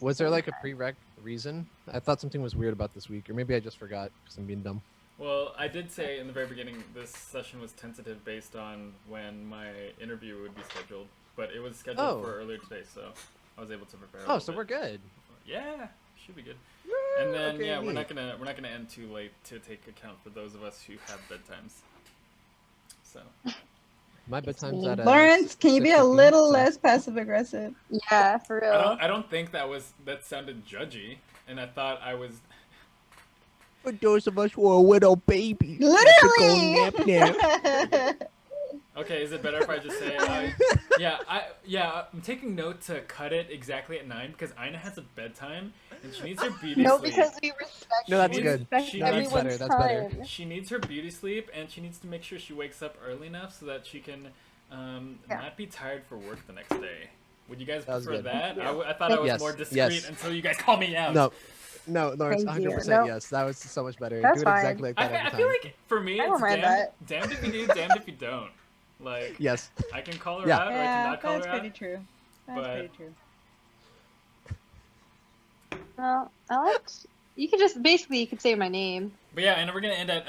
was there like a prereq reason? I thought something was weird about this week, or maybe I just forgot because I'm being dumb. Well, I did say in the very beginning this session was tentative based on when my interview would be scheduled, but it was scheduled for earlier today, so I was able to prepare. Oh, so we're good. Yeah, should be good. And then okay, we're not gonna end too late to take account for those of us who have bedtimes. So my bedtime's at Lawrence, can you be a little less passive aggressive? Yeah, for real. I don't think that sounded judgy, and I thought I was. For those of us who are widow babies. Literally. Okay, is it better if I just say, I'm taking note to cut it exactly at 9 because Ireena has a bedtime and she needs her beauty sleep. No, because we respect. No, that's good. That's better. That's better. She needs her beauty sleep and she needs to make sure she wakes up early enough so that she can not be tired for work the next day. Would you guys prefer that? Yeah. I thought I was more discreet until you guys call me out. No, Lawrence, 100% yes. That was so much better. That's do it exactly like that every time. I feel like for me, it's damned if you do, damned if you don't. Like, yes, I can call her out or I cannot call her out. That's pretty true. That's pretty true. Well, Alex, you could just you could say my name. But yeah, and we're gonna end at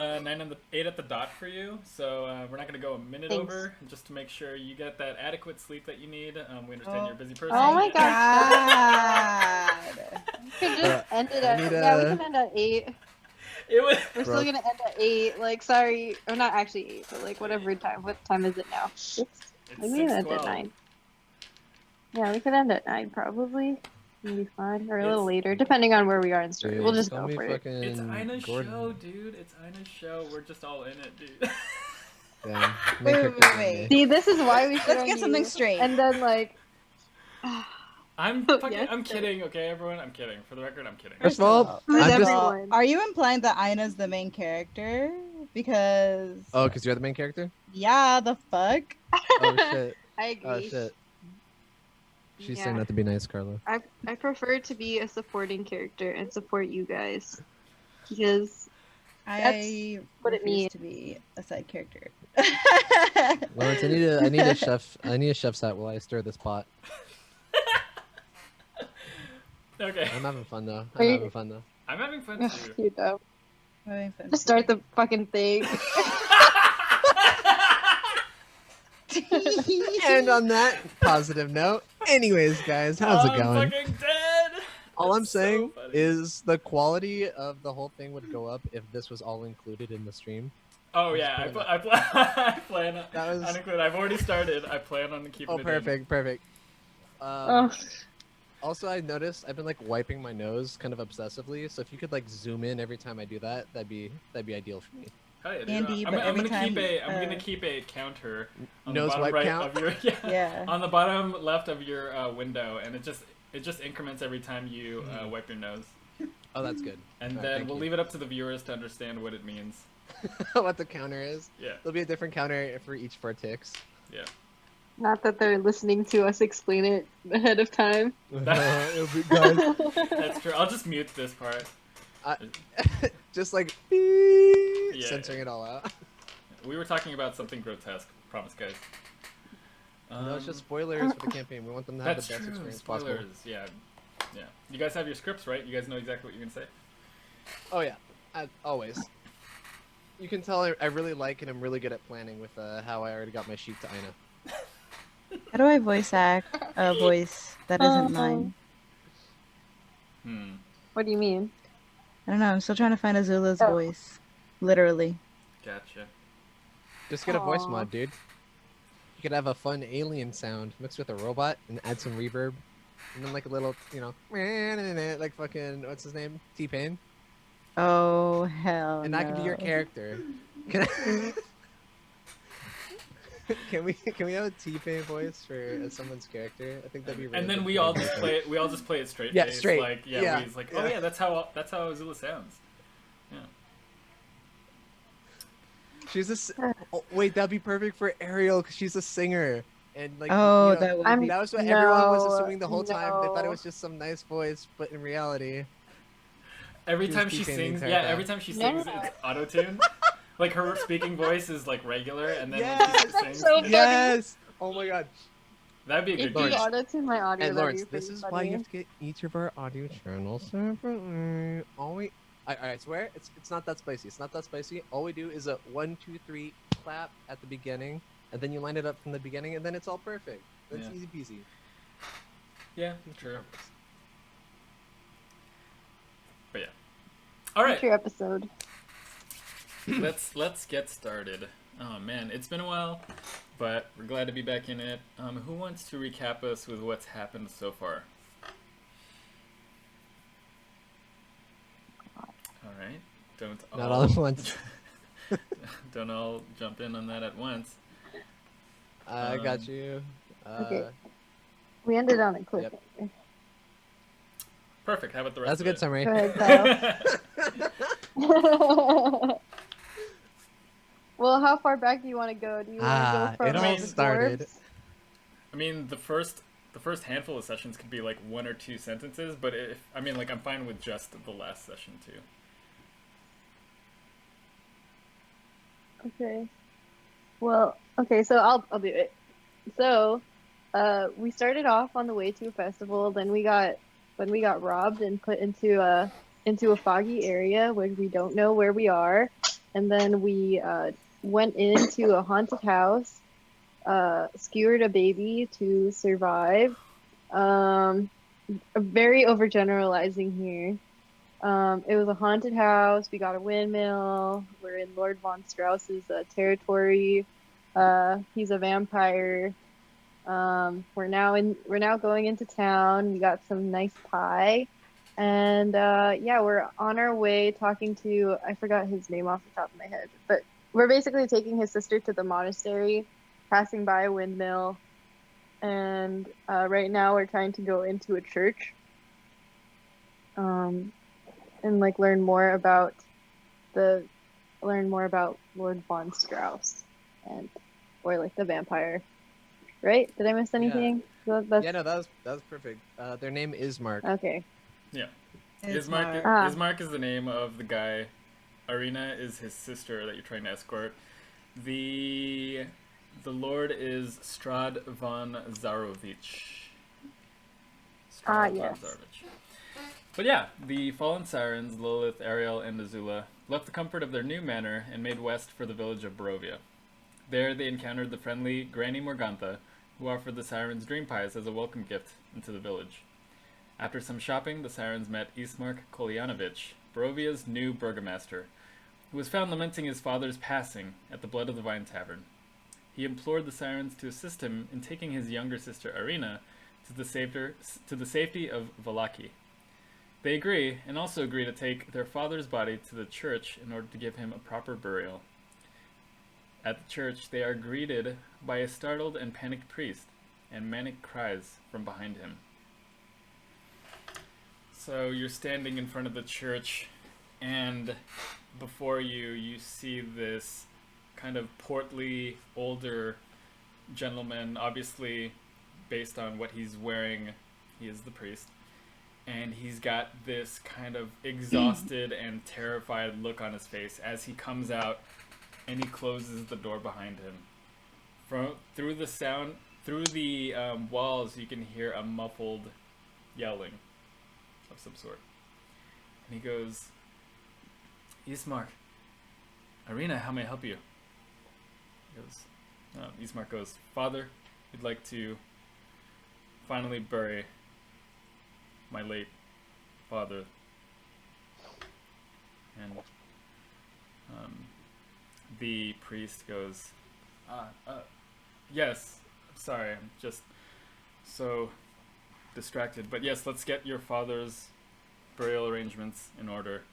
8 at the dot for you. So we're not gonna go a minute over, just to make sure you get that adequate sleep that you need. We understand you're a busy person. Oh my god! We could just end it at we can end at 8. We're still gonna end at 8. Like, sorry, or not actually 8, but like whatever time. What time is it now? 6. We can end at 9. Yeah, we could end at 9 probably. Maybe 5 or a little later, depending on where we are in the story. We'll just go for it. It's Ireena's show, dude. It's Ireena's show.'re just all in it, dude. Yeah. Wait. See, this is why we should. Let's get something straight. And then like. I'm kidding, okay, everyone? I'm kidding. For the record, I'm kidding. First of all, are you implying that Ireena's the main character? Because... Oh, because you're the main character? Yeah, the fuck? Oh, shit. I agree. Oh, shit. She's saying that to be nice, Carla. I prefer to be a supporting character and support you guys. Because that's what it means to be a side character. Lawrence, I need a chef's hat while I stir this pot. Okay. I'm having fun though. I'm having fun too. You know. Just start the fucking thing. And on that positive note, anyways, guys, how's it going? I'm fucking dead. All I'm saying is the quality of the whole thing would go up if this was all included in the stream. Oh yeah, I plan on including. I've already started. I plan on keeping it. Oh, perfect. Also, I noticed I've been like wiping my nose kind of obsessively. So if you could like zoom in every time I do that, that'd be ideal for me. Andy, I'm gonna keep a counter on nose the bottom wipe right count? of your on the bottom left of your window, and it just increments every time you wipe your nose. Oh, that's good. And then we'll leave it up to the viewers to understand what it means. What the counter is? Yeah. There'll be a different counter for each of our ticks. Yeah. Not that they're listening to us explain it ahead of time. It'll be good. That's true. I'll just mute this part. Just like censoring it all out. We were talking about something grotesque. Promise, guys. No, it's just spoilers for the campaign. We want them to have the best experience possible. Yeah. You guys have your scripts, right? You guys know exactly what you're gonna say. Oh yeah, always. You can tell I really like and I'm really good at planning with how I already got my sheet to Irena. How do I voice act a voice that isn't mine? What do you mean? I don't know. I'm still trying to find Azula's voice. Literally. Gotcha. Just get a voice mod, dude. You could have a fun alien sound mixed with a robot and add some reverb. And then like a little, like fucking, what's his name? T-Pain. Oh, hell and that could be your character. Can we have a T-Pain voice for someone's character? I think that'd be. Really and then we all just play it. We all just play it straight. Yeah, face. straight. Like he's like, oh yeah, that's how Azula sounds. Yeah. She's wait, that'd be perfect for Arielle because she's a singer. And like, that was what everyone was assuming the whole time. They thought it was just some nice voice, but in reality, every time she sings, it's auto-tune. Like her speaking voice is like regular, and then when she sings, yes. Oh my god. That'd be a good game. If you auto-tune my audio, hey, Lawrence, that'd be this is funny. why you have to get each of our audio channels separately. I swear, it's not that spicy. It's not that spicy. All we do is a 1, 2, 3 clap at the beginning, and then you line it up from the beginning, and then it's all perfect. That's easy peasy. Yeah, true. But yeah. All right. Future episode. Let's get started. Oh man, it's been a while, but we're glad to be back in it. Who wants to recap us with what's happened so far? All right. Not all at once. Don't all jump in on that at once. I got you. Okay. We ended on a cliffhanger. Yep. Perfect. How about the rest of it? That's a good summary. Go ahead, Kyle. Well, how far back do you want to go? Do you want to go from it all started. Dwarves? I mean, the first handful of sessions could be like 1 or 2 sentences, but I'm fine with just the last session too. Okay. Well, okay, so I'll do it. So, we started off on the way to a festival. Then we got robbed and put into a foggy area where we don't know where we are. And then we went into a haunted house, skewered a baby to survive. Very overgeneralizing here. It was a haunted house. We got a windmill. We're in Lord von Strauss's territory. He's a vampire. We're now going into town. We got some nice pie, and we're on our way talking to, I forgot his name off the top of my head, but we're basically taking his sister to the monastery, passing by a windmill, and right now we're trying to go into a church. And like learn more about Lord von Strauss or like the vampire. Right? Did I miss anything? Yeah, that was perfect. Their name is Ismark. Okay. Yeah. Ismark is the name of the guy. Ireena is his sister that you're trying to escort. The Lord is Strahd von Zarovich. Yes. But yeah, the Fallen Sirens, Lilith, Arielle, and Azula, left the comfort of their new manor and made west for the village of Barovia. There they encountered the friendly Granny Morgantha, who offered the Sirens dream pies as a welcome gift into the village. After some shopping, the Sirens met Ismark Kolyanovich, Barovia's new Burgomaster, who was found lamenting his father's passing at the Blood of the Vine Tavern. He implored the Sirens to assist him in taking his younger sister Ireena to the safety of Vallaki. They agree, and also agree to take their father's body to the church in order to give him a proper burial. At the church, they are greeted by a startled and panicked priest, and manic cries from behind him. So you're standing in front of the church, and before you see this kind of portly, older gentleman, obviously based on what he's wearing, he is the priest. And he's got this kind of exhausted and terrified look on his face as he comes out and he closes the door behind him. Through the walls, you can hear a muffled yelling of some sort. And he goes, Ismark, Ireena, how may I help you? Ismark goes, Father, we'd like to finally bury my late father. And the priest goes, yes, sorry, I'm just so distracted. But yes, let's get your father's burial arrangements in order.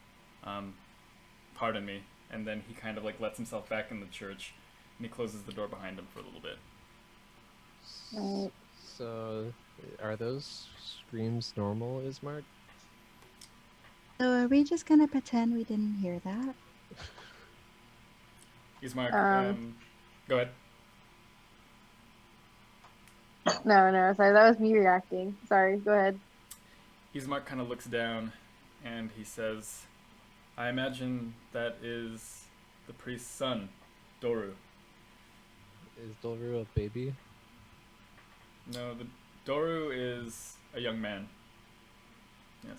Pardon me. And then he kind of like lets himself back in the church, and he closes the door behind him for a little bit. So, are those screams normal, Ismark? So are we just gonna pretend we didn't hear that? Ismark, go ahead. No, sorry, that was me reacting. Sorry, go ahead. Ismark kind of looks down, and he says, I imagine that is the priest's son, Doru. Is Doru a baby? No, the Doru is a young man. Yes.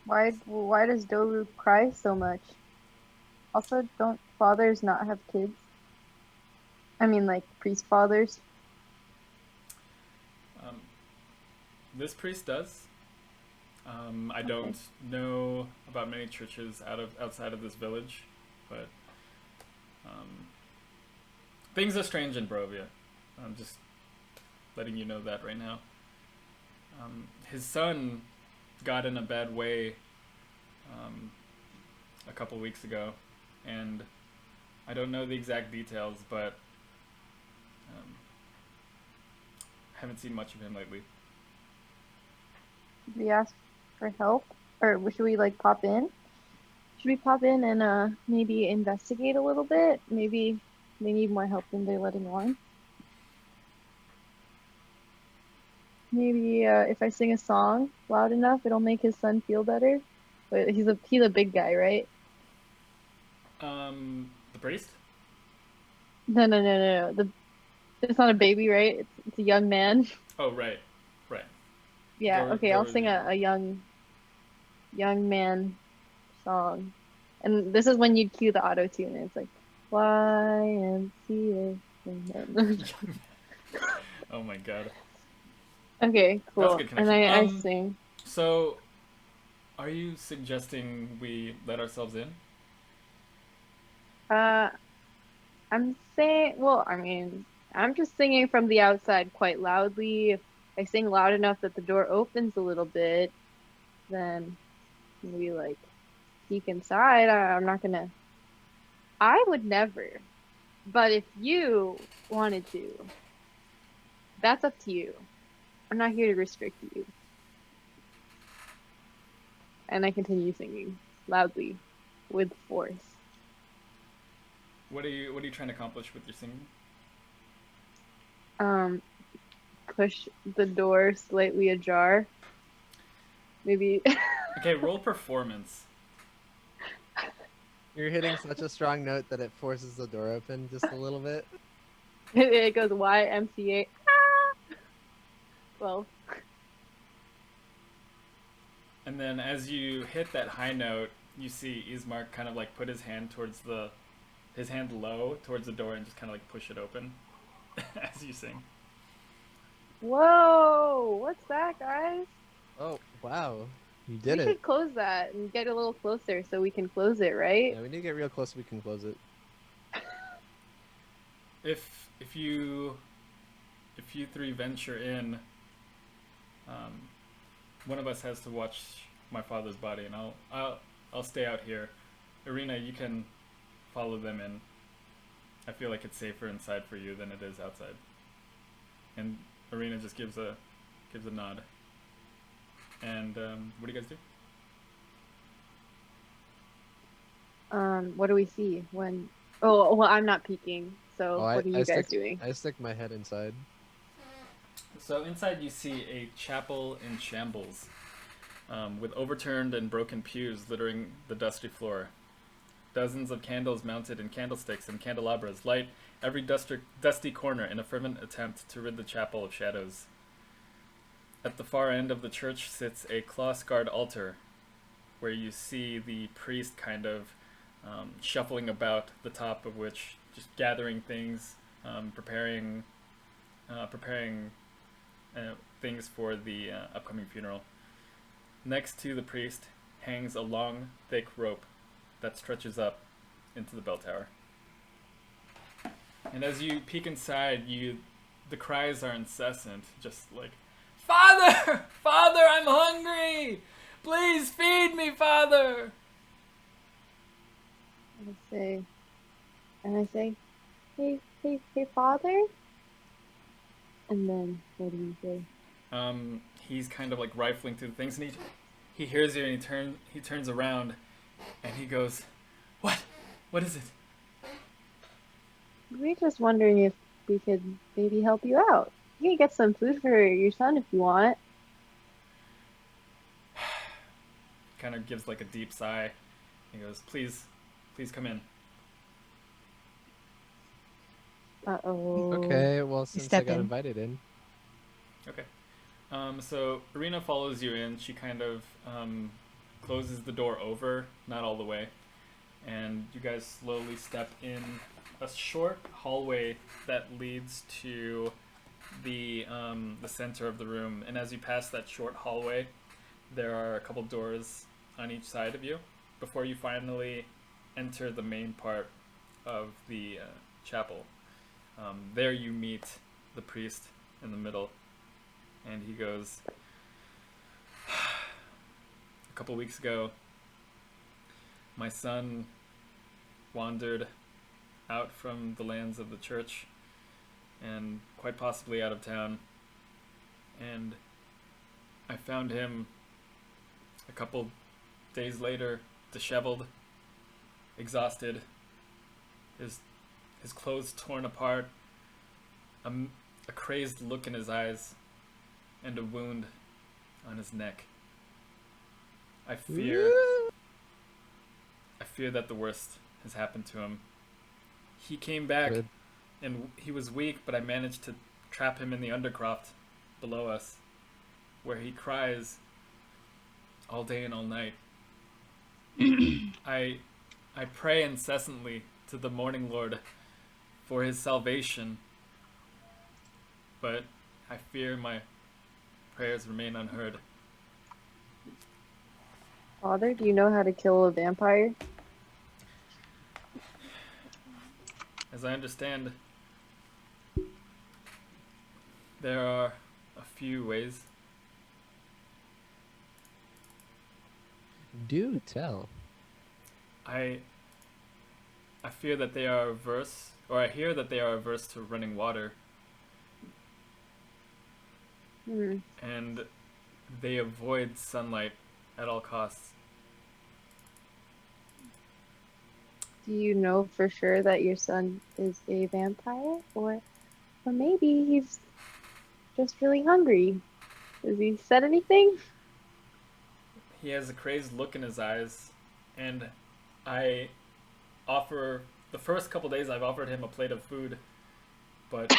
Why does Doru cry so much? Also, don't fathers not have kids? I mean, like, priest fathers? This priest does. I don't know about many churches outside of this village, but things are strange in Barovia. I'm just letting you know that right now. His son got in a bad way a couple weeks ago, and I don't know the exact details, but haven't seen much of him lately. Did we ask for help? Or should we, like, pop in? Should we pop in and maybe investigate a little bit? Maybe they need more help than they're letting on. Maybe if I sing a song loud enough, it'll make his son feel better. But he's a big guy, right? The priest? No. It's not a baby, right? It's a young man. Oh, right. Yeah. Okay, I'll sing a young man song, and this is when you cue the auto tune. It's like YMCA. Oh my god. Okay, cool. And I sing. So, are you suggesting we let ourselves in? I'm saying. Well, I mean, I'm just singing from the outside quite loudly. If I sing loud enough that the door opens a little bit, then maybe like peek inside. I'm not gonna. I would never. But if you wanted to, that's up to you. I'm not here to restrict you. And I continue singing loudly with force. What are you trying to accomplish with your singing? Push the door slightly ajar. Maybe. Okay, roll performance. You're hitting such a strong note that it forces the door open just a little bit. It goes YMCA. 12. And then as you hit that high note, you see Ismark kind of like put his hand low towards the door and just kind of like push it open as you sing. Whoa! What's that, guys? Oh, wow. You did it. We should close that and get a little closer so we can close it, right? Yeah, we need to get real close so we can close it. If you three venture in, one of us has to watch my father's body, and I'll stay out here. Ireena, you can follow them in. I feel like it's safer inside for you than it is outside. And Ireena just gives a nod. And what do you guys do? What do we see when? Oh, well, I'm not peeking. So what are you guys doing? I stick my head inside. So inside you see a chapel in shambles, with overturned and broken pews littering the dusty floor. Dozens of candles mounted in candlesticks and candelabras light every dusty corner in a fervent attempt to rid the chapel of shadows. At the far end of the church sits a cloth-scarred altar, where you see the priest kind of shuffling about, the top of which, just gathering things, preparing things for the upcoming funeral. Next to the priest hangs a long, thick rope that stretches up into the bell tower. And as you peek inside, the cries are incessant, just like, "Father! Father, I'm hungry! Please feed me, Father!" And I say, hey, Father? And then, what do you say? He's kind of like rifling through the things, and he hears you, and he turns around, and he goes, "What? What is it?" We're just wondering if we could maybe help you out. You can get some food for your son if you want. Kind of gives like a deep sigh. He goes, please come in." Uh-oh. Okay, well, since I got invited in. Okay. So Ireena follows you in. She kind of closes the door over, not all the way, and you guys slowly step in a short hallway that leads to the center of the room. And as you pass that short hallway, there are a couple doors on each side of you before you finally enter the main part of the chapel. There you meet the priest in the middle, and he goes, a couple weeks ago, my son wandered out from the lands of the church and quite possibly out of town, and I found him a couple days later, disheveled, exhausted, his clothes torn apart, a crazed look in his eyes, and a wound on his neck. I fear that the worst has happened to him. He came back, and he was weak, but I managed to trap him in the undercroft below us, where he cries all day and all night. I pray incessantly to the Morning Lord for his salvation, but I fear my prayers remain unheard. Father, do you know how to kill a vampire? As I understand, there are a few ways. Do tell. I fear that they are averse, or I hear that they are averse to running water. And they avoid sunlight at all costs. Do you know for sure that your son is a vampire? Or maybe he's just really hungry. Has he said anything? He has a crazed look in his eyes, and I offer, the first couple days I've offered him a plate of food, but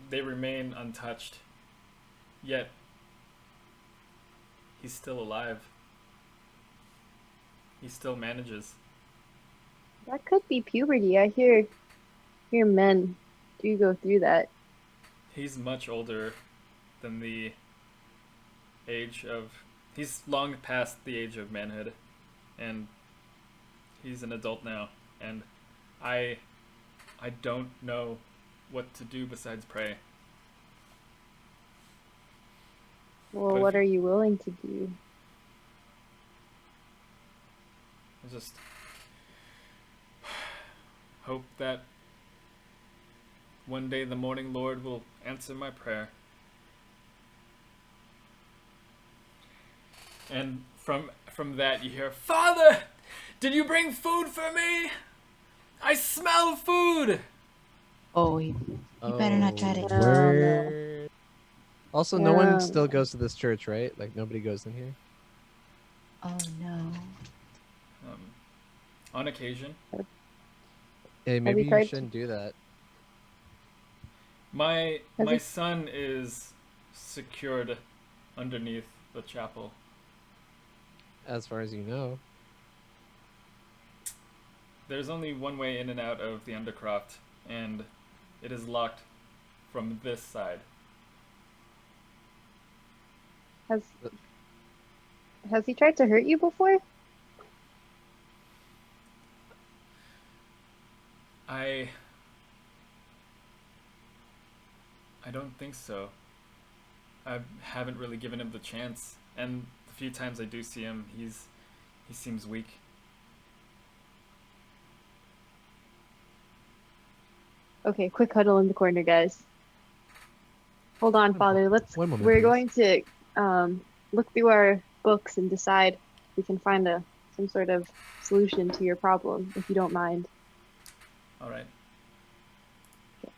they remain untouched. Yet, he's still alive. He still manages. That could be puberty. I hear men do go through that. He's much older than the age of... He's long past the age of manhood, and he's an adult now, and I don't know what to do besides pray. Well, what are you willing to do? I just hope that one day the Morning Lord will answer my prayer. And from that you hear, "Father, did you bring food for me? I smell food!" Oh, you better not try to word. Also, no one still goes to this church, right? Like, nobody goes in here? Oh, no. On occasion. Hey, maybe you shouldn't do that. My son is secured underneath the chapel. As far as you know. There's only one way in and out of the Undercroft, and it is locked from this side. Has he tried to hurt you before? I don't think so. I haven't really given him the chance, and the few times I do see him, he seems weak. Okay, quick huddle in the corner, guys. Hold on, Father. We're going to look through our books and decide if we can find some sort of solution to your problem, if you don't mind. All right. Okay.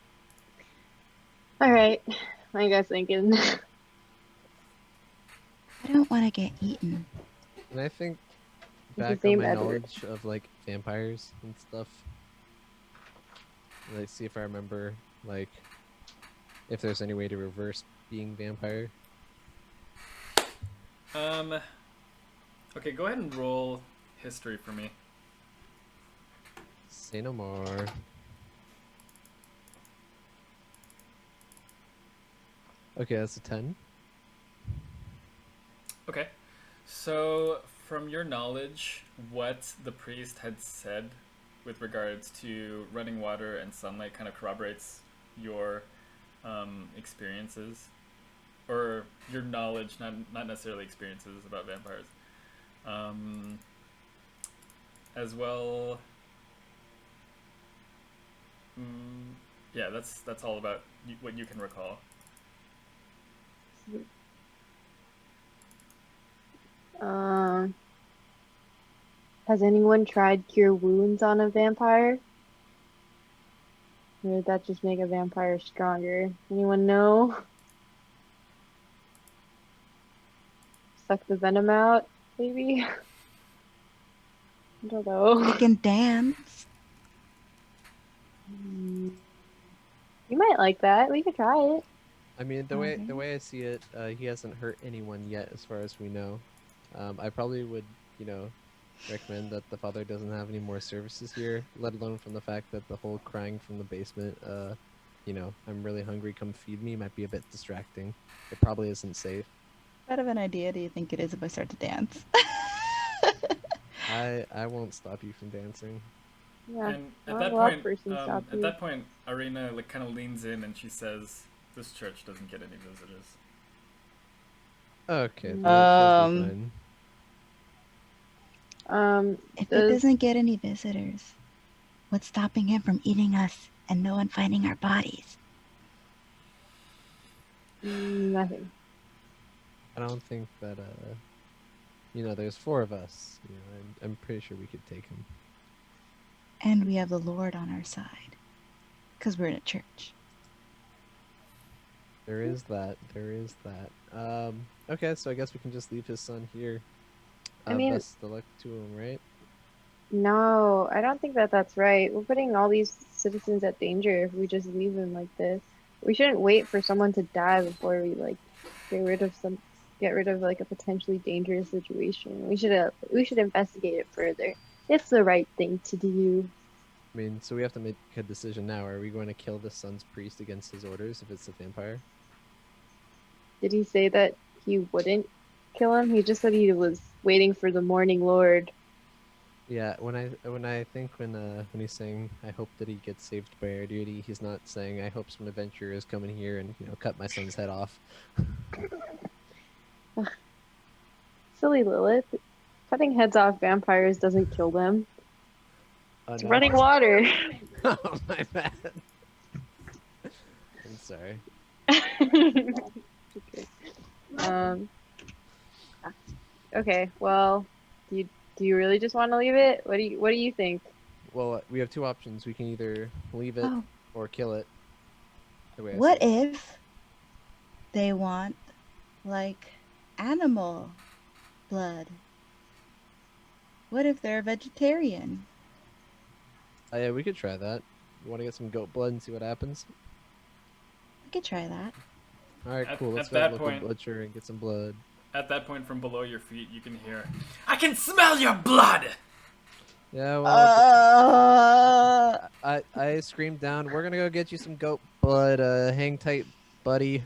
All right. What are you guys thinking? I don't want to get eaten. And I think back on my knowledge of like vampires and stuff. Let's see if I remember like if there's any way to reverse being vampire. Okay, go ahead and roll history for me. Say no more. Okay, that's a 10. Okay. So, from your knowledge, what the priest had said with regards to running water and sunlight kind of corroborates your experiences, or your knowledge, not necessarily experiences about vampires. As well. Yeah, that's all about what you can recall. Has anyone tried cure wounds on a vampire? Or did that just make a vampire stronger? Anyone know? Suck the venom out, maybe? I don't know. We can dance. You might like that. We could try it. I mean, the way I see it, he hasn't hurt anyone yet, as far as we know. I probably would, recommend that the father doesn't have any more services here, let alone from the fact that the whole crying from the basement, I'm really hungry, come feed me, might be a bit distracting. It probably isn't safe. What of an idea do you think it is if I start to dance? I won't stop you from dancing. Yeah. And at that point, Ireena kind of leans in and she says, "This church doesn't get any visitors." Okay. If it doesn't get any visitors, what's stopping him from eating us and no one finding our bodies? Nothing. I don't think that there's 4 of us. I'm pretty sure we could take him. And we have the Lord on our side, because we're in a church. There is that. Okay, so I guess we can just leave his son here. I mean, best of luck to him, right? No, I don't think that's right. We're putting all these citizens at danger if we just leave them like this. We shouldn't wait for someone to die before we get rid of a potentially dangerous situation. We should investigate it further. It's the right thing to do. I mean, so we have to make a decision now. Are we going to kill the son's priest against his orders if it's a vampire? Did he say that he wouldn't kill him? He just said he was waiting for the morning lord. Yeah, when he's saying I hope that he gets saved by our duty, he's not saying I hope some adventurers come in here and cut my son's head off. Silly Lilith. Cutting heads off vampires doesn't kill them. It's running water. Oh, my bad. I'm sorry. Okay. Okay. Well, do you really just want to leave it? What do you think? Well, we have 2 options. We can either leave it or kill it. What if they want animal blood? What if they're a vegetarian? Yeah, we could try that. You want to get some goat blood and see what happens? We could try that. Alright, cool. Let's go to the local butcher and get some blood. At that point, from below your feet, you can hear, "I can smell your blood!" Yeah, well... I screamed down, "We're gonna go get you some goat blood. Hang tight, buddy."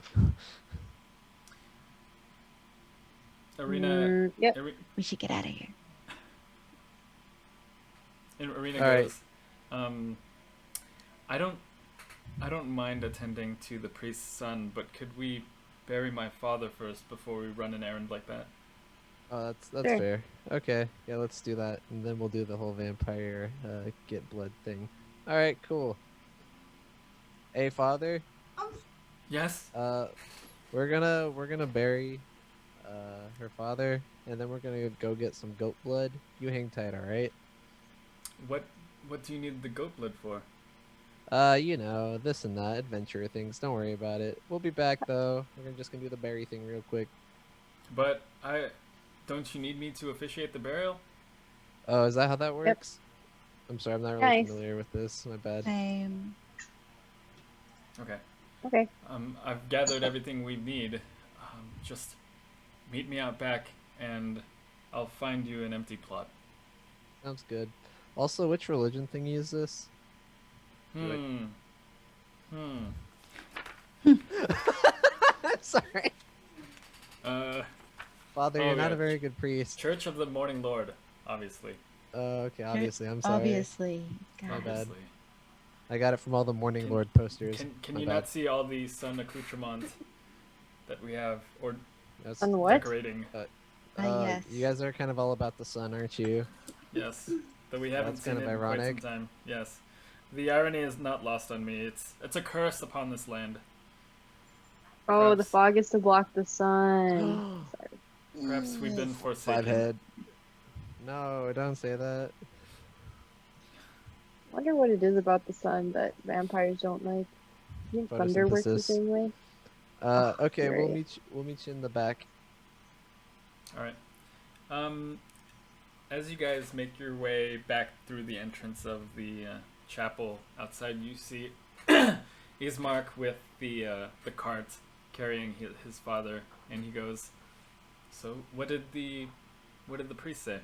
Ireena... Yep. We should get out of here. And Ireena goes, I don't mind attending to the priest's son, but could we bury my father first before we run an errand like that? Oh, that's sure. Fair. Okay, yeah, let's do that, and then we'll do the whole vampire get blood thing. All right, cool. Hey, father. Yes. We're gonna bury her father, and then we're gonna go get some goat blood. You hang tight, all right? What do you need the goat blood for? This and that, adventure things. Don't worry about it. We'll be back, though. We're just gonna do the bury thing real quick. But don't you need me to officiate the burial? Oh, is that how that works? Yep. I'm sorry, I'm not really familiar with this. My bad. Same. Okay. Okay. I've gathered everything we need. Just meet me out back, and I'll find you an empty plot. Sounds good. Also, which religion thingy is this? Sorry. Father, you're not a very good priest. Church of the Morning Lord, obviously. Okay, obviously. I'm sorry. Obviously. My bad. I got it from all the Morning Lord posters. Can you not see all the sun accoutrements that we have, or decorating? Yes. You guys are kind of all about the sun, aren't you? Yes, but we haven't seen kind of it in quite some time. Yes, the irony is not lost on me. It's a curse upon this land. Oh, perhaps the fog is to block the sun. Perhaps we've been forsaken. 5-head. No, don't say that. I wonder what it is about the sun that vampires don't like. I think thunder works the same way. Okay, we'll meet you in the back. All right. As you guys make your way back through the entrance of the chapel outside, you see Ismark with the cart carrying his father, and he goes, "So what did the priest say?"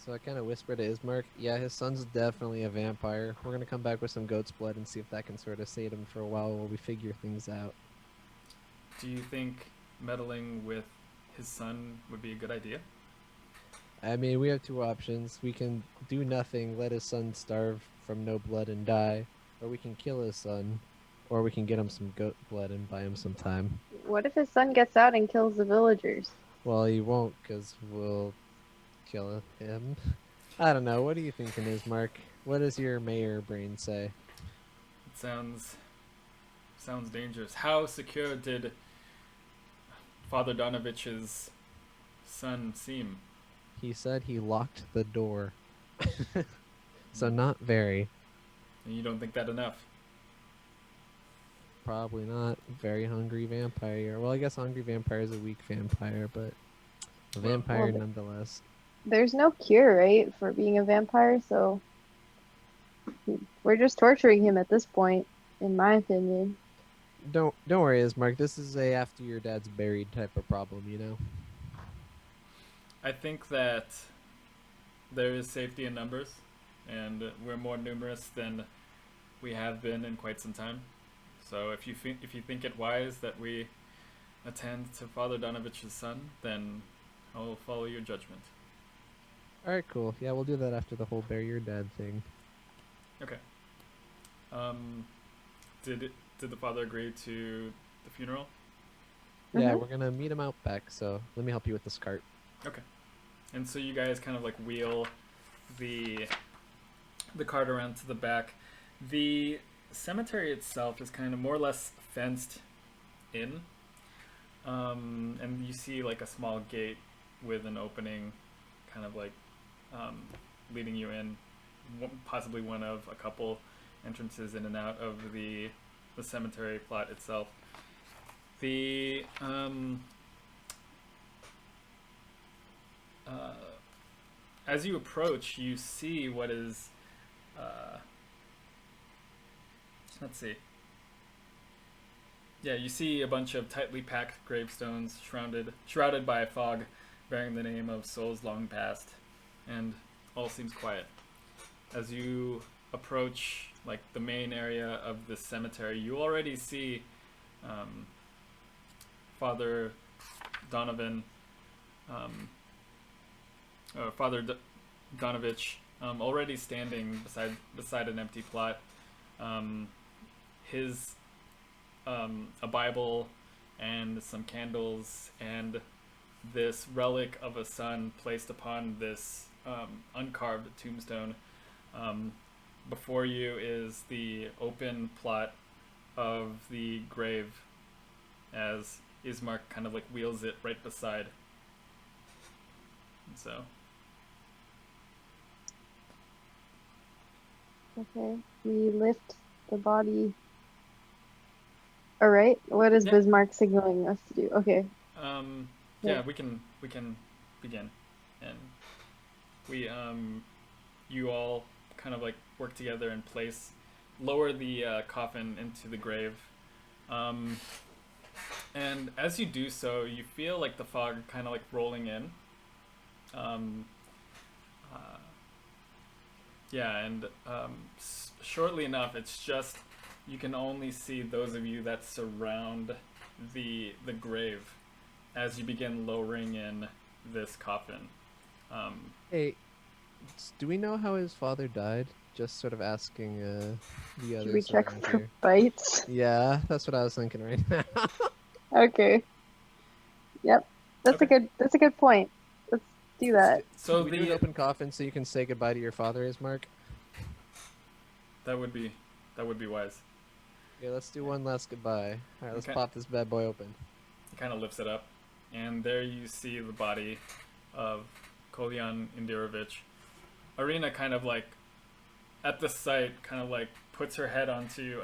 So I kind of whisper to Ismark, "Yeah, his son's definitely a vampire. We're gonna come back with some goat's blood and see if that can sort of save him for a while we figure things out." Do you think meddling with his son would be a good idea? I mean, we have two options. We can do nothing, let his son starve from no blood and die, or we can kill his son, or we can get him some goat blood and buy him some time. What if his son gets out and kills the villagers? Well, he won't, because we'll kill him. I don't know. What are you thinking, Ismark? What does your mayor brain say? It sounds dangerous. How secure did Father Donovich's son seem? He said he locked the door. So not very. And you don't think that enough? Probably not. Very hungry vampire. Well, I guess hungry vampire is a weak vampire, but a vampire nonetheless. There's no cure, right, for being a vampire, so we're just torturing him at this point, in my opinion. Don't worry, Ismark. This is a after your dad's buried type of problem, you know? I think that there is safety in numbers, and we're more numerous than we have been in quite some time. So if you think it wise that we attend to Father Donovich's son, then I will follow your judgment. Alright, cool. Yeah, we'll do that after the whole bury your dad thing. Okay. Did the father agree to the funeral? Yeah, we're gonna meet him out back, so let me help you with this cart. Okay. And so you guys kind of like wheel the cart around to the back. The cemetery itself is kind of more or less fenced in. And you see like a small gate with an opening kind of like leading you in, possibly one of a couple entrances in and out of the cemetery plot itself. The as you approach, you see what is let's see. Yeah, you see a bunch of tightly packed gravestones shrouded by a fog bearing the name of souls long past, and all seems quiet. As you approach like the main area of the cemetery, you already see Father Donovan, Donovich, already standing beside an empty plot. His a Bible and some candles and this relic of a son placed upon this uncarved tombstone. Before you is the open plot of the grave as Ismark kind of like wheels it right beside. And so. Okay, we lift the body. All right, what is Bismarck signaling us to do? Okay. Yeah, we can begin, and we you all kind of like work together and lower the coffin into the grave. And as you do so, you feel like the fog kind of like rolling in. Shortly enough, it's just you can only see those of you that surround the grave as you begin lowering in this coffin. Hey, do we know how his father died? Just sort of asking the others. Should we check for bites? Yeah, that's what I was thinking right now. Okay. Yep. That's a good point. Let's do that. So we do an open coffin so you can say goodbye to your father, Ismark? That would be wise. Okay, let's do one last goodbye. Alright, let's pop this bad boy open. He kind of lifts it up, and there you see the body of Kolyan Indirovich. Ireena kind of like, at the sight, kind of like puts her head onto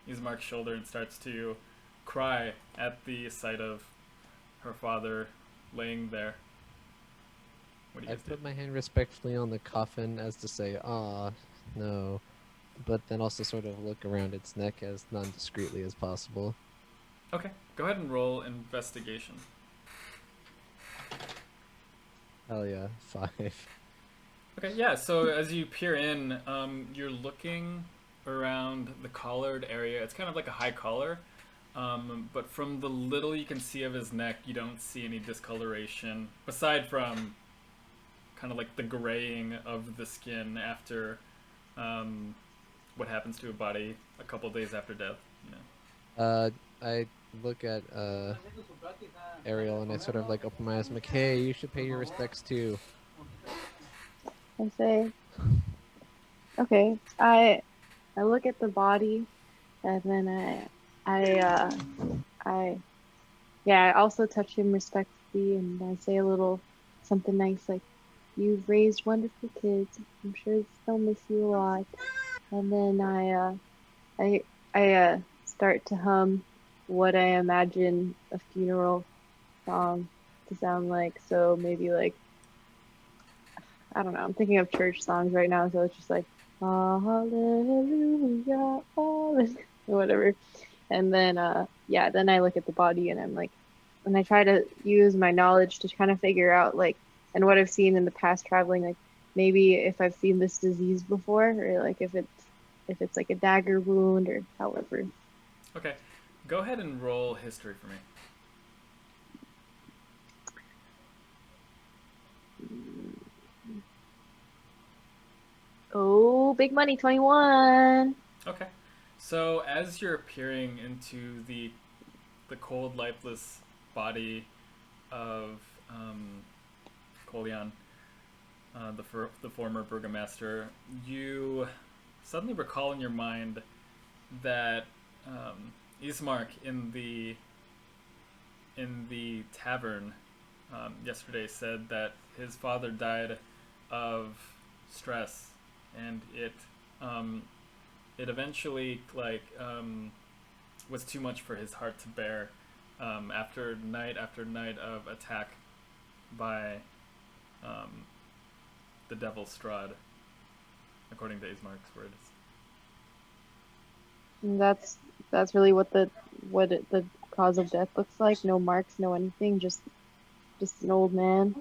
Ismark's shoulder and starts to cry at the sight of her father laying there. What do you guys do? I put my hand respectfully on the coffin as to say, "Ah, no," but then also sort of look around its neck as non-discreetly as possible. Okay, go ahead and roll investigation. Hell yeah, 5. Okay, yeah, so as you peer in, you're looking around the collared area. It's kind of like a high collar, but from the little you can see of his neck, you don't see any discoloration, aside from kind of like the graying of the skin after what happens to a body a couple days after death. You know? I look at Arielle and I sort of like open my eyes. I'm like, hey, you should pay your respects too. I say, okay. I look at the body, and then I also touch him respectfully, and I say a little something nice like, "You've raised wonderful kids. I'm sure they'll miss you a lot." And then I start to hum what I imagine a funeral song to sound like. So maybe like, I don't know, I'm thinking of church songs right now, so it's just like, hallelujah, hallelujah, whatever. And then then I look at the body and I'm like, and I try to use my knowledge to kind of figure out like, and what I've seen in the past traveling, like maybe if I've seen this disease before, or like if it's like a dagger wound or however. Okay, go ahead and roll history for me. Oh, big money, 21. Okay, so as you're peering into the cold, lifeless body of Kolyan, the former Burgomaster, you suddenly recall in your mind that Ismark in the tavern yesterday said that his father died of stress, and it eventually was too much for his heart to bear after night of attack by the devil Strahd, according to Ismark's words. And that's really what the cause of death looks like. No marks, no anything, just an old man.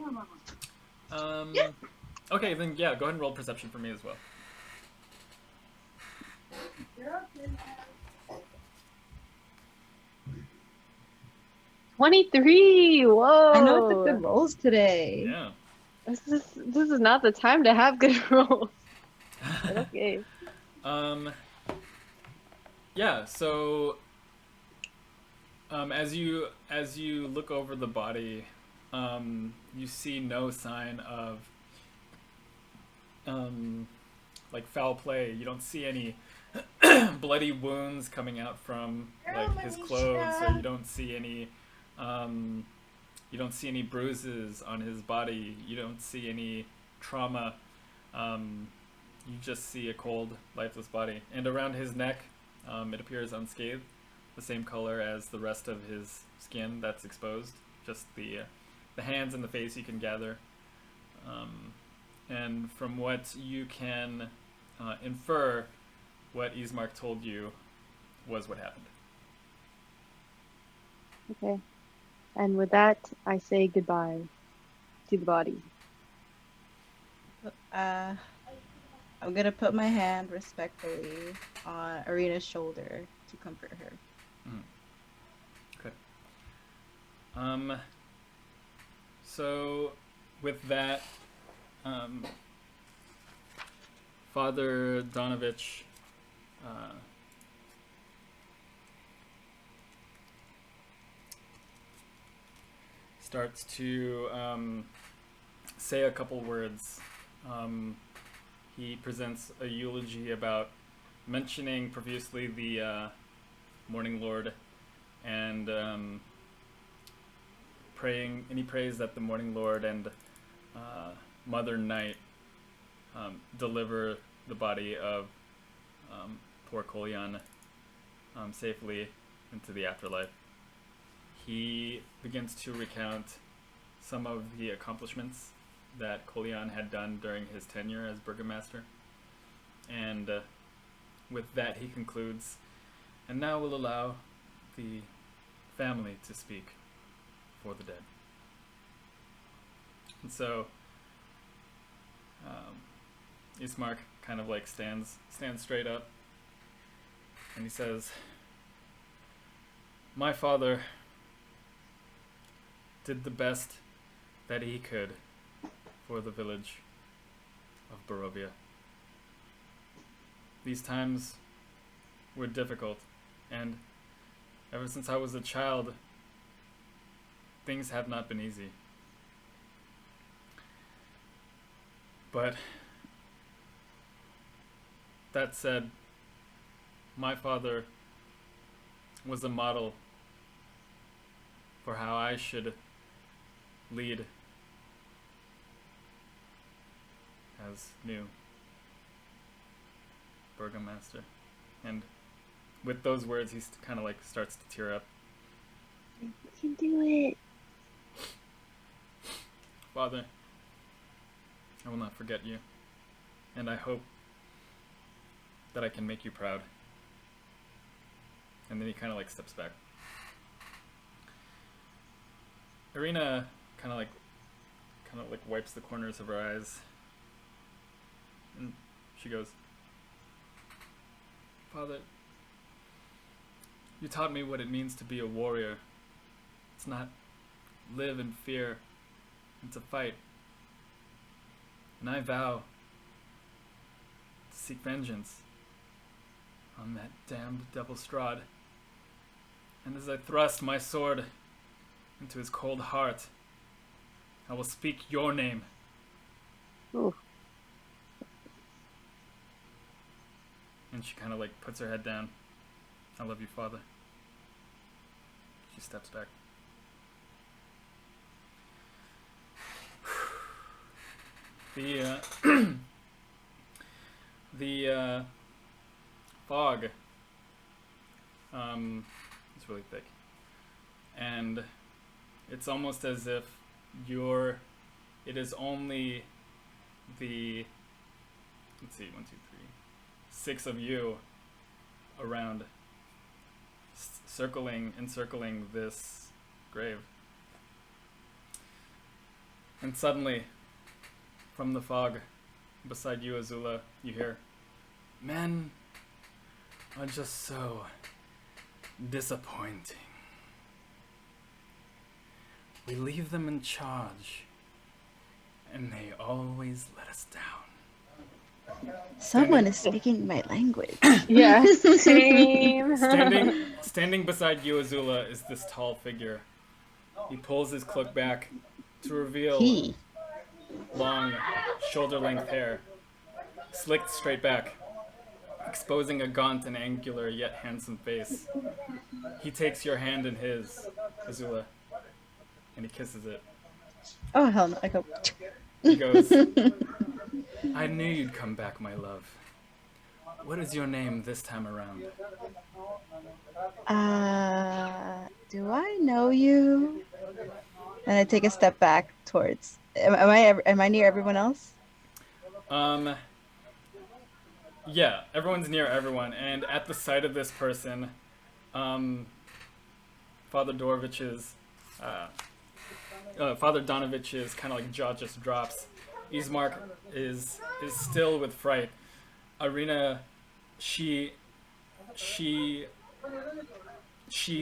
Okay, then yeah, go ahead and roll perception for me as well. 23. Whoa! I know it's a good rolls today. Yeah. This is not the time to have good rolls. Okay. Yeah. So, as you look over the body, you see no sign of like foul play. You don't see any bloody wounds coming out from like his clothes, or you don't see any bruises on his body. You don't see any trauma. You just see a cold, lifeless body, and around his neck, it appears unscathed, the same color as the rest of his skin that's exposed. Just the hands and the face you can gather. And from what you can infer, what Ismark told you was what happened. Okay. And with that, I say goodbye to the body. I'm gonna put my hand respectfully on Ireena's shoulder to comfort her. Okay. So with that, Father Donovich starts to say a couple words. He presents a eulogy about mentioning profusely the Morning Lord and praying, and he prays that the Morning Lord and Mother Night deliver the body of poor Kolyan safely into the afterlife. He begins to recount some of the accomplishments that Kolyan had done during his tenure as Burgomaster. And with that, he concludes, and now we'll allow the family to speak for the dead. And so, Ismark kind of like stands straight up, and he says, "My father did the best that he could for the village of Barovia. These times were difficult, and ever since I was a child, things have not been easy. But that said, my father was a model for how I should lead as new Burgomaster." And with those words, he kind of like starts to tear up. We can do it. "Father, I will not forget you, and I hope that I can make you proud." And then he kind of like steps back. Ireena kind of like wipes the corners of her eyes, and she goes, "Father, you taught me what it means to be a warrior. It's not live in fear, and to fight. And I vow to seek vengeance on that damned devil Strahd. And as I thrust my sword into his cold heart, I will speak your name." Ooh. And she kind of like puts her head down. "I love you, Father." She steps back. The fog it's really thick, and it's almost as if it is only the, let's see, 1, 2, 3, 6 of you around, encircling this grave. And suddenly, from the fog beside you, Azula, you hear, "Men are just so disappointing. We leave them in charge, and they always let us down." Someone is speaking my language. Yeah, same. Standing beside you, Azula, is this tall figure. He pulls his cloak back to reveal long, shoulder-length hair, slicked straight back, exposing a gaunt and angular yet handsome face. He takes your hand in his, Azula, and he kisses it. Oh, hell no. I go. He goes, "I knew you'd come back, my love. What is your name this time around?" Do I know you? And I take a step back towards. Am I near everyone else? Yeah, everyone's near everyone, and at the sight of this person, Father Donovich's kind of like jaw just drops. Ismark is still with fright. Ireena, she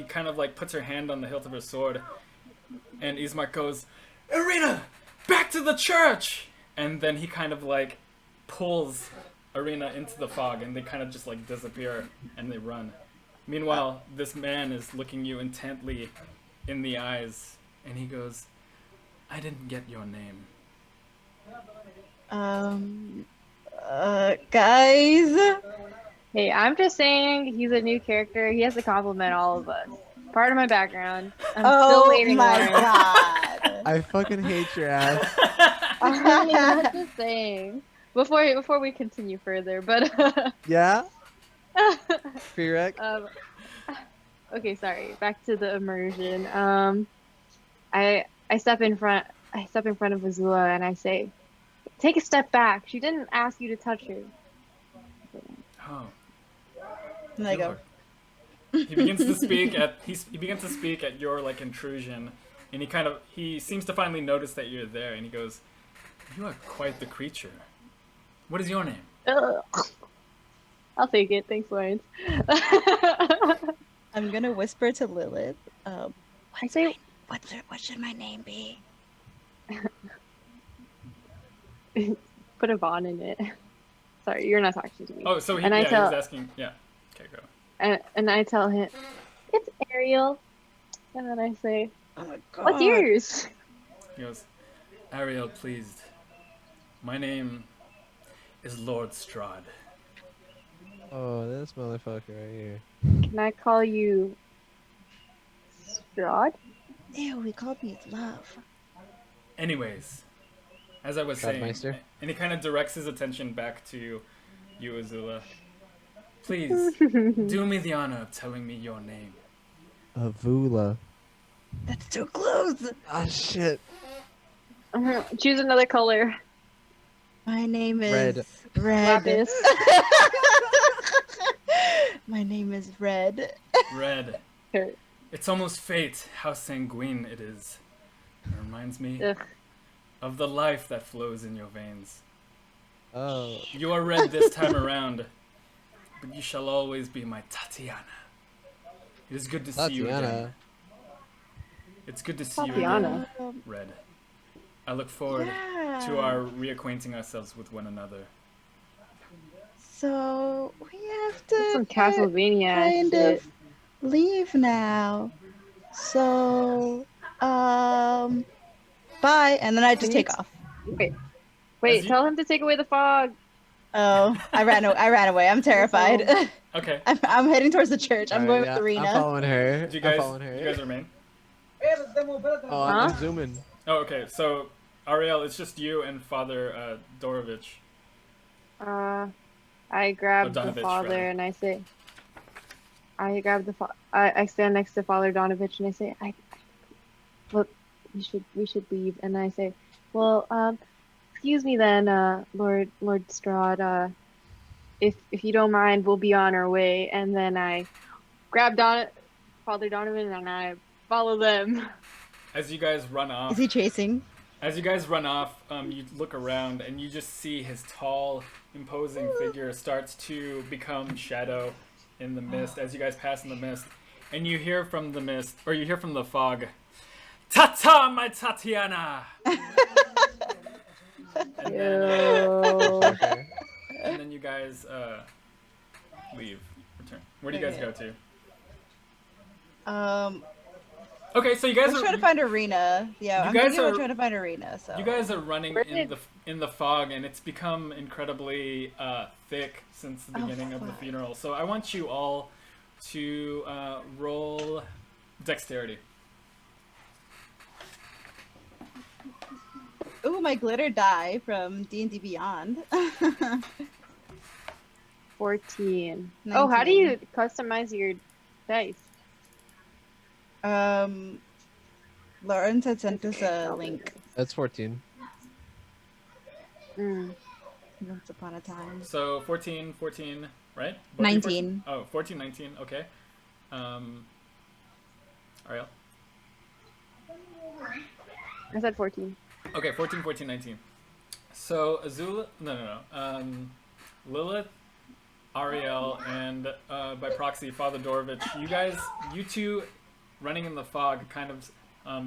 kind of like puts her hand on the hilt of her sword, and Ismark goes, "Ireena, back to the church!" And then he kind of like pulls Ireena into the fog, and they kind of just like disappear and they run. Meanwhile, this man is looking you intently in the eyes, and he goes, "I didn't get your name." Guys. Hey, I'm just saying he's a new character. He has to compliment all of us. Part of my background. I'm still waiting my on him. god. I fucking hate your ass. I'm just saying. Before we continue further, but yeah. Prereq. Okay, sorry. Back to the immersion. I step in front of Azula and I say, "Take a step back. She didn't ask you to touch her." Oh. And I go. He begins to speak at your like intrusion, and he seems to finally notice that you're there, and he goes, "You are quite the creature. What is your name?" I'll take it. Thanks, Lawrence. I'm gonna whisper to Lilith. What should my name be? Put a Vaughn in it. Sorry, you're not talking to me. Oh, so he's asking. Yeah. Okay, go. And I tell him, "It's Arielle." And then I say, "Oh my god. What's yours?" He goes, "Arielle, pleased. My name is Lord Strahd." Oh, this motherfucker right here. Can I call you Strahd? Ew, he called me love. Anyways, as I was saying, and he kind of directs his attention back to you, Azula. "Please, do me the honor of telling me your name." Avula. That's too close. Ah, shit. Choose another color. My name is Red. Lapis. My name is Red. Red. It's almost fate how sanguine it is. It reminds me of the life that flows in your veins. Oh. You are red this time around, but you shall always be my Tatiyana. It is good to see you again. It's good to see you again, Red. I look forward to our reacquainting ourselves with one another. So we have to some Castlevania kind of leave now. So bye, and then I just take off. Wait, tell him to take away the fog. Oh, I ran away. I'm terrified. Okay. I'm heading towards the church. I'm going with Ireena. I'm following her. You guys remain? Oh, I'm zooming. Oh, okay. So, Arielle, it's just you and Father Dorovich. I grab the father and I say, I stand next to Father Donovich and I say, look, we should leave. And I say, well, excuse me then, Lord Strahd, if you don't mind, we'll be on our way. And then I grab Father Donovan and I follow them. As you guys run off. Is he chasing? As you guys run off, you look around and you just see his tall, imposing figure starts to become shadow in the mist as you guys pass in the mist. And you hear from the mist, or you hear from the fog, "Ta-ta, my Tatiyana!" and then you guys leave. Return. Where do you guys go to? Okay, so you guys are trying to find Ireena. Yeah, I'm trying to find Ireena. So you guys are running in the fog, and it's become incredibly thick since the beginning of the funeral. So I want you all to roll dexterity. Ooh, my glitter die from D&D Beyond. 14. 19. Oh, how do you customize your dice? Lawrence had sent us a link. That's 14. Once upon a time. So 14, right? 19. 14, 19, okay. Arielle? I said 14. Okay, 14, 14, 19. So Azula, Lilith, Arielle, and by proxy Father Dorovich, you two, running in the fog, kind of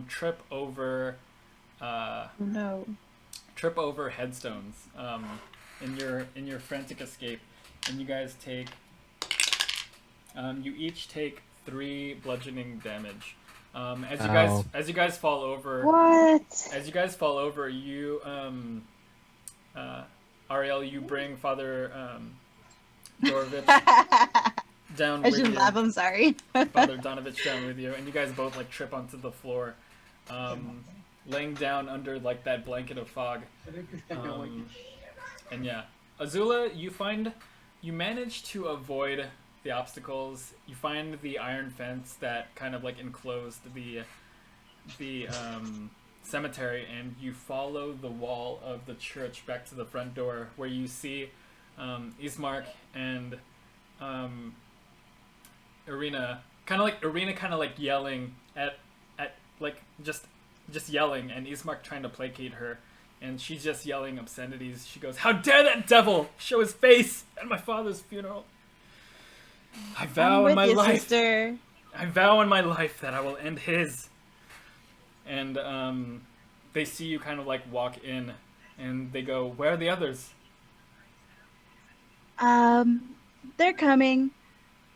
trip over headstones in your frantic escape, and you guys take you each take 3 bludgeoning damage. As you guys fall over. What? As you guys fall over, you Arielle, you bring Father Dorovich down with you. I should laugh, I'm sorry. Father Donovich down with you, and you guys both like trip onto the floor, laying down under like that blanket of fog. And yeah, Azula, you manage to avoid the obstacles. You find the iron fence that kind of like enclosed the cemetery, and you follow the wall of the church back to the front door, where you see Ismark and Ireena kind of like yelling at like just yelling, and Ismark trying to placate her, and she's just yelling obscenities. She goes, "How dare that devil show his face at my father's funeral! I vow in my life, sister. I vow in my life that I will end his." And they see you kind of like walk in, and they go, "Where are the others?" They're coming.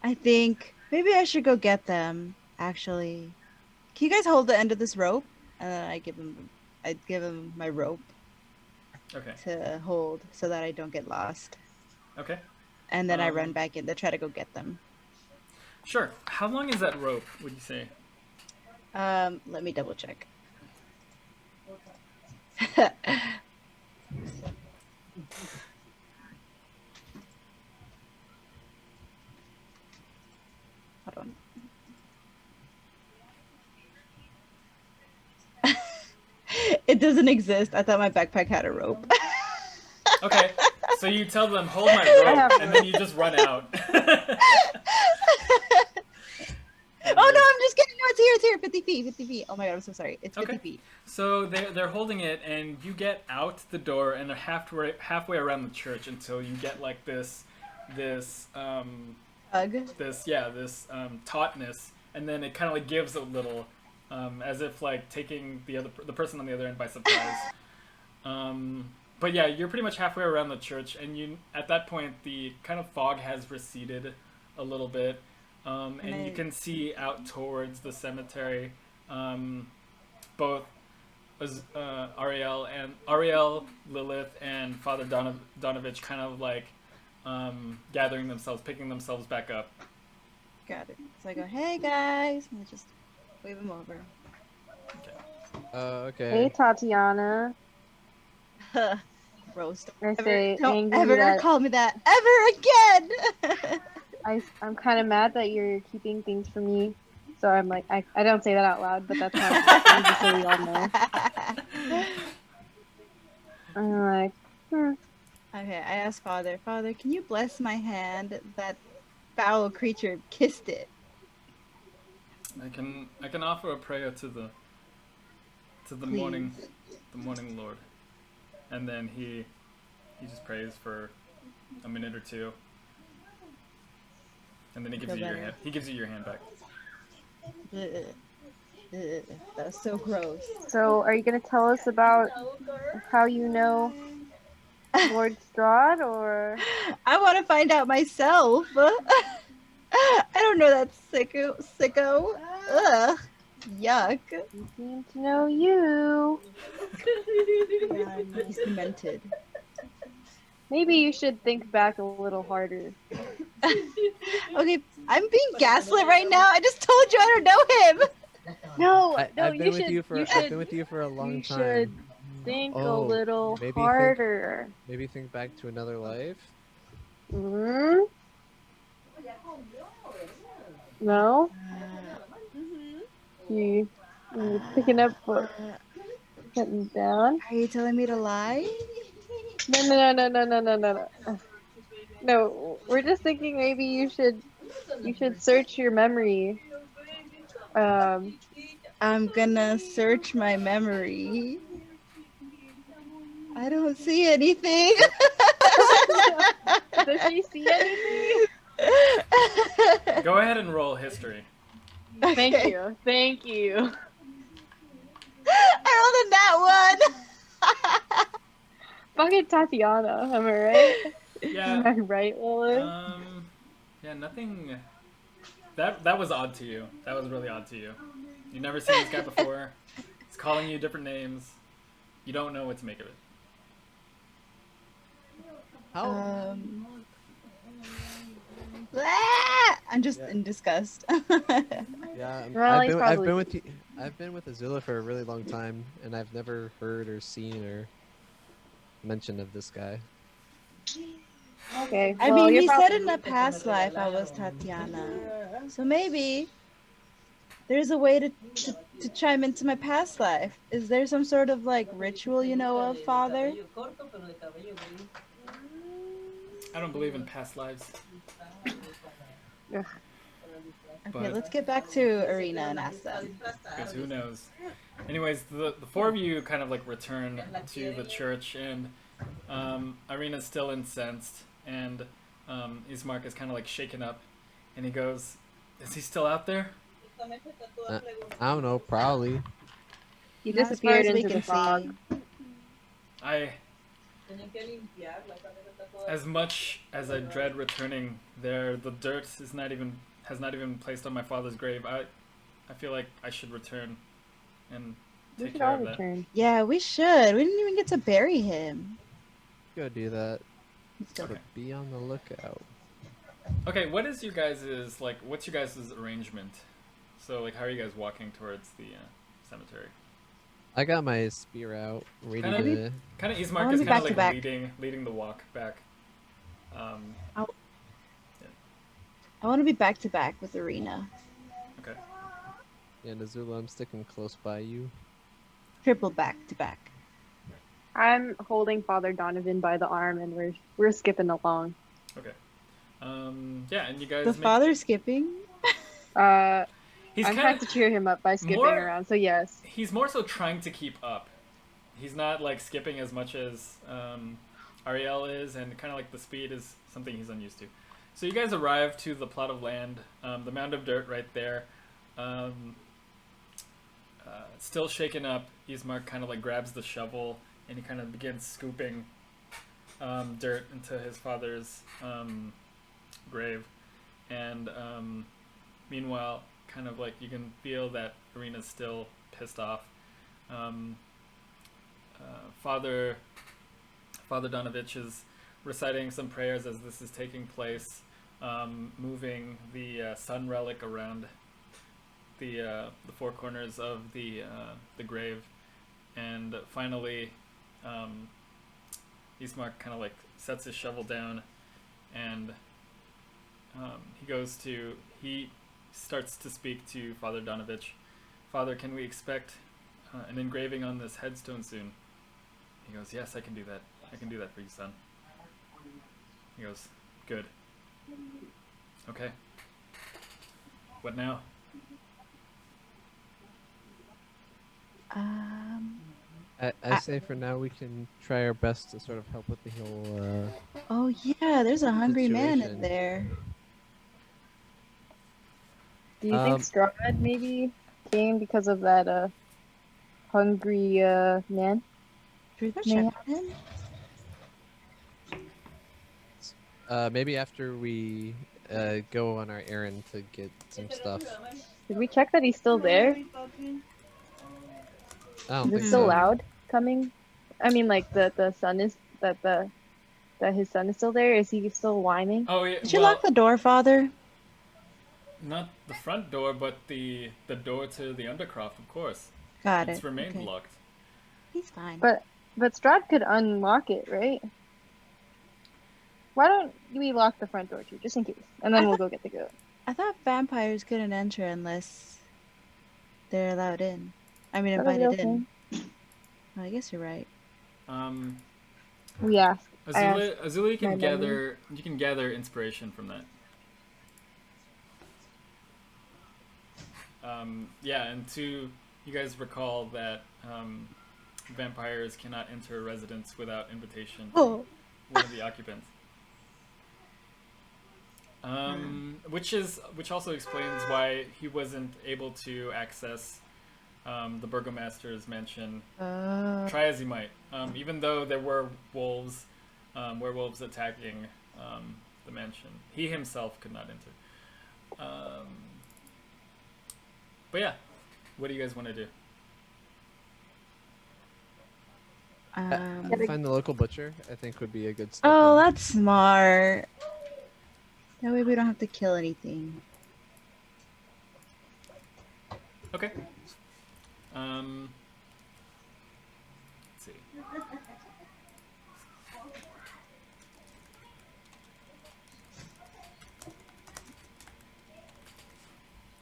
I think maybe I should go get them. Actually, can you guys hold the end of this rope? And then I give him my rope. Okay. To hold so that I don't get lost. Okay. And then I run back in to try to go get them. Sure. How long is that rope, would you say? Let me double check. Hold on. It doesn't exist. I thought my backpack had a rope. Okay, so you tell them, "Hold my rope," and then you just run out. Oh no, I'm just kidding. No, it's here. 50 feet, 50 feet. Oh my god, I'm so sorry. It's 50 feet. So they're holding it, and you get out the door, and they're halfway around the church until you get like this tautness, and then it kind of like gives a little, as if like taking the person on the other end by surprise. But yeah, you're pretty much halfway around the church, and at that point the kind of fog has receded a little bit. And you can see out towards the cemetery, both Arielle, Lilith, and Father Donovich kind of like gathering themselves, picking themselves back up. Got it. So I go, "Hey guys," and I just wave them over. Okay. Hey Tatiyana. Roast. I say, don't ever call me that ever again. I'm kind of mad that you're keeping things from me, so I'm like, I don't say that out loud, but that's how just so we all know. I'm like, Okay, I asked Father, can you bless my hand? That foul creature kissed it. I can offer a prayer to the morning Lord, and then he just prays for a minute or two. And then he gives you your hand. He gives you your hand back. That's so gross. So, are you gonna tell us about how you know Lord Strahd, or? I want to find out myself. I don't know that sicko. Ugh. Yuck. You seem to know you. Yeah, he's demented. Maybe you should think back a little harder. Okay, I'm being gaslit right now. I just told you I don't know him. No, I've been with you for a long time. You should think a little harder. Maybe think back to another life. Hmm? No? You picking up or putting down? Are you telling me to lie? No. No, we're just thinking maybe you should search your memory I'm gonna search my memory. I don't see anything. Does she see anything? Go ahead and roll history. Okay. Thank you. Thank you. I rolled a nat 1. Fucking Tatiyana, am I right? Yeah. Am I right, Lilith? Yeah, nothing. That was odd to you. That was really odd to you. You've never seen this guy before. He's calling you different names. You don't know what to make of it. How? I'm just in disgust. Yeah, Well, I've been with Azula for a really long time, and I've never heard or seen or mention of this guy. Okay. I mean, he said in a past life I was Tatiyana, so maybe there's a way to chime into my past life. Is there some sort of like ritual you know of, Father? I don't believe in past lives. Okay, let's get back to Ireena and ask them. Because who knows? Anyways, the four of you kind of like return to the church, and Ireena's still incensed, and Ismark is kind of like shaken up, and he goes, "Is he still out there?" I don't know, probably. He disappeared into the fog. As much as I dread returning there, the dirt has not even placed on my father's grave. I feel like I should return and take care of that. Yeah, we should. We didn't even get to bury him. Go do that. Okay. Be on the lookout. Okay, what's your guys' arrangement? So, like, how are you guys walking towards the cemetery? I got my spear out, ready to... Kind of Ismark is kind of like leading the walk back. I want to be back to back with Ireena. Okay. Yeah, Azula, I'm sticking close by you. Triple back to back. I'm holding Father Donovan by the arm, and we're skipping along. Okay. Yeah, and you guys. The father's skipping. I'm trying to cheer him up by skipping around. So yes. He's more so trying to keep up. He's not like skipping as much as Arielle is, and kind of like the speed is something he's unused to. So you guys arrive to the plot of land, the mound of dirt right there. Still shaken up, Ismark kind of like grabs the shovel and he kind of begins scooping dirt into his father's grave. And meanwhile, kind of like you can feel that Ireena's still pissed off. Father Donovich is reciting some prayers as this is taking place, moving the sun relic around the four corners of the grave, and finally, Ismark kind of like sets his shovel down, and he starts to speak to Father Donovich. Father, can we expect an engraving on this headstone soon? He goes, yes, I can do that. I can do that for you, son. He goes, good. Okay. What now? I say for now we can try our best to sort of help with the whole oh yeah, there's a hungry situation. man in there. Do you think Strahd maybe came because of that hungry man? Should we go check him? Maybe after we go on our errand to get some stuff. Did we check that he's still there? Is it still loud coming? I mean, like the son is that his son is still there. Is he still whining? Oh yeah. Did you lock the door, Father? Not the front door, but the door to the Undercroft, of course. Got it. It's remained locked. He's fine. But Strahd could unlock it, right? Why don't we lock the front door too, just in case, and then we'll go get the goat. I thought vampires couldn't enter unless they're allowed in. I mean, invited in. Oh, I guess you're right. We ask. Azula, you can gather inspiration from that. yeah, and two, you guys recall that vampires cannot enter a residence without invitation from one of the occupants. Which also explains why he wasn't able to access the Burgomaster's mansion. Try as he might, even though there were werewolves attacking the mansion, he himself could not enter. But yeah, what do you guys want to do? Find the local butcher, I think, would be a good step. Oh, that's smart. That way we don't have to kill anything. Okay. Let's see.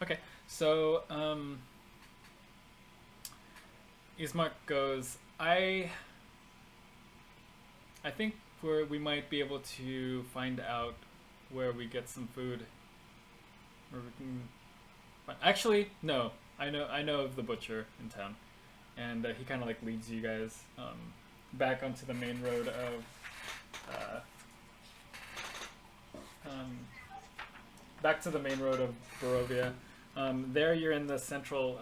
Okay, so Ismark goes, I think we might be able to find out where we get some food. Where we can actually, no, I know of the butcher in town, and he kind of like leads you guys back onto the main road of back to the main road of Barovia. There you're in the central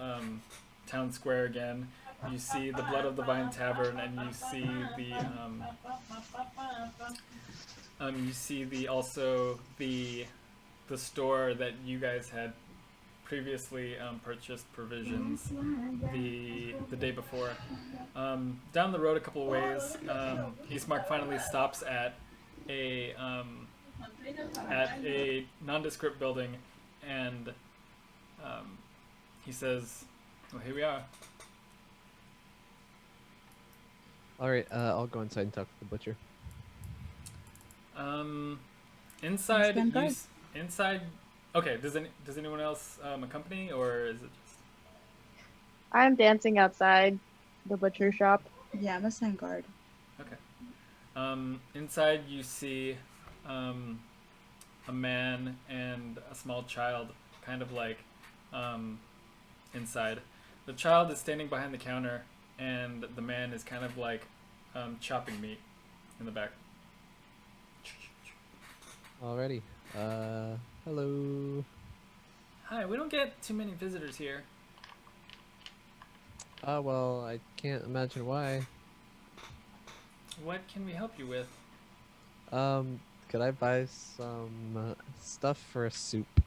town square again. You see the Blood of the Vine Tavern, and you see the store that you guys had previously purchased provisions the day before. Down the road a couple of ways, Ismark finally stops at a nondescript building, and he says, "Well, here we are." All right, I'll go inside and talk to the butcher. Inside. Okay. Does anyone else accompany, or is it just? I'm dancing outside the butcher shop. Yeah, I'm a stand guard. Okay. Inside you see a man and a small child, kind of like inside. The child is standing behind the counter, and the man is kind of like chopping meat in the back. Alrighty. Hello. Hi, we don't get too many visitors here. Well, I can't imagine why. What can we help you with? Could I buy some stuff for a soup?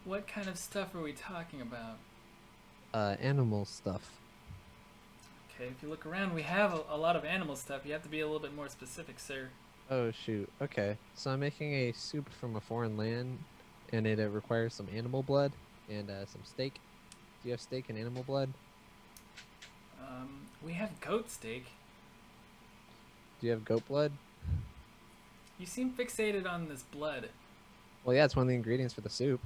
What kind of stuff are we talking about? Animal stuff. Okay, if you look around, we have a lot of animal stuff. You have to be a little bit more specific, sir. Oh, shoot. Okay. So I'm making a soup from a foreign land, and it requires some animal blood and some steak. Do you have steak and animal blood? We have goat steak. Do you have goat blood? You seem fixated on this blood. Well, yeah, it's one of the ingredients for the soup.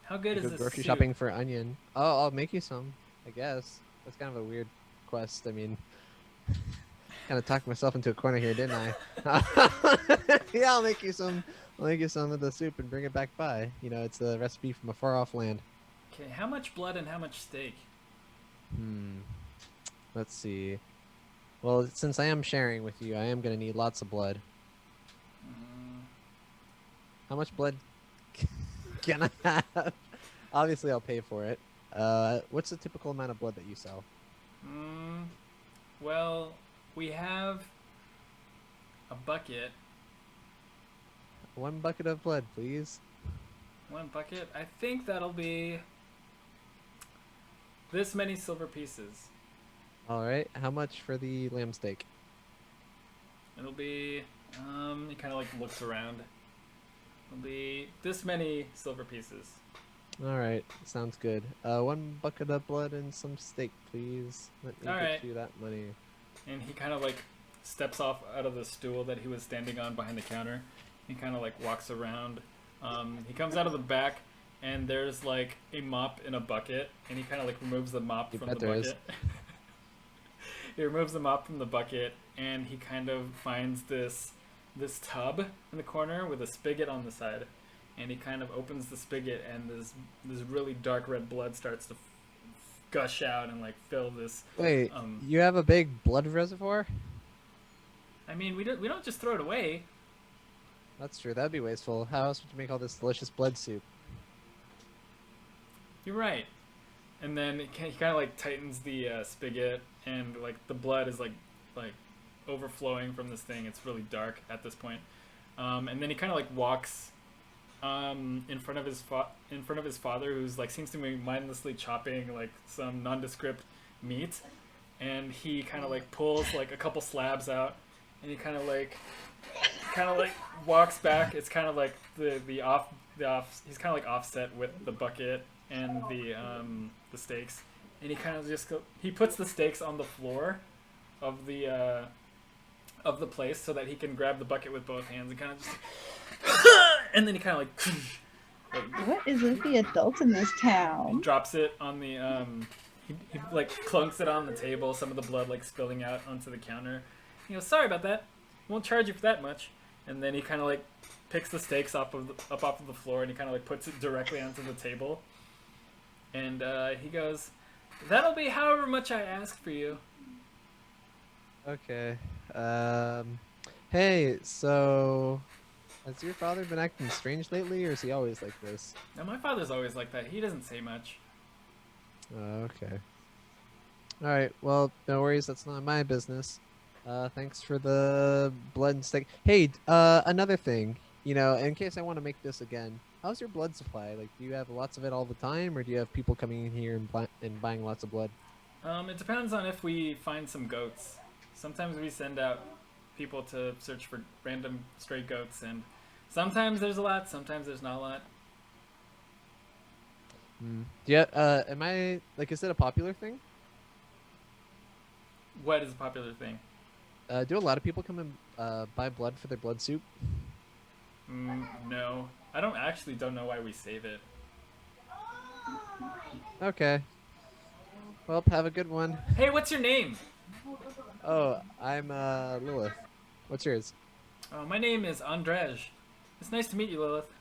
How good is this grocery soup? Shopping for onion. Oh, I'll make you some, I guess. That's kind of a weird quest. I mean, kind of talked myself into a corner here, didn't I? Yeah, I'll make you some of the soup and bring it back by. You know, it's a recipe from a far-off land. Okay, how much blood and how much steak? Let's see. Well, since I am sharing with you, I am going to need lots of blood. How much blood can I have? Obviously, I'll pay for it. What's the typical amount of blood that you sell? Well, we have a bucket. 1 bucket of blood, please. 1 bucket? I think that'll be this many silver pieces. Alright, how much for the lamb steak? It'll be, he kind of like looks around. It'll be this many silver pieces. Alright, sounds good. 1 bucket of blood and some steak, please. Let me get you that money. And he kind of like steps off out of the stool that he was standing on behind the counter. He kind of like walks around. He comes out of the back, and there's like a mop in a bucket, and he kind of like removes the mop from the bucket. He removes the mop from the bucket, and he kind of finds this tub in the corner with a spigot on the side. and he kind of opens the spigot, and this really dark red blood starts to gush out and like fill this. Wait, you have a big blood reservoir? I mean, we don't just throw it away. That's true. That'd be wasteful. How else would you make all this delicious blood soup? You're right. And then he kind of like tightens the spigot, and like the blood is like overflowing from this thing. It's really dark at this point. And then he kind of like walks in front of his father, who's like seems to be mindlessly chopping like some nondescript meat, and he kind of like pulls like a couple slabs out, and he kind of like walks back. It's kind of like the off he's kind of like offset with the bucket and the steaks, and he kind of just he puts the steaks on the floor of the place so that he can grab the bucket with both hands and kind of just and then he kind of like what is with the adults in this town? He drops it on the he like clunks it on the table, some of the blood like spilling out onto the counter. He goes, "Sorry about that. Won't charge you for that much." And then he kind of like picks the steaks off of the floor, and he kind of like puts it directly onto the table. And he goes, "That'll be however much I ask for you." Okay. Hey, so has your father been acting strange lately, or is he always like this? No, my father's always like that. He doesn't say much. Okay. Alright, well, no worries. That's not my business. Thanks for the blood and steak. Hey, another thing. You know, in case I want to make this again, how's your blood supply? Like, do you have lots of it all the time, or do you have people coming in here and buying lots of blood? It depends on if we find some goats. Sometimes we send out people to search for random stray goats, and sometimes there's a lot, sometimes there's not a lot. Yeah, am I, like, is it a popular thing? What is a popular thing? Do a lot of people come and buy blood for their blood soup? No. I don't know why we save it. Okay. Well, have a good one. Hey, what's your name? Oh, I'm Lilith. What's yours? Oh, my name is Andrej. It's nice to meet you, Lilith.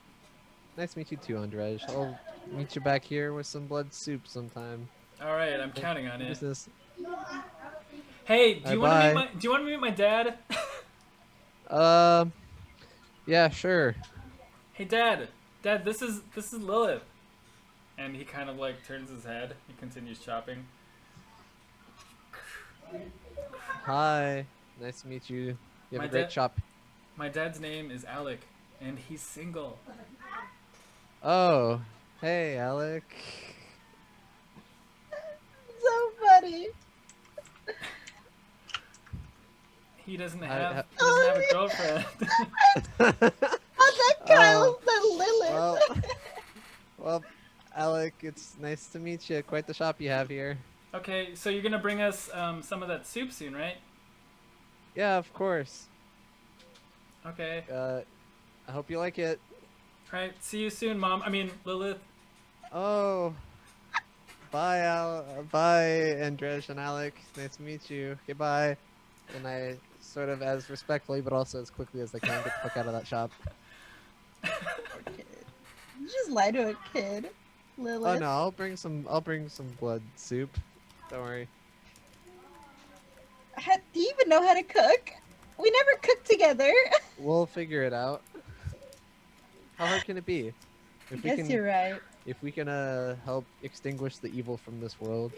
Nice to meet you too, Andrej. I'll meet you back here with some blood soup sometime. All right, I'm counting on it. Business. Hey, do you want to meet my dad? Yeah, sure. Hey, Dad, this is Lilith. And he kind of like turns his head. He continues chopping. Hi, nice to meet you. You have a great chop. My dad's name is Alek, and he's single. Oh, hey, Alek. So funny. He doesn't have a girlfriend. Oh, that girl, the Lilith. Well, Alek, it's nice to meet you. Quite the shop you have here. Okay, so you're gonna bring us some of that soup soon, right? Yeah, of course. Okay. I hope you like it. Alright, see you soon, Mom. I mean, Lilith. Oh. Bye, bye, Andrej and Alek. Nice to meet you. Goodbye. And I sort of as respectfully, but also as quickly as I can get the fuck out of that shop. You just lie to a kid, Lilith. Oh no, I'll bring some blood soup. Don't worry. Do you even know how to cook? We never cooked together. We'll figure it out. How hard can it be? You're right. If we can help extinguish the evil from this world,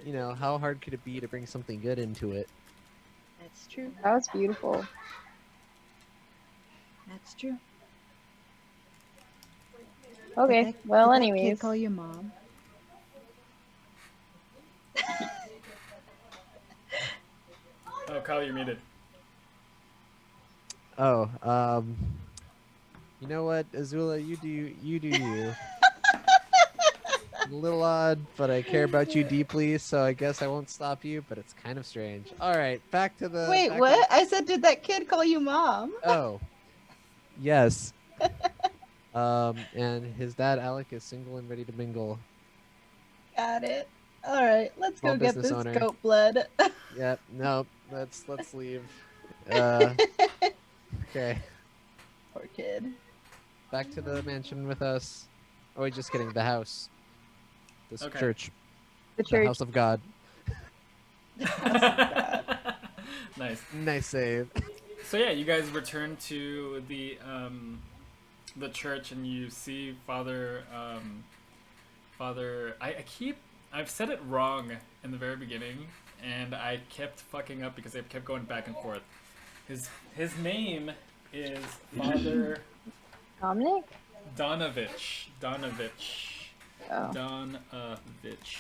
you know, how hard could it be to bring something good into it? That's true. That was beautiful. That's true. Okay, well, did anyways. That kid call your mom? Oh, Kyle, you're muted. Oh, you know what, Azula, you do you. A little odd, but I care about you deeply, so I guess I won't stop you, but it's kind of strange. Alright, back to the... Wait, what? I said, did that kid call you mom? Oh. Yes. And his dad, Alek, is single and ready to mingle. Got it. Alright, let's go get this owner. goat blood. Yep, no, let's leave. Okay. Poor kid. back to the mansion with us. Oh, wait, just kidding. The house. This church. The church. The house of God. The house of God. Nice save. So yeah, you guys return to the church, and you see Father. I've said it wrong in the very beginning, and I kept fucking up because I kept going back and forth. His name is Father Dominic? Donovich. Oh. Donovich.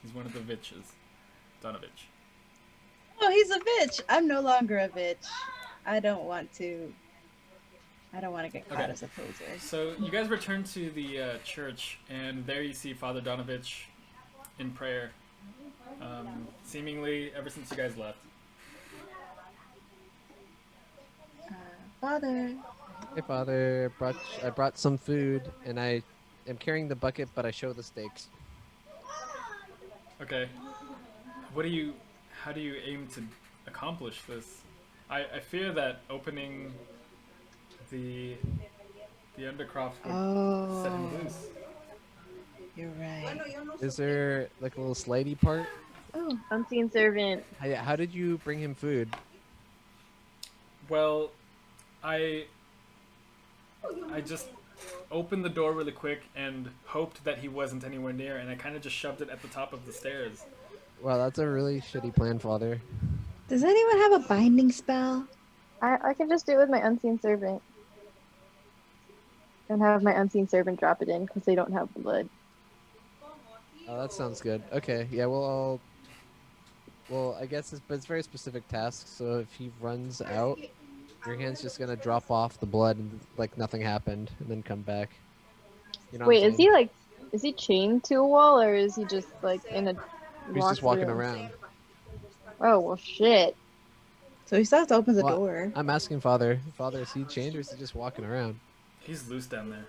He's one of the Vitches. Donovich. Oh, he's a bitch. I'm no longer a bitch. I don't want to get caught as a poser. So you guys return to the church, and there you see Father Donovich in prayer, seemingly ever since you guys left. Father. Hey, Father. I brought some food, and I am carrying the bucket, but I show the stakes. Okay. How do you aim to accomplish this? I fear that opening the undercroft would set him loose. You're right. Is there like a little slidey part? Oh, unseen servant. How did you bring him food? Well, I just opened the door really quick and hoped that he wasn't anywhere near, and I kind of just shoved it at the top of the stairs. Wow, that's a really shitty plan, Father. Does anyone have a binding spell? I can just do it with my unseen servant. And have my unseen servant drop it in because they don't have blood. Oh, that sounds good. Okay, yeah, well, I guess it's very specific tasks, so if he runs out, your hand's just gonna drop off the blood and like nothing happened, and then come back. You know. Wait, is he chained to a wall, or is he just like in a? He's just walking around. Oh well, shit. So he still has to open the door. I'm asking Father. Father, is he chained or is he just walking around? He's loose down there.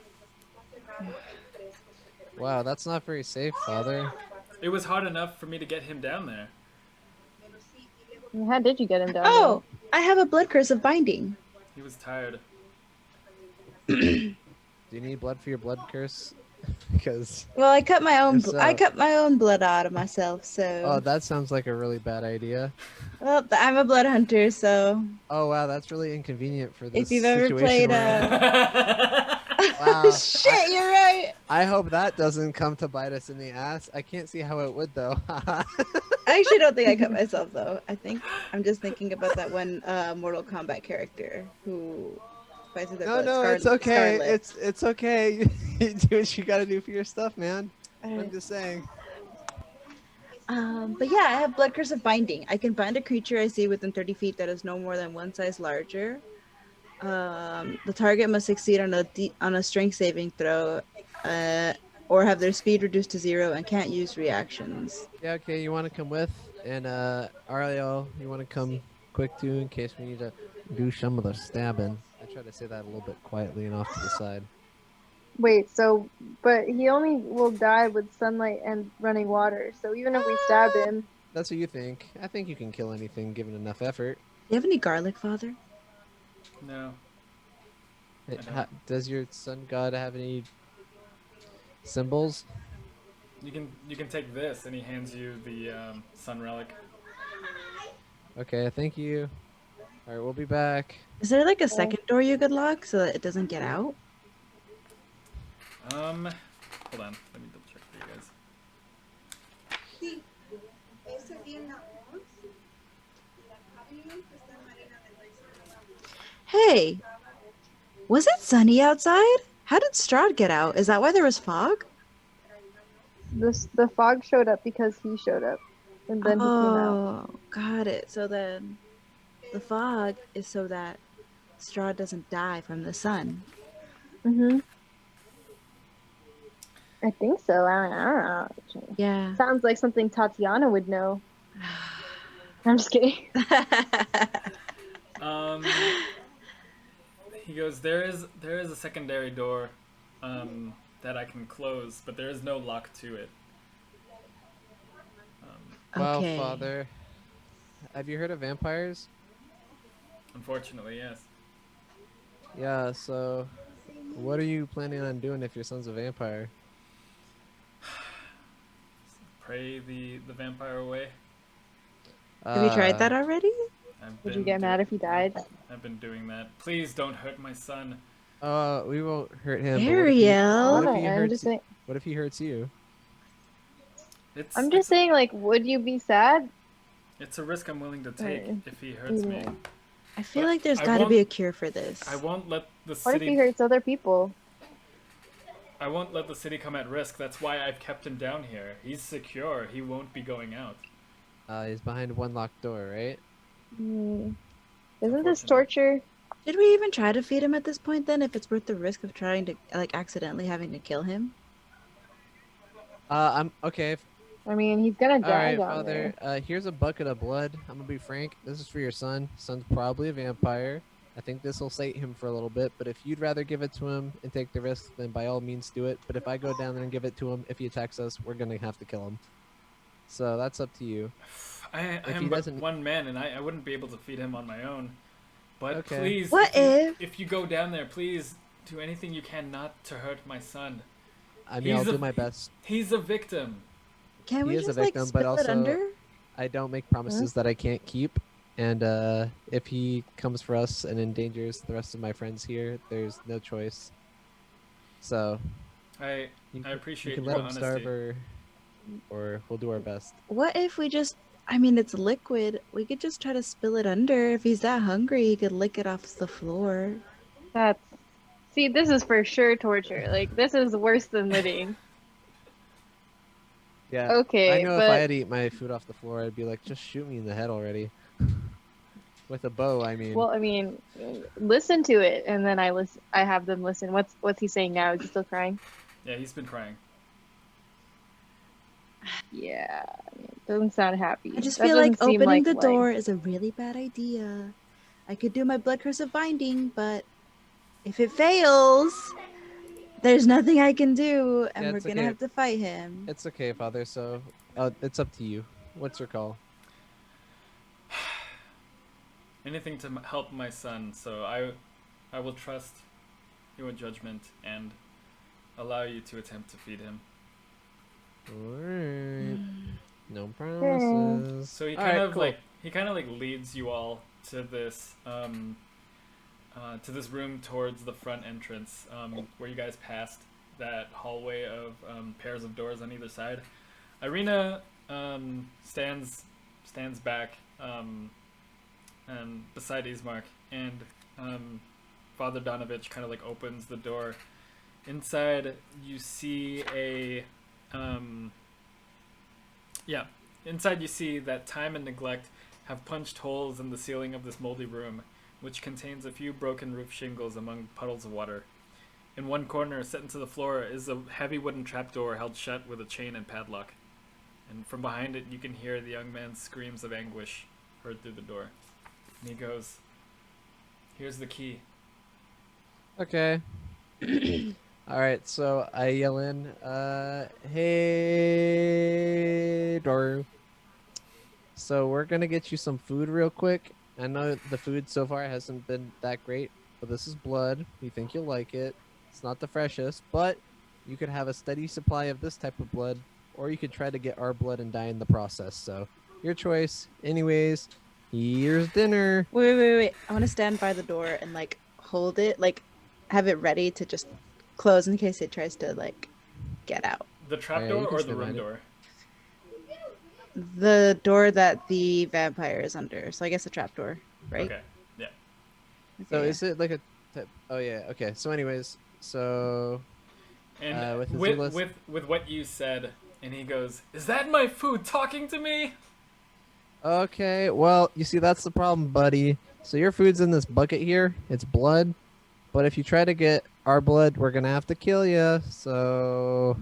Wow, that's not very safe, Father. It was hard enough for me to get him down there. How did you get him down there? I have a blood curse of binding. He was tired. Do you need blood for your blood curse? Because I cut my own blood out of myself, so. Oh, that sounds like a really bad idea. Well, I'm a blood hunter, so. Oh wow, that's really inconvenient for this. If you've ever played Wow. Shit, you're right. I hope that doesn't come to bite us in the ass. I can't see how it would though. I actually don't think I cut myself though. I'm just thinking about that one Mortal Kombat character who. No, it's okay. It's okay. You do what you gotta do for your stuff, man. I'm just saying. But yeah, I have blood curse of binding. I can bind a creature I see within 30 feet that is no more than one size larger. The target must succeed on a strength saving throw, or have their speed reduced to 0 and can't use reactions. Yeah, okay. You want to come with, and Arielle, you want to come quick too in case we need to do some of the stabbing. I try to say that a little bit quietly and off to the side. Wait, but he only will die with sunlight and running water, so even if we stab him... That's what you think. I think you can kill anything given enough effort. Do you have any garlic, Father? No. Does your sun god have any symbols? You can take this, and he hands you the sun relic. Okay, thank you. Alright, we'll be back. Is there like a second door you could lock so that it doesn't get out? Hold on. Let me double check for you guys. Hey, was it sunny outside? How did Strahd get out? Is that why there was fog? The fog showed up because he showed up, and then he came out. Oh, got it. So then, the fog is so that Strahd doesn't die from the sun. Mhm. I think so. I don't know. Yeah. Sounds like something Tatiyana would know. I'm just kidding. He goes, there is a secondary door that I can close, but there is no lock to it. Well, Father, have you heard of vampires? Unfortunately, yes. Yeah, so What are you planning on doing if your son's a vampire? Pray the vampire away. Have you tried that already? Would you get mad if he died? I've been doing that. Please don't hurt my son. We won't hurt him. Arielle. What if he hurts you? I'm just saying, like, would you be sad? It's a risk I'm willing to take if he hurts me. I feel like there's got to be a cure for this. I won't let the city... What if he hurts other people? I won't let the city come at risk. That's why I've kept him down here. He's secure. He won't be going out. He's behind one locked door, right? Isn't this torture? Did we even try to feed him at this point then, if it's worth the risk of trying to, like, accidentally having to kill him? I'm okay. I mean, he's gonna die. Alright, Father. Here's a bucket of blood. I'm gonna be frank. This is for your son. Son's probably a vampire. I think this will sate him for a little bit, but if you'd rather give it to him and take the risk, then by all means do it. But if I go down there and give it to him, if he attacks us, we're gonna have to kill him. So that's up to you. I am but one man, and I wouldn't be able to feed him on my own. But please, if you go down there, please do anything you can not to hurt my son. I mean, I'll do my best. He's a victim. Can we just, like, spill it under? I don't make promises that I can't keep. And if he comes for us and endangers the rest of my friends here, there's no choice. So I appreciate your honesty. Let him starve or we'll do our best. What if we just... I mean, it's liquid. We could just try to spill it under. If he's that hungry, he could lick it off the floor. See, this is for sure torture. Like, this is worse than living. Yeah. Okay, I know if I had to eat my food off the floor, I'd be like, just shoot me in the head already. With a bow, I mean. Well, I mean, listen to it, and then I have them listen. What's he saying now? Is he still crying? Yeah, he's been crying. Yeah, I mean, doesn't sound happy. I just feel like opening the door is a really bad idea. I could do my blood curse of binding, but if it fails, there's nothing I can do, and we're gonna have to fight him. It's okay, Father. So, it's up to you. What's your call? Anything to help my son. So I will trust your judgment and allow you to attempt to feed him. Alright. No promises. So he kind of like leads you all to this room towards the front entrance, where you guys passed that hallway of pairs of doors on either side. Ireena stands back beside Ismark, and Father Donovich kind of like opens the door. Inside you see inside you see that time and neglect have punched holes in the ceiling of this moldy room, which contains a few broken roof shingles among puddles of water. In one corner, set into the floor, is a heavy wooden trapdoor held shut with a chain and padlock. And from behind it, you can hear the young man's screams of anguish heard through the door. And he goes, "Here's the key." Okay. Alright, so I yell in, hey, Doru. So we're gonna get you some food real quick. I know the food so far hasn't been that great, but this is blood. We think you'll like it. It's not the freshest, but you could have a steady supply of this type of blood, or you could try to get our blood and die in the process. So, your choice. Anyways, here's dinner. Wait. I want to stand by the door and, like, hold it, like, have it ready to just close in case it tries to, like, get out. The trap door or the room door? The door that the vampire is under. So I guess a trap door, right? Okay, yeah. Okay. So is it like a... Oh, yeah, okay. So anyways, so... And with what you said, and he goes, "Is that my food talking to me?" Okay, well, you see, that's the problem, buddy. So your food's in this bucket here. It's blood. But if you try to get our blood, we're going to have to kill you. So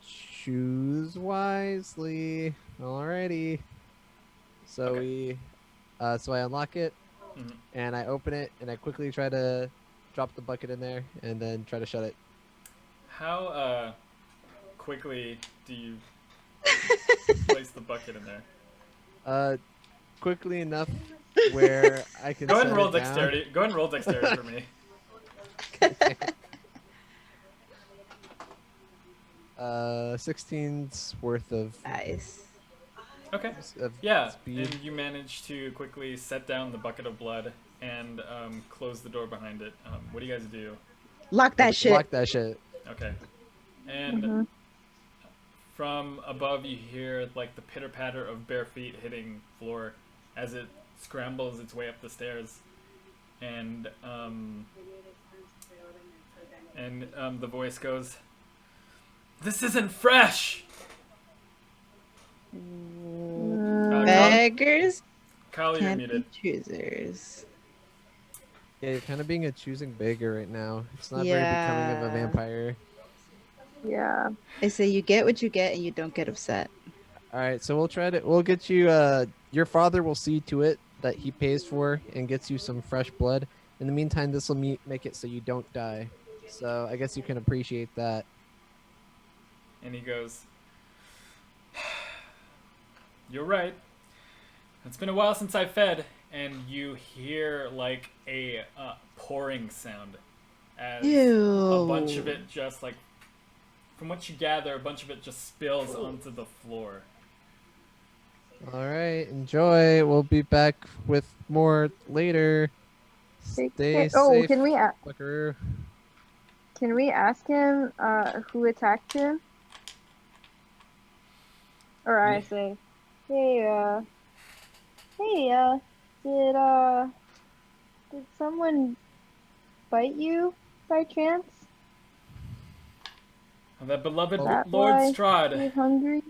choose wisely. Alrighty. So so I unlock it, and I open it, and I quickly try to drop the bucket in there, and then try to shut it. How quickly do you place the bucket in there? Quickly enough where I can go ahead and roll dexterity. Go ahead and roll dexterity for me. 16's worth of. Nice. Okay. Yeah, speed. And you manage to quickly set down the bucket of blood and close the door behind it. What do you guys do? Lock that shit. Lock that shit. Okay. And from above, you hear like the pitter patter of bare feet hitting floor as it scrambles its way up the stairs, and the voice goes, "This isn't fresh." Beggars Kyle, you're muted. Choosers. Yeah, you're kind of being a choosing beggar right now. It's not very becoming of a vampire. Yeah. I say you get what you get and you don't get upset. All right, so we'll get you, your father will see to it that he pays for and gets you some fresh blood. In the meantime, this will make it so you don't die. So I guess you can appreciate that. And he goes, "You're right. It's been a while since I fed." And you hear like a pouring sound as a bunch of it just like, from what you gather, a bunch of it just spills onto the floor. All right, enjoy. We'll be back with more later. Stay safe. Oh, can we ask him who attacked him? Or I say, hey, did someone bite you by chance? That beloved Lord Strahd. Are you hungry?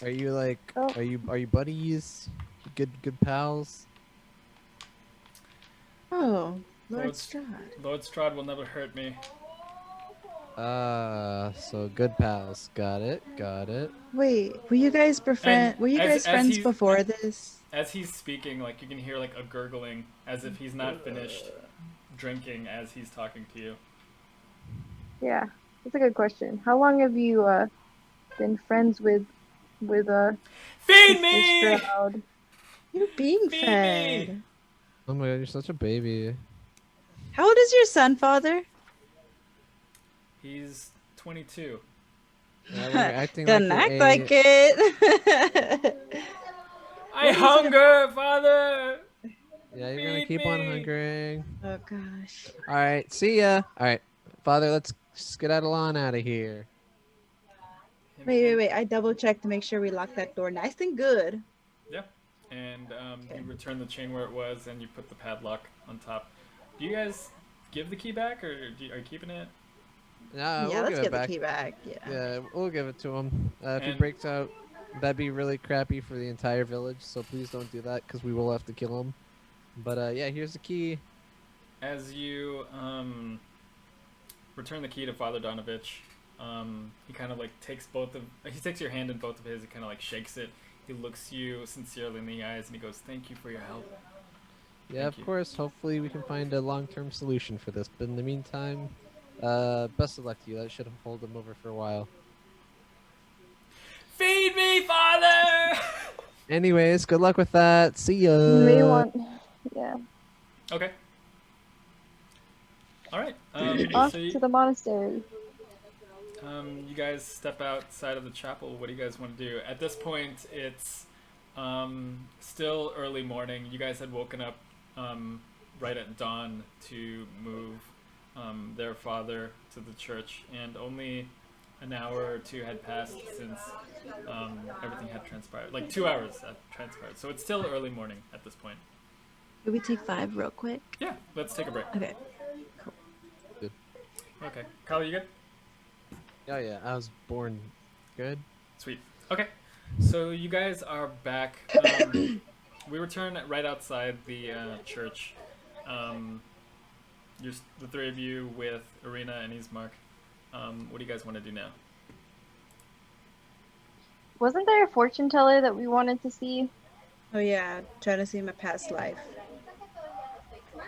Are you like, are you buddies? Good pals? Oh, Lord Strahd. Lord Strahd will never hurt me. So good pals. Got it. Wait, were you guys friends before this? As he's speaking, like you can hear like a gurgling as if he's not finished drinking as he's talking to you. Yeah, that's a good question. How long have you been friends with Feed me! Strahd? You're being fed. Oh my god, you're such a baby. How old is your son, father? He's 22. Yeah, we're acting Don't act like it. I hunger, father. Yeah, you're gonna keep on hungering. Oh gosh. All right, see ya. All right, father, let's skedaddle on out of here. Wait. I double checked to make sure we locked that door nice and good. Yeah, and you return the chain where it was, and you put the padlock on top. Do you guys give the key back, or are you keeping it? Yeah, let's give get it back. the key back. Yeah, we'll give it to him. If he breaks out, that'd be really crappy for the entire village. So please don't do that, because we will have to kill him. But yeah, here's the key. As you return the key to Father Donovich, he kind of like takes your hand in both of his. He kind of like shakes it. He looks you sincerely in the eyes and he goes, "Thank you for your help." Yeah, of course. Hopefully we can find a long-term solution for this. But in the meantime, best of luck to you. That should hold him over for a while. Feed me, father! Anyways, good luck with that. See ya. Yeah. Okay. All right. Off to the monastery. You guys step outside of the chapel. What do you guys want to do? At this point, it's still early morning. You guys had woken up right at dawn to move their father to the church, and only an hour or two had passed since everything had transpired. Like 2 hours had transpired. So it's still early morning at this point. Could we take 5 real quick? Yeah, let's take a break. Okay. Cool. Good. Okay. Kyle, you good? Oh yeah, I was born good. Sweet. Okay. So you guys are back. We return right outside the church. The three of you with Ireena and Ismark. What do you guys want to do now? Wasn't there a fortune teller that we wanted to see? Oh yeah, trying to see my past life.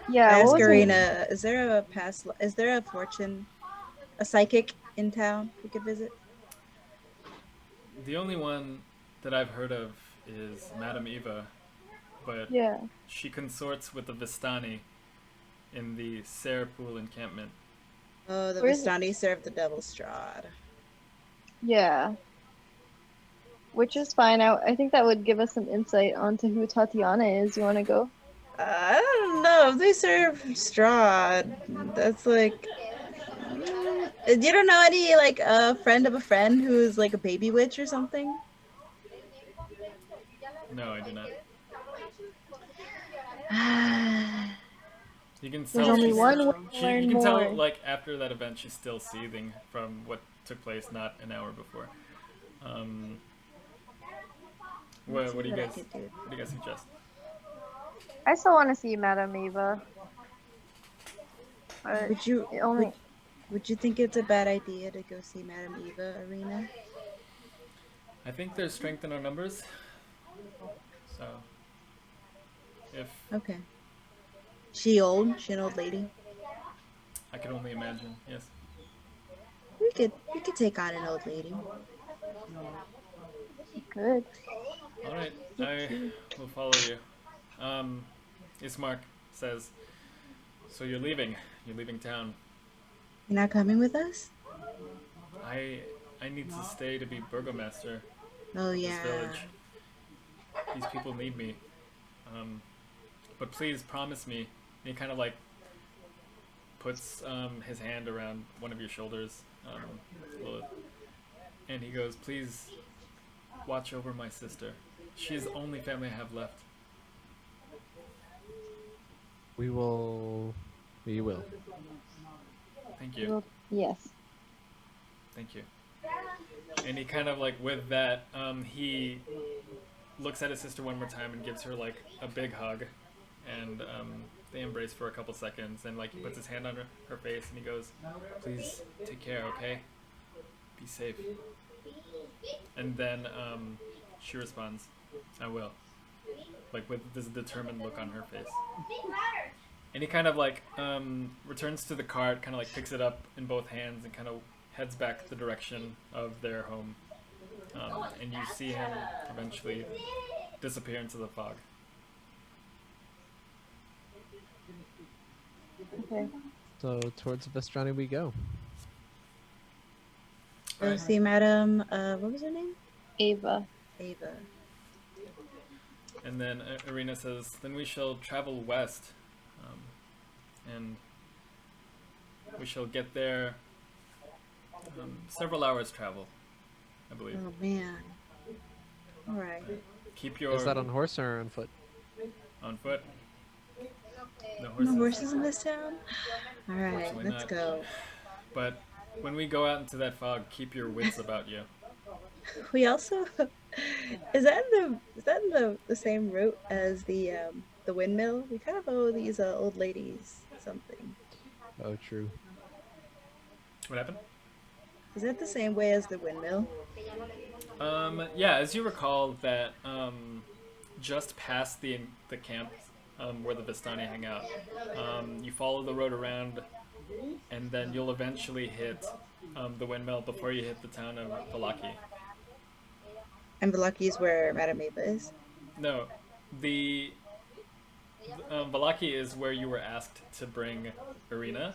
Yeah. I asked Ireena, is there a fortune, a psychic in town we could visit? The only one that I've heard of is Madame Eva, but she consorts with the Vistani in the Serpool encampment. Oh, the Vistani served the devil Strahd. Yeah. Which is fine. I think that would give us some insight onto who Tatiyana is. You want to go? I don't know. If they serve Strahd, that's like... You don't know any, like, a friend of a friend who's, like, a baby witch or something? No, I do not. You can There's tell only one way to learn you can more. tell, like, after that event, she's still seething from what took place not an hour before. What do you guys suggest? I still want to see Madame Eva. Would you think it's a bad idea to go see Madame Eva, Ireena? I think there's strength in our numbers. So, if okay, she old? She an old lady? I can only imagine. Yes. We could take on an old lady. Good. All right, I will follow you. Ismark says, so you're leaving town. You're not coming with us? I need to stay to be Burgomaster. Oh, of yeah. This village. These people need me. But please promise me. And he kind of like puts his hand around one of your shoulders, Lilith. And he goes, please watch over my sister. She is the only family I have left. We will. Thank you. Yes. Thank you. And he kind of like, with that, he looks at his sister one more time and gives her like a big hug, and they embrace for a couple seconds, and like he puts his hand on her face and he goes, please take care, okay? Be safe. And then she responds, I will. Like with this determined look on her face. And he kind of like returns to the cart, kind of like picks it up in both hands and kind of heads back the direction of their home. And you see him eventually disappear into the fog. Okay. So towards Vistani we go. Go see Madame, what was her name? Eva. And then Ireena says, then we shall travel west. And we shall get there several hours travel, I believe. Oh, man. All right. Keep your... Is that on horse or on foot? On foot. No horses in this town? All right, Fortunately let's not. go. But when we go out into that fog, keep your wits about you. We also... Is that in the same route as the windmill? We kind of owe these old ladies something. Oh, true. What happened? Is that the same way as the windmill? Yeah, as you recall that just past the camp where the Vistani hang out, you follow the road around, and then you'll eventually hit the windmill before you hit the town of Village. And Village is where Madame Eva is? No, the Village is where you were asked to bring Ireena.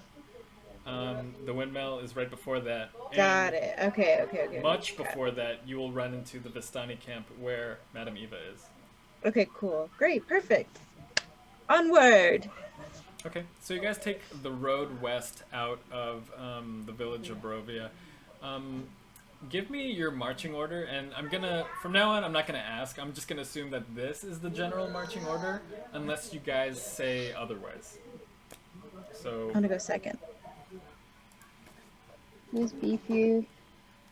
The windmill is right before that. Got it. Okay. Much before that, you will run into the Vistani camp where Madame Eva is. Okay, cool. Great, perfect. Onward! Okay, so you guys take the road west out of the village of Barovia. Give me your marching order, and from now on, I'm not gonna ask. I'm just gonna assume that this is the general marching order, unless you guys say otherwise. So I'm gonna go second. Who's beefier?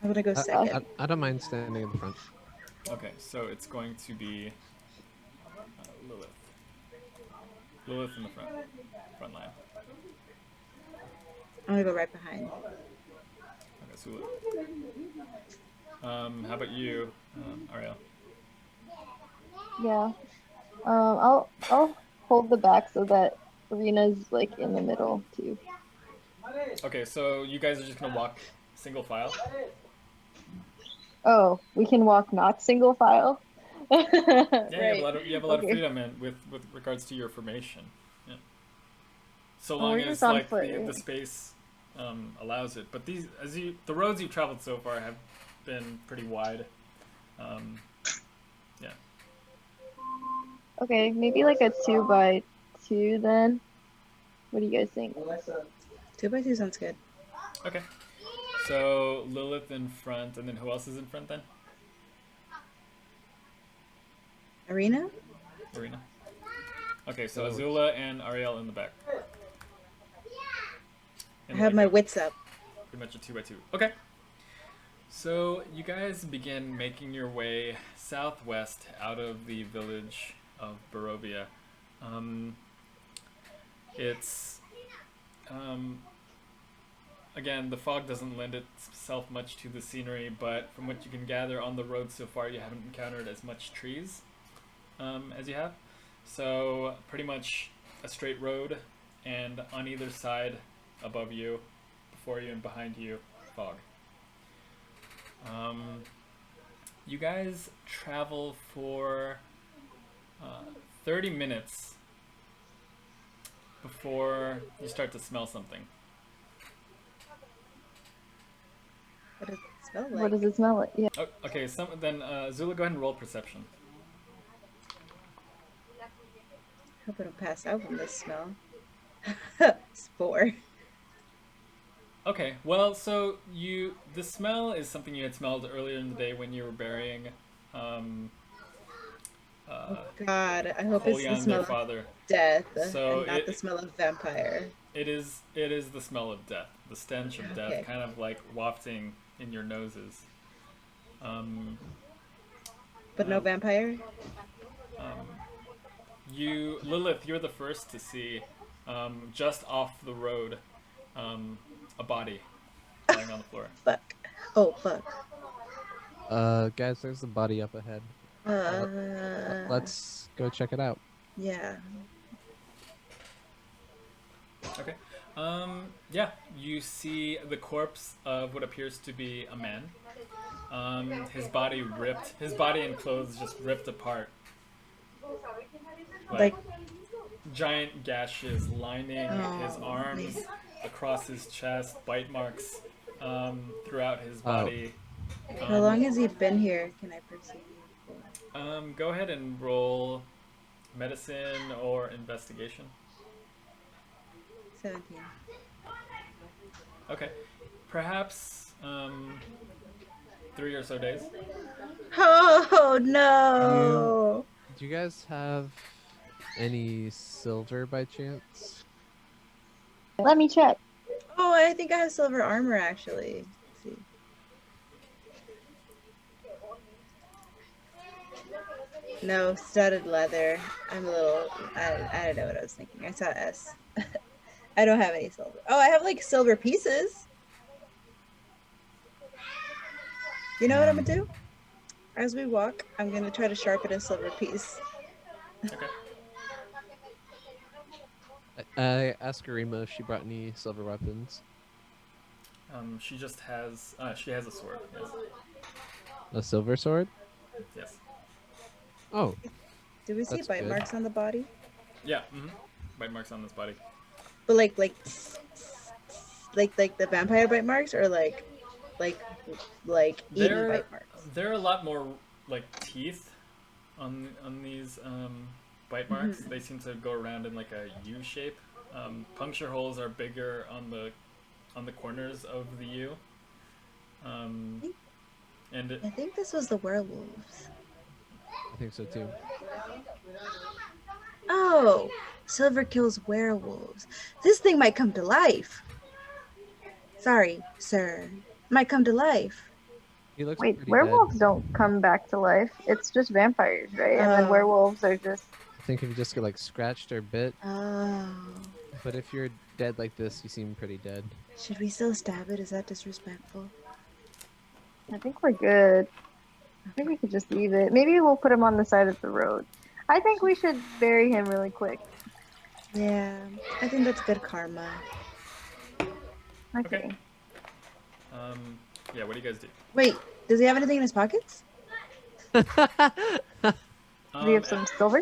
I'm gonna go second. I don't mind standing in the front. Okay, so it's going to be Lilith. Lilith in the front line. I'm gonna go right behind. Okay, so Lilith. How about you, Arielle? Yeah. I'll hold the back so that Ireena's like in the middle too. Okay, so you guys are just gonna walk single file? Oh, we can walk not single file? Yeah, right. you have a lot of freedom with regards to your formation. Yeah. So long we're as just on like foot, the right? space allows it. But the roads you've traveled so far have been pretty wide. Yeah. Okay, maybe like a 2x2 then. What do you guys think? 2x2 sounds good. Okay. So Lilith in front, and then who else is in front then? Ireena? Ireena. Okay, so Azula and Arielle in the back. I have my wits up. Pretty much a 2x2. Okay. So you guys begin making your way southwest out of the village of Barovia. Again, the fog doesn't lend itself much to the scenery, but from what you can gather on the road so far, you haven't encountered as much trees as you have. So pretty much a straight road, and on either side, above you, before you, and behind you, fog. You guys travel for 30 minutes before you start to smell something. What does it smell like? What does it smell like? Yeah. Oh, okay, then Zula, go ahead and roll perception. Hope I don't pass out from this smell. It's 4. Okay, well, so the smell is something you had smelled earlier in the day when you were burying. Oh God, I hope it's the smell of death, and not the smell of vampire. It is the smell of death, the stench of death, kind of like wafting in your noses. But no vampire? Lilith, you're the first to see, just off the road, a body lying on the floor. Fuck. Oh, fuck. Guys, there's a body up ahead. Let's go check it out. Yeah. Okay. Yeah, you see the corpse of what appears to be a man. His body and clothes just ripped apart. Like giant gashes lining his arms, across his chest, bite marks throughout his body. How long has he been here? Can I perceive? Go ahead and roll medicine or investigation. 17. Okay. Perhaps 3 or so days. Oh no! Do you guys have any silver by chance? Let me check. Oh, I think I have silver armor actually. Let's see. No, studded leather. I'm a little. I don't know what I was thinking. I saw S. I don't have any silver. Oh, I have like silver pieces. You know what I'm gonna do? As we walk, I'm gonna try to sharpen a silver piece. Okay. I asked Arima if she brought any silver weapons. She just has. She has a sword. Yes. A silver sword? Yes. Oh. Do we see bite marks on the body? Yeah. Bite marks on this body. But like the vampire bite marks, or like eating bite marks. There are a lot more like teeth on these bite marks. They seem to go around in like a U shape. Puncture holes are bigger on the corners of the U. I think this was the werewolves. I think so too. Oh, silver kills werewolves. This thing might come to life. Sorry, sir. Might come to life. Wait, werewolves don't come back to life. It's just vampires, right? And then werewolves are just... I think if you just get like scratched or bit. Oh. But if you're dead like this, you seem pretty dead. Should we still stab it? Is that disrespectful? I think we're good. I think we could just leave it. Maybe we'll put him on the side of the road. I think we should bury him really quick. Yeah, I think that's good karma. Okay. Yeah, what do you guys do? Wait, does he have anything in his pockets? Do we have some silver?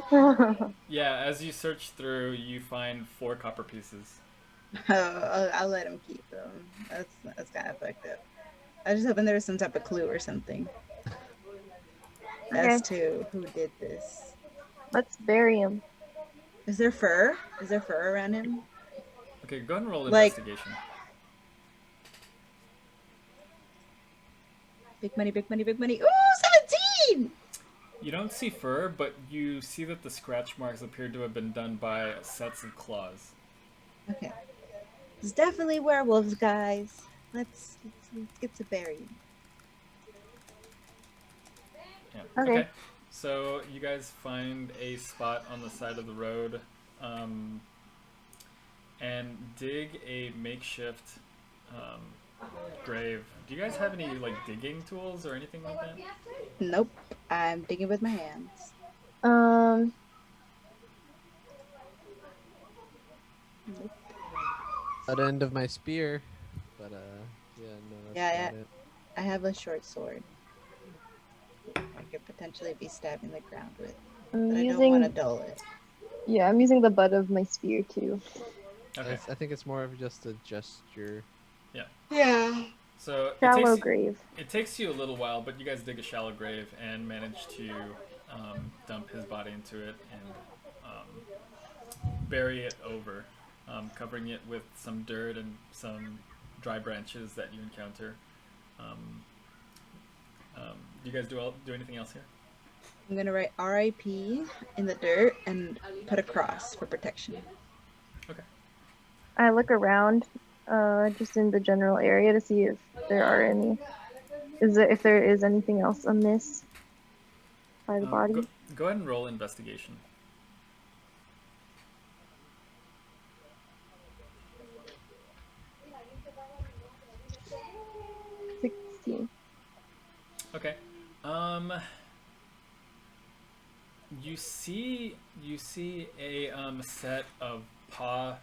Yeah, as you search through, you find 4 copper pieces. I'll let him keep them. That's kind of fucked up. I was just hoping there was some type of clue or something as to who did this. Let's bury him. Is there fur? Is there fur around him? Okay, go ahead and roll investigation. Big money, big money, big money. Ooh, 17! You don't see fur, but you see that the scratch marks appear to have been done by sets of claws. Okay. It's definitely werewolves, guys. Let's get to burying. Yeah. Okay. So you guys find a spot on the side of the road, and dig a makeshift grave. Do you guys have any like digging tools or anything like that? Nope. I'm digging with my hands. Nope. At the end of my spear, but yeah, no. That's about it. I have a short sword. I could potentially be stabbing the ground with, but I don't want to dull it. Yeah, I'm using the butt of my spear too. Okay. I think it's more of just a gesture. Yeah. Yeah. So shallow grave. It takes you a little while, but you guys dig a shallow grave and manage to dump his body into it and bury it over, covering it with some dirt and some dry branches that you encounter. Do you guys do anything else here? I'm gonna write R.I.P. in the dirt and put a cross for protection. Okay. I look around, just in the general area to see if there are any. If there is anything else amiss by the body. Go ahead and roll investigation. 16. Okay. You see a set of paw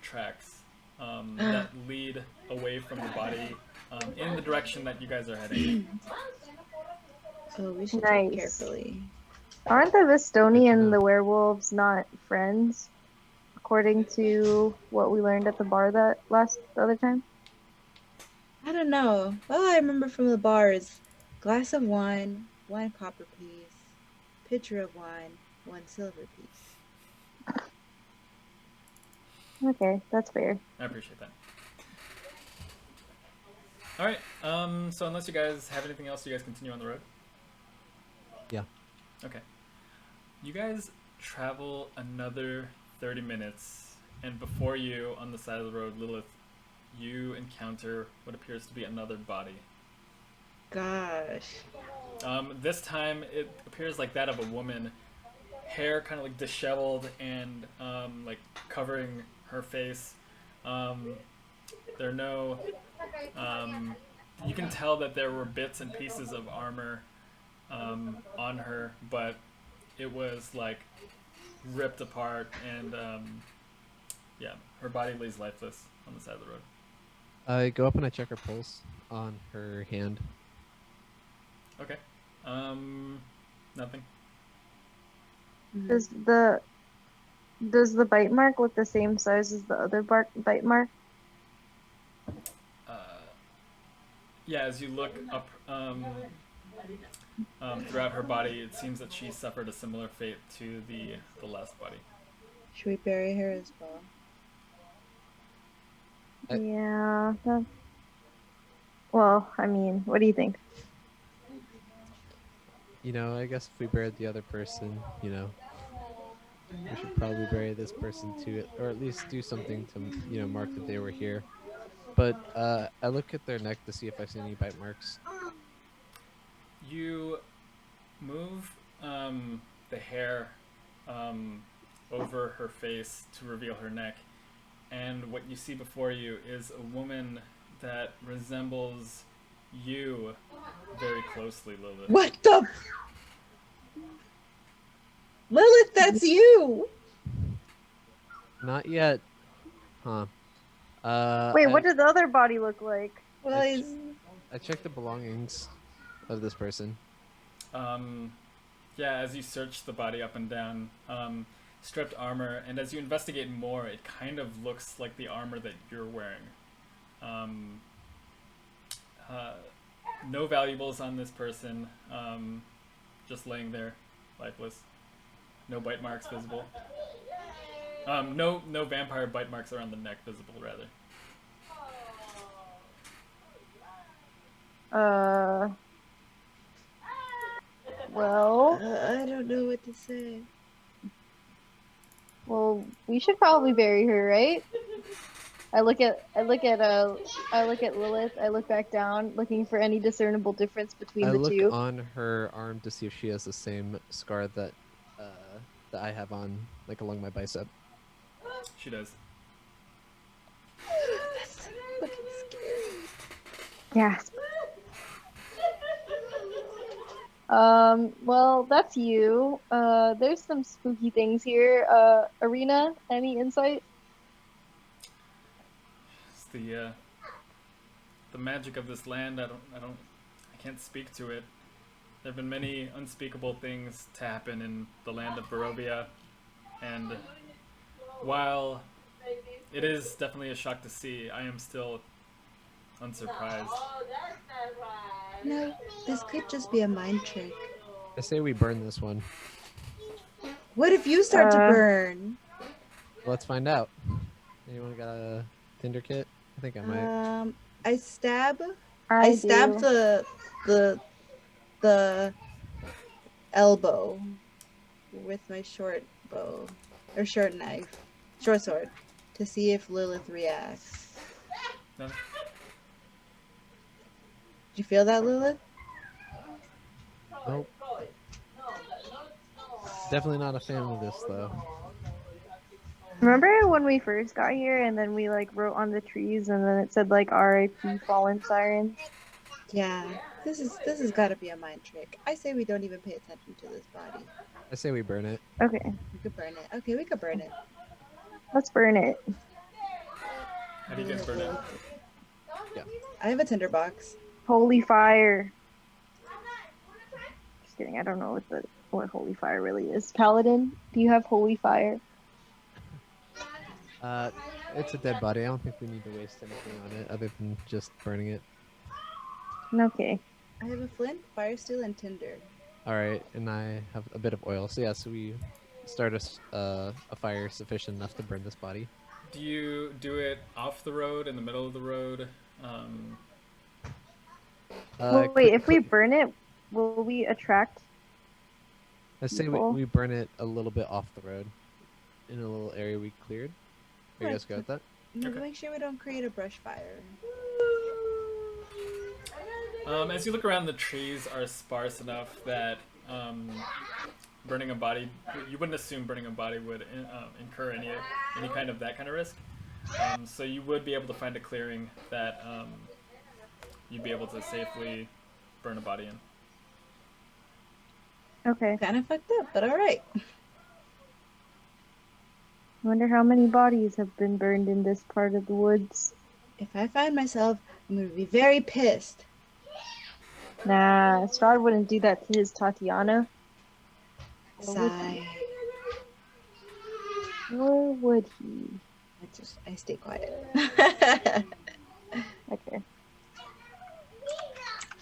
tracks that lead away from the body in the direction that you guys are heading. So we should tread carefully. Aren't the Vistani and the werewolves not friends, according to what we learned at the bar the other time? I don't know. All I remember from the bar is glass of wine, 1 copper piece, pitcher of wine, 1 silver piece. Okay, that's fair. I appreciate that. All right. So unless you guys have anything else, you guys continue on the road? Yeah. Okay. You guys travel another 30 minutes, and before you, on the side of the road, Lilith, you encounter what appears to be another body. Gosh. This time, it appears like that of a woman. Hair kind of like disheveled and like covering her face. There are no... you can tell that there were bits and pieces of armor on her, but it was like ripped apart, and yeah, her body lays lifeless on the side of the road. I go up and I check her pulse on her hand. Okay. Nothing. Does the bite mark look the same size as the other bite mark? Yeah, as you look up throughout her body, it seems that she suffered a similar fate to the last body. Should we bury her as well? Yeah. Well, I mean, what do you think? You know, I guess if we buried the other person, you know, we should probably bury this person too, or at least do something to, you know, mark that they were here. But I look at their neck to see if I see any bite marks. You move the hair over her face to reveal her neck, and what you see before you is a woman that resembles you very closely, Lilith. What the? Lilith, that's you! Not yet. Huh. Wait, what did the other body look like? Well, I checked the belongings of this person. Yeah, as you search the body up and down, stripped armor, and as you investigate more, it kind of looks like the armor that you're wearing. No valuables on this person, just laying there, lifeless. No bite marks visible. No vampire bite marks around the neck visible, rather. Well, I don't know what to say. Well, we should probably bury her, right? I look at Lilith. I look back down, looking for any discernible difference between the two. I look on her arm to see if she has the same scar that that I have on, like along my bicep. She does. That's fucking scary. Yeah. Well, that's you. There's some spooky things here. Ireena, any insight? It's the magic of this land. I can't speak to it. There have been many unspeakable things to happen in the land of Barovia, and while it is definitely a shock to see, I am still unsurprised. No, this could just be a mind trick. I say we burn this one. What if you start to burn? Let's find out. Anyone got a Tinder kit? I think I might. I stab the elbow with my short bow or short knife, short sword, to see if Lilith reacts. No. Did you feel that, Lilith? Nope. Definitely not a fan of this, though. Remember when we first got here and then we like wrote on the trees and then it said like R.I.P. Fallen Sirens? Yeah. This has got to be a mind trick. I say we don't even pay attention to this body. I say we burn it. Okay. We could burn it. Okay, we could burn it. Let's burn it. How do you guys burn it? Yeah. I have a tinderbox. Holy fire. Just kidding. I don't know what holy fire really is. Paladin, do you have holy fire? It's a dead body. I don't think we need to waste anything on it other than just burning it. Okay. I have a flint, fire steel, and tinder. All right, and I have a bit of oil. So yeah, so we start a fire sufficient enough to burn this body. Do you do it off the road, in the middle of the road? Wait, if we burn it, will we attract I say we burn it a little bit off the road, in a little area we cleared. Are you guys good with that? Okay. Make sure we don't create a brush fire. As you look around, the trees are sparse enough that burning a body, you wouldn't assume burning a body would incur any kind of risk. So you would be able to find a clearing that you'd be able to safely burn a body in. Okay. Kind of fucked up, but all right. I wonder how many bodies have been burned in this part of the woods. If I find myself, I'm going to be very pissed. Nah, Strahd wouldn't do that to his Tatiyana. Sigh. Or would he? I stay quiet. Okay.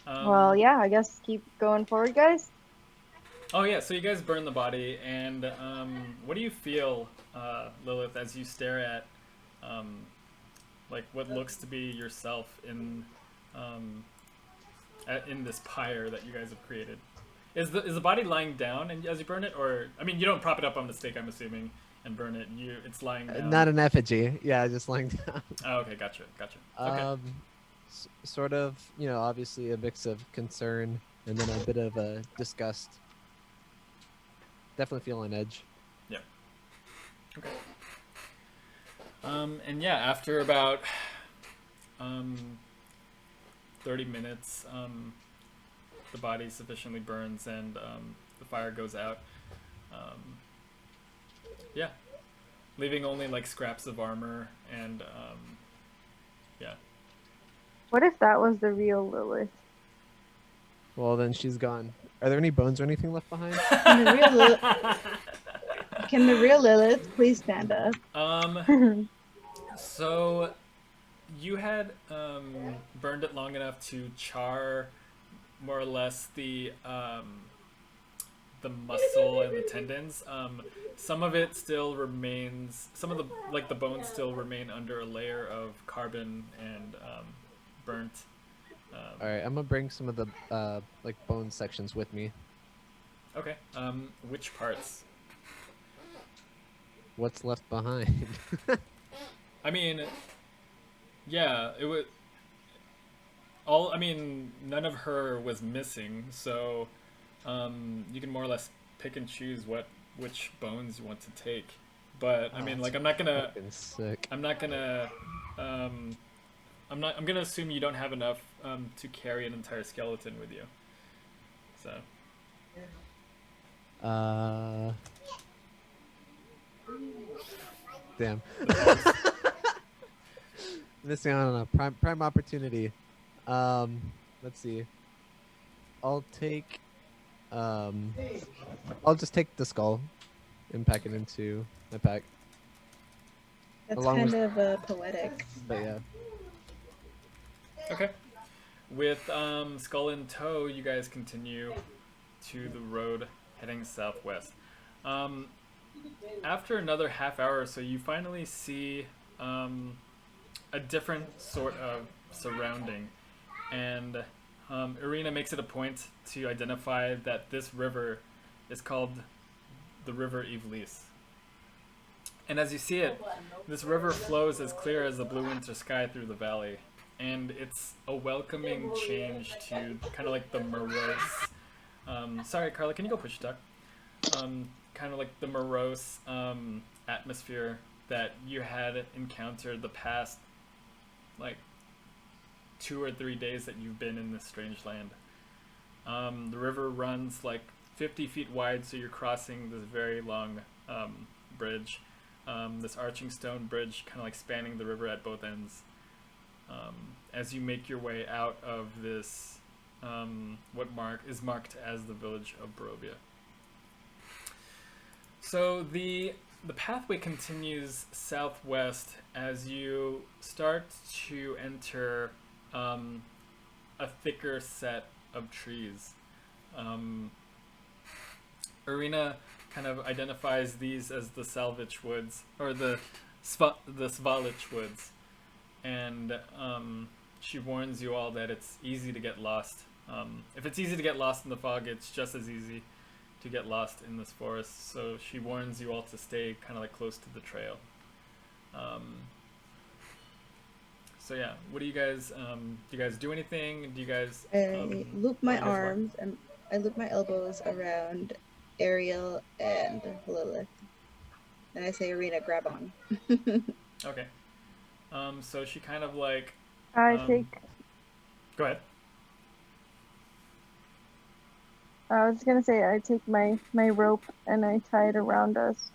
Well, yeah, I guess keep going forward, guys. Oh yeah, so you guys burn the body, and what do you feel, Lilith, as you stare at like what looks to be yourself in this pyre that you guys have created? Is the body lying down and as you burn it, or I mean, you don't prop it up on the stake, I'm assuming, and burn it. It's lying down. Not an effigy. Yeah, just lying down. Oh, okay, gotcha. Okay. Sort of, obviously a mix of concern and then a bit of disgust. Definitely feel on edge. Yeah. Okay. And yeah, after about 30 minutes, the body sufficiently burns and the fire goes out. Yeah. Leaving only like scraps of armor and yeah. What if that was the real Lilith? Well, then she's gone. Are there any bones or anything left behind? Can the real Lilith please stand up? So you had burned it long enough to char more or less the muscle and the tendons. Some of it still remains. Some of the bones still remain under a layer of carbon and burnt. All right, I'm gonna bring some of the bone sections with me. Okay. Which parts? What's left behind? I mean, yeah, it would. None of her was missing, so you can more or less pick and choose which bones you want to take. But I'm gonna assume you don't have enough to carry an entire skeleton with you. So. Damn. Missing out on a prime opportunity. Let's see. I'll just take the skull and pack it into my pack. That's kind of poetic. But yeah. Okay. With skull in tow, you guys continue to the road heading southwest. After another half hour or so, you finally see a different sort of surrounding, and Ireena makes it a point to identify that this river is called the River Llilth. And as you see it, this river flows as clear as the blue winter sky through the valley, and it's a welcoming change to kind of like the morose. Sorry, Carla, can you go push duck? Kind of like the morose atmosphere that you had encountered the past 2 or 3 days that you've been in this strange land. The river runs 50 feet wide, so you're crossing this very long bridge, this arching stone bridge kind of spanning the river at both ends. As you make your way out of this, what is marked as the Village of Barovia. So the pathway continues southwest as you start to enter a thicker set of trees. Ireena kind of identifies these as the Salvage Woods, or the Svalich Woods, and she warns you all that it's easy to get lost. If it's easy to get lost in the fog, it's just as easy to get lost in this forest, so she warns you all to stay kind of close to the trail. So yeah, what do you guys do anything? Do you guys I loop my arms and I loop my elbows around Arielle and Lilith, and I say, Ireena, grab on. Okay. So she kind of I take. Go ahead. I was gonna say I take my rope and I tie it around us,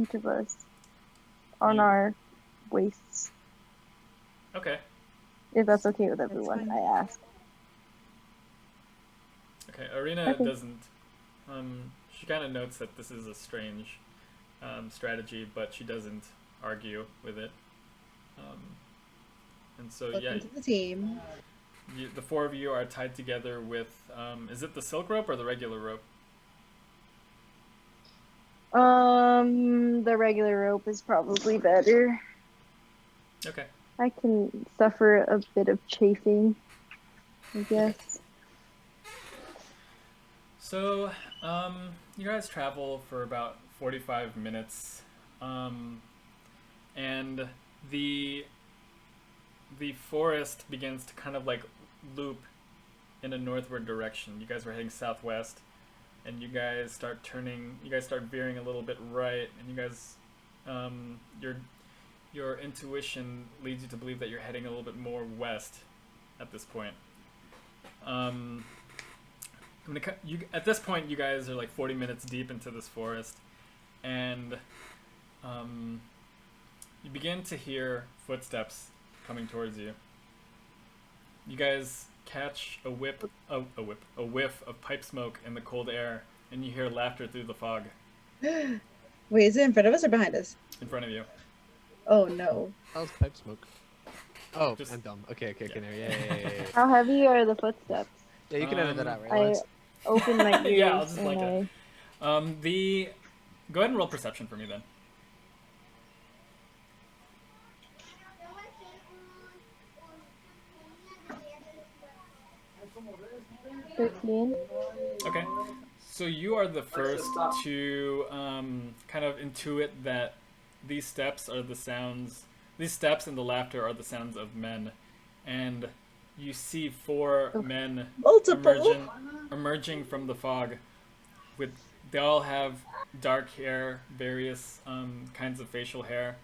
each of us, on our waists. Okay. If that's okay with everyone, I ask. Okay, Ireena doesn't. She kind of notes that this is a strange strategy, but she doesn't argue with it. And so Welcome to the team. The 4 of you are tied together with, is it the silk rope or the regular rope? The regular rope is probably better. Okay. I can suffer a bit of chafing, I guess. So, you guys travel for about 45 minutes, and the forest begins to kind of loop in a northward direction. You guys were heading southwest, and you guys start veering a little bit right, and you guys, your intuition leads you to believe that you're heading a little bit more west at this point. At this point, you guys are 40 minutes deep into this forest, and you begin to hear footsteps coming towards you. You guys catch a whiff of pipe smoke in the cold air, and you hear laughter through the fog. Wait, is it in front of us or behind us? In front of you. Oh no. That was pipe smoke. Oh, I'm dumb. Okay, yeah. How heavy are the footsteps? Yeah, you can edit that out, right, I Lance? open my ears. Yeah, I'll just like it. Go ahead and roll perception for me then. Okay, so you are the first to kind of intuit that these steps are the sounds. These steps and the laughter are the sounds of men, and you see 4 men emerging from the fog. They all have dark hair, various kinds of facial hair,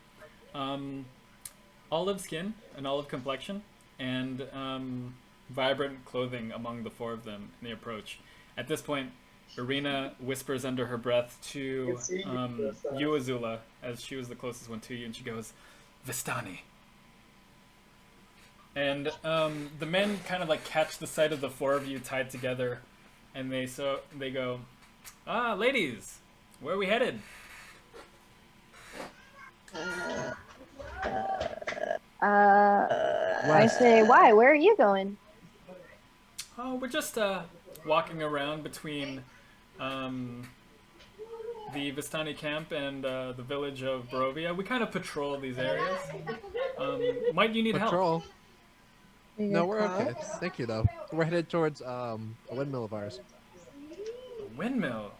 olive skin, an olive complexion, and vibrant clothing among the 4 of them in the approach. At this point, Ireena whispers under her breath to you, Azula, as she was the closest one to you, and she goes, "Vistani." And the men kind of like catch the sight of the 4 of you tied together, and they go, "Ah, ladies, where are we headed?" I say, "Why? Where are you going?" Oh, we're just walking around between the Vistani camp and the village of Barovia. We kind of patrol these areas. Might you need help? No, we're okay. Thank you, though. We're headed towards a windmill of ours. A windmill?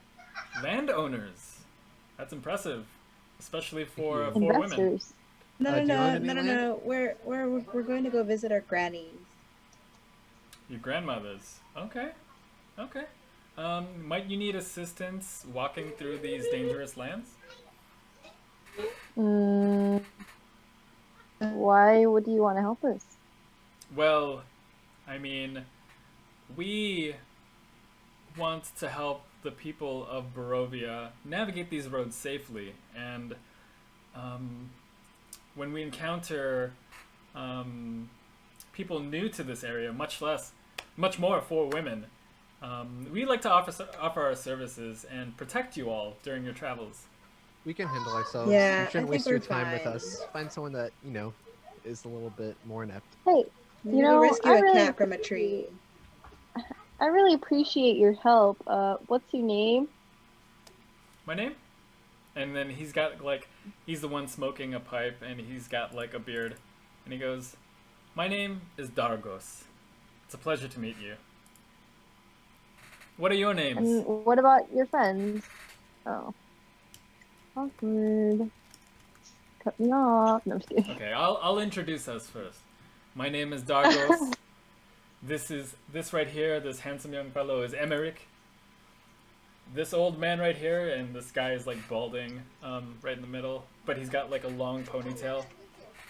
Landowners? That's impressive, especially for 4 women. No. We're going to go visit our grannies. Your grandmothers. Okay. Might you need assistance walking through these dangerous lands? Why would you want to help us? Well, I mean, we want to help the people of Barovia navigate these roads safely, and when we encounter people new to this area, much more for women, we'd like to offer our services and protect you all during your travels. We can handle ourselves. Yeah, you shouldn't waste your time with us. Find someone that, is a little bit more inept. Hey, rescue a cat from a tree. I really appreciate your help. What's your name? My name? And then he's the one smoking a pipe, and he's got like a beard, and he goes, "My name is Dargos. It's a pleasure to meet you. What are your names?" And what about your friends? Oh. Awkward. Cut me off. No, I'm just kidding. Okay, I'll introduce us first. My name is Dargos. This right here, this handsome young fellow is Emeric. This old man right here, and this guy is like balding, right in the middle, but he's got like a long ponytail.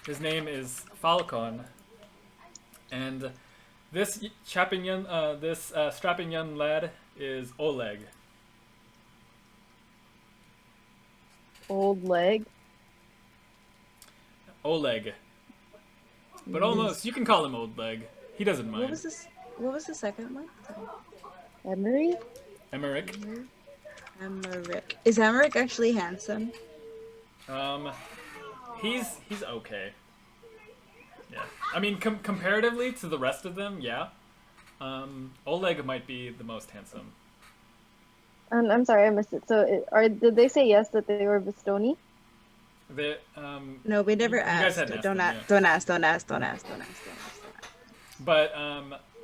His name is Falkon. And this strapping young lad is Oleg. Old leg? Oleg. But almost, you can call him Old Leg. He doesn't mind. What was the second one? Emeric? Emeric. Is Emeric actually handsome? He's okay. Yeah. I mean, comparatively to the rest of them, yeah. Oleg might be the most handsome. I'm sorry, I missed it. So, did they say yes that they were Vistani? No, we never asked. Don't ask. But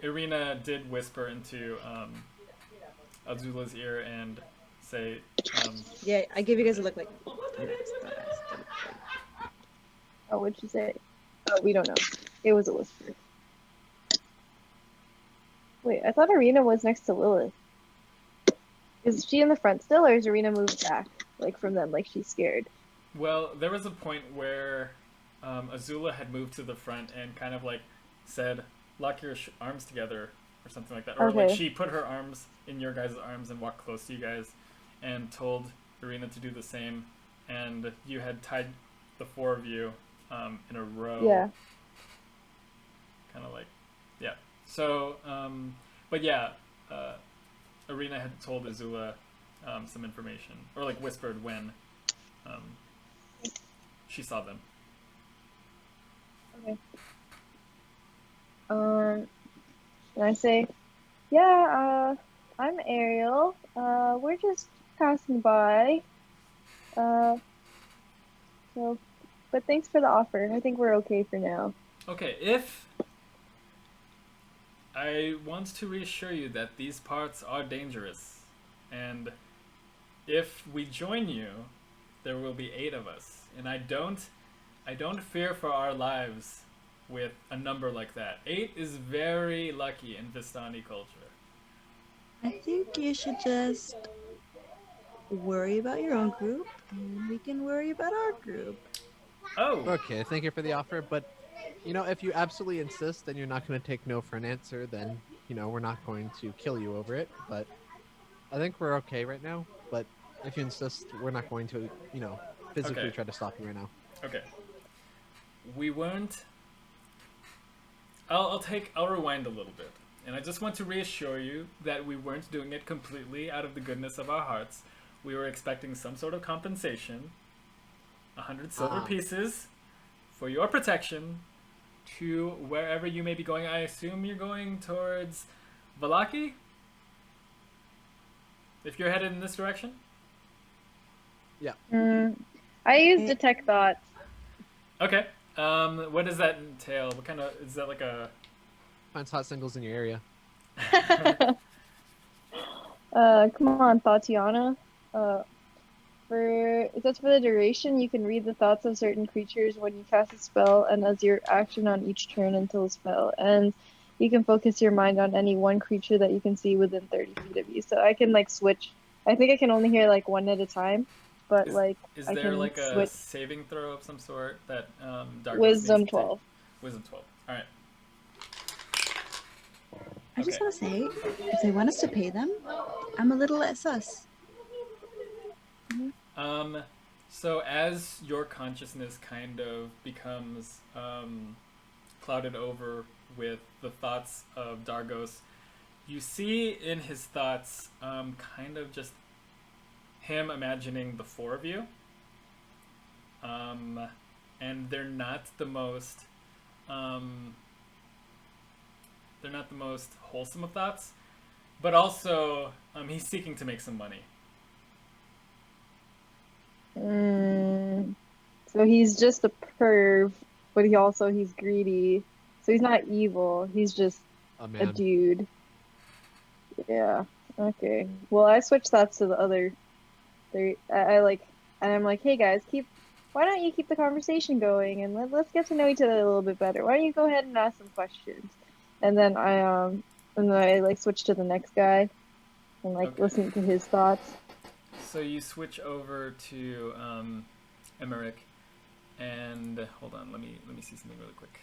Ireena did whisper into Azula's ear and say, yeah, I give you guys a look like, don't ask. Oh, what'd she say? Oh, we don't know. It was a whisper. Wait, I thought Ireena was next to Lilith. Is she in the front still, or is Ireena moved back, like, from them, like she's scared? Well, there was a point where Azula had moved to the front and kind of, like, said, "Lock your arms together," or something like that. Or, like, she put her arms in your guys' arms and walked close to you guys and told Ireena to do the same. And you had tied the 4 of you in a row. Yeah. Kind of like, yeah. So, but yeah, Ireena had told Azula some information, or like whispered when she saw them. Okay. And I say, yeah, I'm Arielle. We're just passing by. So, but thanks for the offer. I think we're okay for now. Okay, if I want to reassure you that these parts are dangerous, and if we join you, there will be 8 of us, and I don't fear for our lives with a number like that. 8 is very lucky in Vistani culture. I think you should just worry about your own group, and we can worry about our group. Oh. Okay, thank you for the offer, but if you absolutely insist and you're not going to take no for an answer, then we're not going to kill you over it. But I think we're okay right now. But if you insist, we're not going to physically try to stop you right now. Okay. We weren't. I'll rewind a little bit, and I just want to reassure you that we weren't doing it completely out of the goodness of our hearts. We were expecting some sort of compensation, 100 silver pieces, for your protection, to wherever you may be going. I assume you're going towards Vallaki? If you're headed in this direction? Yeah. I use detect thoughts. Okay. What does that entail? What kind of, is that like a... Finds hot singles in your area. Come on, Tatiyana. For the duration, you can read the thoughts of certain creatures when you cast a spell, and as your action on each turn until the spell ends, you can focus your mind on any one creature that you can see within 30 feet of you. So I can switch. I think I can only hear one at a time, but is there a saving throw of some sort that Dargos Wisdom 12. Wisdom 12. All right. I just want to say, if they want us to pay them, I'm a little less sus. So as your consciousness kind of becomes clouded over with the thoughts of Dargos, you see in his thoughts kind of just him imagining the 4 of you. And they're not the most wholesome of thoughts, but also he's seeking to make some money. So he's just a perv, but he's greedy. So he's not evil. He's just a dude. Yeah. Okay. Well, I switched that to the other. And I'm like, hey guys, why don't you keep the conversation going and let's get to know each other a little bit better. Why don't you go ahead and ask some questions? And then I switch to the next guy and listen to his thoughts. So you switch over to Emeric, and hold on, let me see something really quick.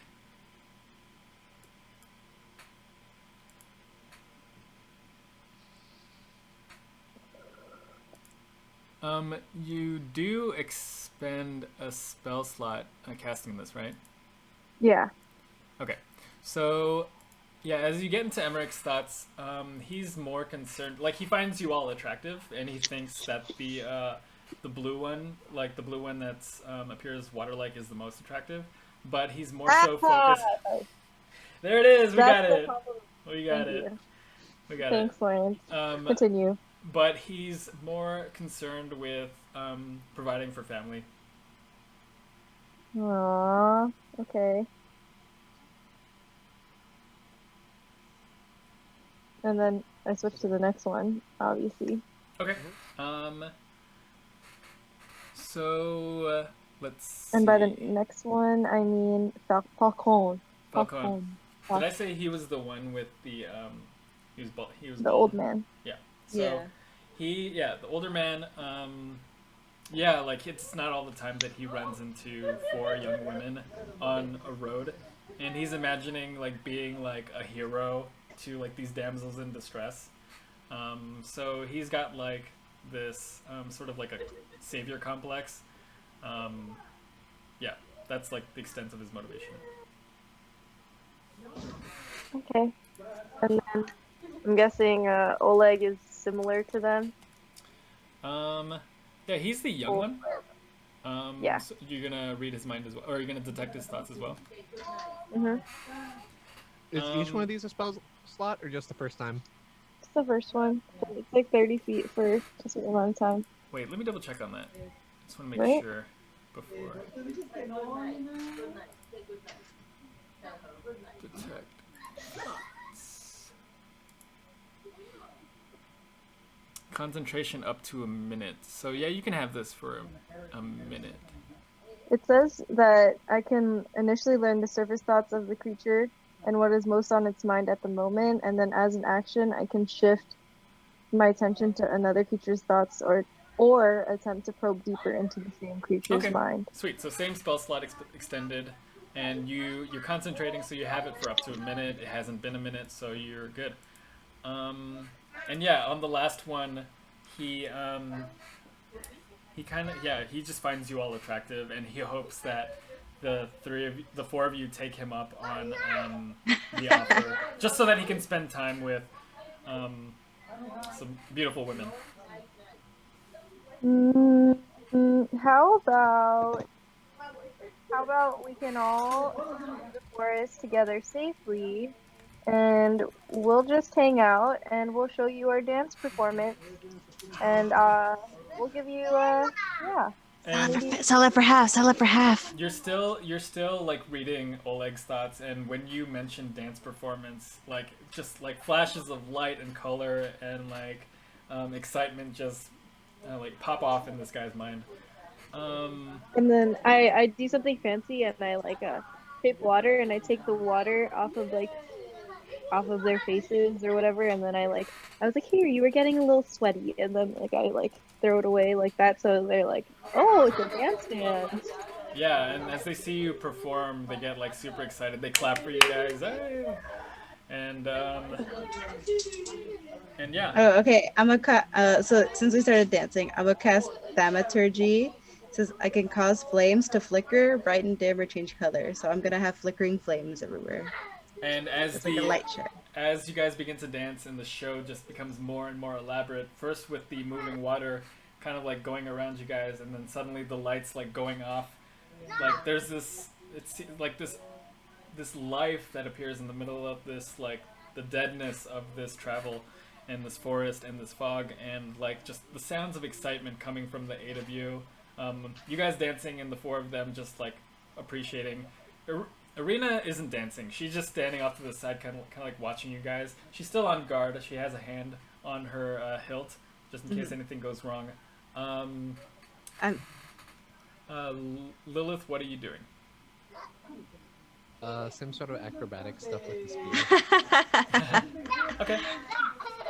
You do expend a spell slot casting this, right? Yeah. Okay, so yeah, as you get into Emeric's thoughts, he's more concerned. He finds you all attractive, and he thinks that the blue one, the blue one that's appears water-like, is the most attractive. But he's more so focused. There it is. We got it. We got it. We got it. Thanks, Lance. Continue. But he's more concerned with providing for family. Aww. Okay. And then I switch to the next one, obviously. Okay. So let's see. And by the next one, I mean Falkon. Falkon. Did I say he was the one with the he was the old man? Yeah. So the older man. It's not all the time that he runs into 4 young women on a road, and he's imagining being a hero to these damsels in distress. So he's got this sort of a savior complex. That's the extent of his motivation. Okay. And then I'm guessing Oleg is similar to them. Yeah, he's the young one. Yeah. So you're gonna read his mind as well, or you're gonna detect his thoughts as well. Is each one of these a spell slot, or just the first time? It's the first one. It's like 30 feet for a certain amount of time. Wait, let me double check on that. Just want to make sure before. Detect thoughts. Concentration up to a minute. So yeah, you can have this for a minute. It says that I can initially learn the surface thoughts of the creature and what is most on its mind at the moment, and then as an action, I can shift my attention to another creature's thoughts or attempt to probe deeper into the same creature's mind. Sweet. So same spell slot extended, and you're concentrating, so you have it for up to a minute. It hasn't been a minute, so you're good. And yeah, on the last one, he just finds you all attractive, and he hopes that the four of you take him up on the offer, just so that he can spend time with some beautiful women. How about we can all leave the forest together safely, and we'll just hang out, and we'll show you our dance performance, and we'll give you Sell it for half. You're still like reading Oleg's thoughts, and when you mention dance performance, like just like flashes of light and color and like excitement just like pop off in this guy's mind. And then I do something fancy, and I like shape water, and I take the water off of their faces or whatever, and then I was like, here, you were getting a little sweaty, and then like I like throw it away like that, so they're like, oh, it's a dance. Yeah, and as they see you perform, they get like super excited. They clap for you guys. Hey! And yeah. Oh, okay. So since we started dancing, I'm gonna cast Thaumaturgy. It says I can cause flames to flicker, brighten, dim, or change color. So I'm gonna have flickering flames everywhere. And as it's like a light show. As you guys begin to dance, and the show just becomes more and more elaborate. First with the moving water, kind of like going around you guys, and then suddenly the lights like going off. Like there's this, it's like this life that appears in the middle of this, like the deadness of this travel and this forest and this fog, and like just the sounds of excitement coming from the 8 of you. You guys dancing, and the 4 of them just like appreciating. Ireena isn't dancing. She's just standing off to the side, kind of like watching you guys. She's still on guard. She has a hand on her hilt, just in case anything goes wrong. Lilith, what are you doing? Some sort of acrobatic stuff with the spear. Okay.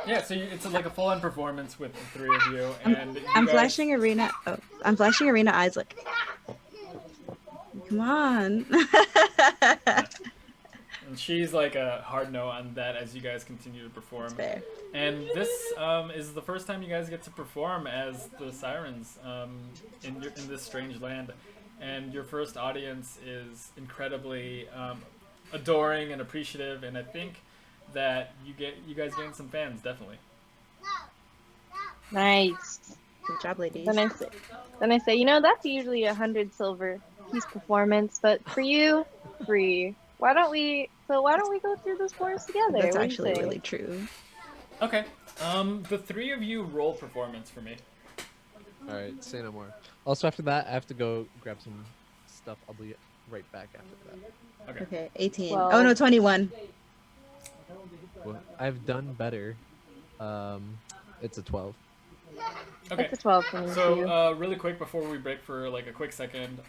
Yeah, so it's like a full-on performance with the 3 of you, and I'm flashing Ireena. Oh, I'm flashing Ireena eyes like, come on. And she's like a hard no on that as you guys continue to perform. Fair. And this is the first time you guys get to perform as the Sirens in this strange land. And your first audience is incredibly adoring and appreciative, and I think that you guys gain some fans, definitely. Nice. Good job, ladies. Then I say, that's usually 100 silver piece performance, but for you, free. Why don't we go through this forest together? That's actually really true. Okay. The 3 of you roll performance for me. All right, say no more. Also, after that, I have to go grab some stuff. I'll be right back after that. Okay, 18. 12. Oh no, 21. Well, I've done better. It's a 12. Okay. It's a 12 for me. So, really quick before we break for like a quick second,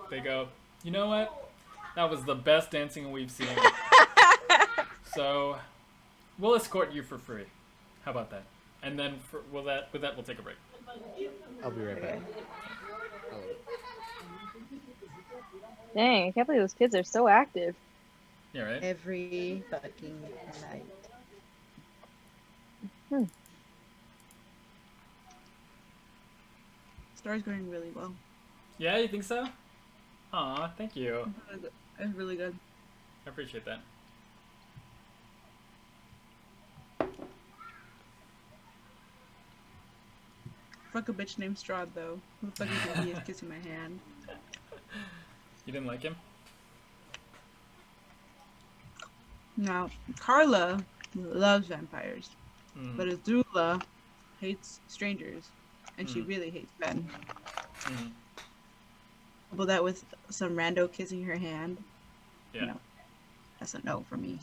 they go, you know what? That was the best dancing we've seen. So, we'll escort you for free. How about that? And then with that, we'll take a break. I'll be right back. Dang, I can't believe those kids are so active. Yeah, right? Every fucking night. Star's going really well. Yeah, you think so? Aw, thank you. It's really good. I appreciate that. Fuck a bitch named Strahd, though. Who the fuck do you think he is kissing my hand? You didn't like him? Now, Carla loves vampires, but Azula hates strangers, and she really hates men. Couple that with some rando kissing her hand. Yeah. No, that's a no for me.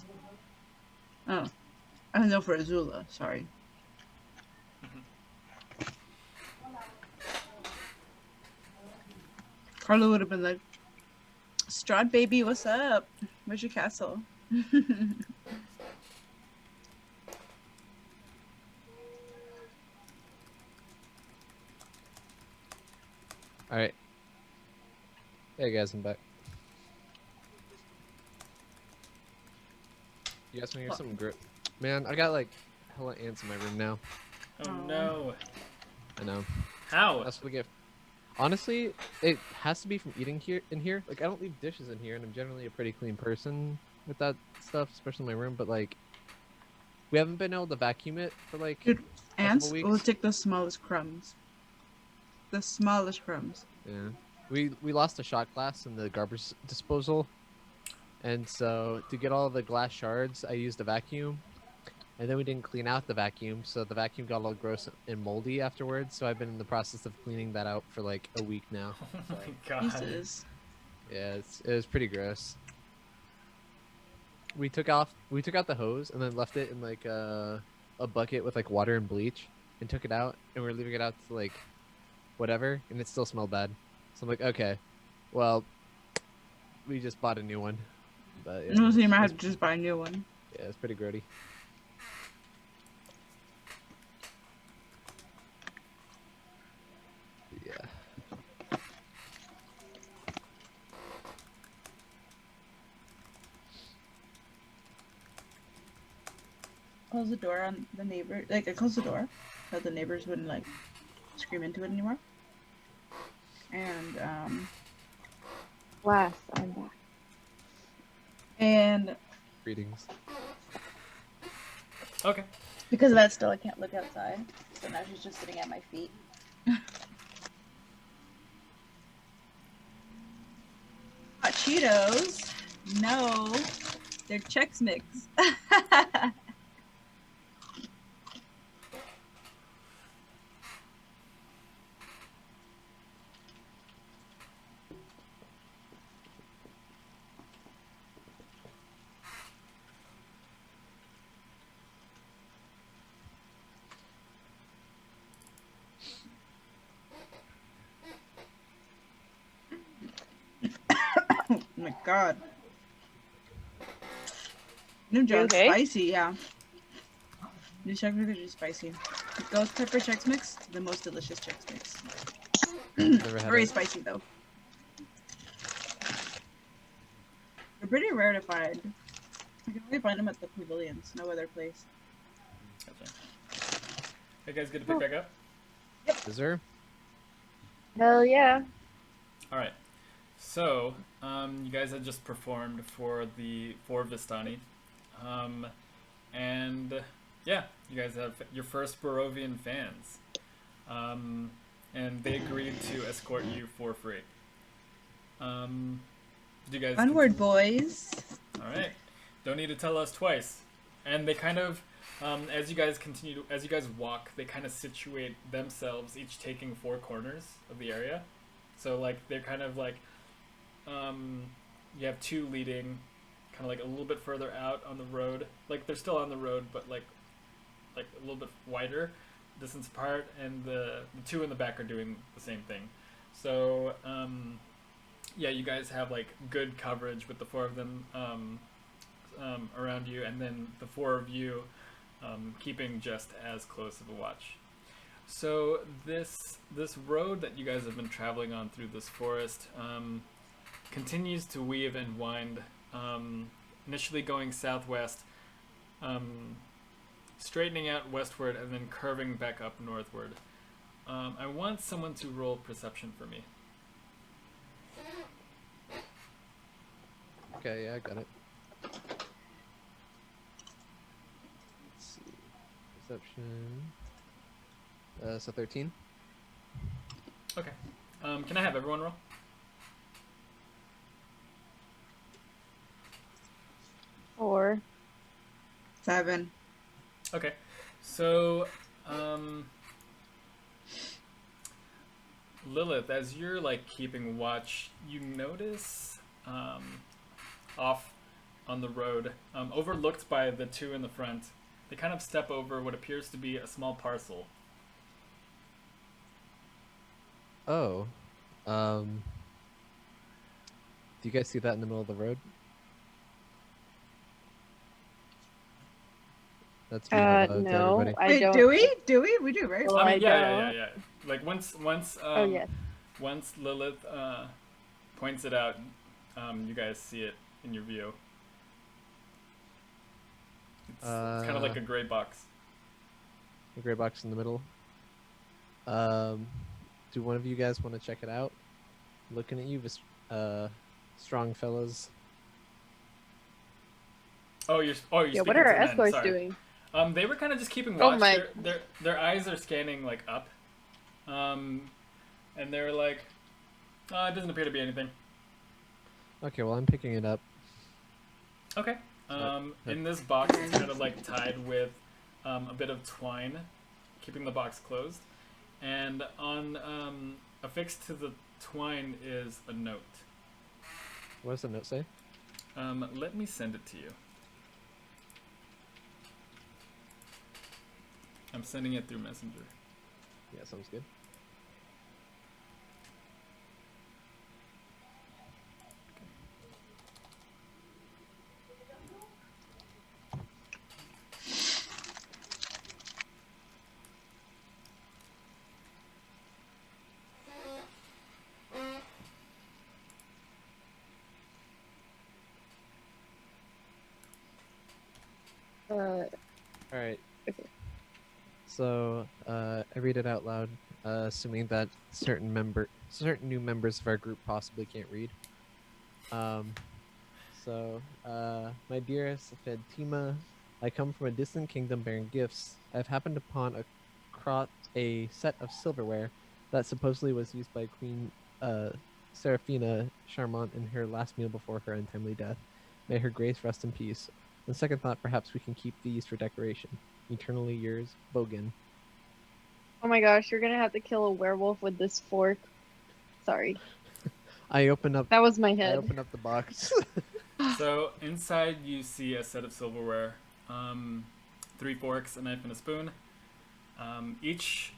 Oh, I no for Azula. Sorry. Carla would have been like, Strahd baby, what's up? Where's your castle? Alright. Hey guys, I'm back. You guys want to hear something great? Man, I got like hella ants in my room now. Oh no. I know. How? That's what we get. Honestly, it has to be from eating in here. Like, I don't leave dishes in here, and I'm generally a pretty clean person with that stuff, especially in my room. But like, we haven't been able to vacuum it for like ants weeks. will take the smallest crumbs. The smallest crumbs. Yeah. We lost a shot glass in the garbage disposal, and so to get all the glass shards, I used a vacuum. And then we didn't clean out the vacuum, so the vacuum got all gross and moldy afterwards. So I've been in the process of cleaning that out for like a week now. Oh my god. Jesus. Yeah, it was pretty gross. We took out the hose and then left it in like a bucket with like water and bleach, and took it out, and we're leaving it out to like whatever, and it still smelled bad. So I'm like, okay, well, we just bought a new one. But yeah, No, so you might have to just buy a new one. Yeah, it's pretty grody. Yeah. Close the door on the neighbor. Like, I closed the door so the neighbors wouldn't like scream into it anymore. And Last, I'm back. And Greetings. Okay. Because of that, still I can't look outside. So now she's just sitting at my feet. hot Cheetos. No, they're Chex Mix. Oh my god. New jug, okay? spicy, yeah. New Chex Mix are spicy. Ghost pepper Chex Mix, the most delicious Chex Mix. Never had Very it. spicy though. They're pretty rare to find. You can only find them at the pavilions, no other place. Gotcha. Hey guys, good to pick back up? Is there? Hell yeah. Alright. So, you guys had just performed for Vistani. And yeah, you guys have your first Barovian fans. And they agreed to escort you for free. Do you guys Onward, boys. Alright. Don't need to tell us twice. And they kind of, as you guys walk, they kind of situate themselves, each taking 4 corners of the area. So like they're kind of like, you have 2 leading, kind of like a little bit further out on the road. Like they're still on the road, but like a little bit wider distance apart, and the 2 in the back are doing the same thing. So yeah, you guys have like good coverage with the 4 of them around you, and then the 4 of you keeping just as close of a watch. So this road that you guys have been traveling on through this forest continues to weave and wind, initially going southwest, straightening out westward, and then curving back up northward. I want someone to roll perception for me. Okay, yeah, I got it. Let's see. Perception. So 13. Okay. Can I have everyone roll? 4. 7. Okay. So, Lilith, as you're like keeping watch, you notice off on the road, overlooked by the two in the front, they kind of step over what appears to be a small parcel. Oh. Do you guys see that in the middle of the road? That's no, I don't. Do we? Do we? We do, right? Oh, I mean, yeah. Like once yes. Once Lilith points it out, you guys see it in your view. It's kind of like a gray box. A gray box in the middle. Do one of you guys want to check it out? Looking at you, strong fellas. You're what are our escorts doing? They were kind of just keeping watch. Their eyes are scanning like up, and they're like, it doesn't appear to be anything. Okay, well I'm picking it up. Okay. In this box, it's kind of like tied with a bit of twine, keeping the box closed, and on affixed to the twine is a note. What does the note say? Let me send it to you. I'm sending it through Messenger. Yeah, sounds good. All right. Okay. So I read it out loud, assuming that certain new members of our group possibly can't read. My dearest Fatima, I come from a distant kingdom bearing gifts. I've happened upon a set of silverware that supposedly was used by Queen Seraphina Charmant in her last meal before her untimely death. May her grace rest in peace. On second thought, perhaps we can keep these for decoration. Eternally yours, Bogan. Oh my gosh, you're gonna have to kill a werewolf with this fork. Sorry. I open up. That was my head. I open up the box. So inside you see a set of silverware, 3 forks, a knife, and a spoon. Each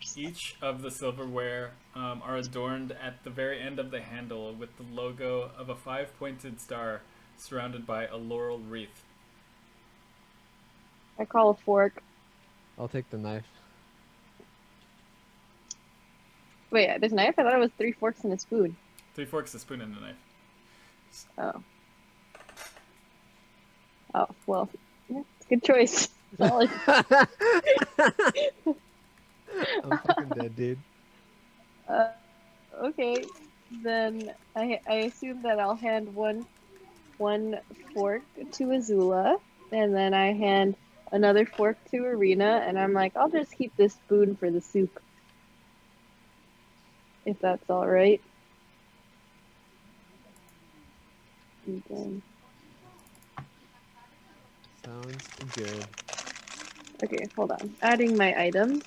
of the silverware are adorned at the very end of the handle with the logo of a 5-pointed star surrounded by a laurel wreath. I call a fork. I'll take the knife. Wait, there's a knife? I thought it was 3 forks and a spoon. 3 forks, a spoon, and a knife. Oh. Oh, well, yeah, it's a good choice. Solid. I'm fucking dead, dude. Okay. Then I assume that I'll hand one fork to Azula, and then I hand another fork to Ireena, and I'm like, I'll just keep this spoon for the soup. If that's alright. Sounds good. Okay, hold on. Adding my items.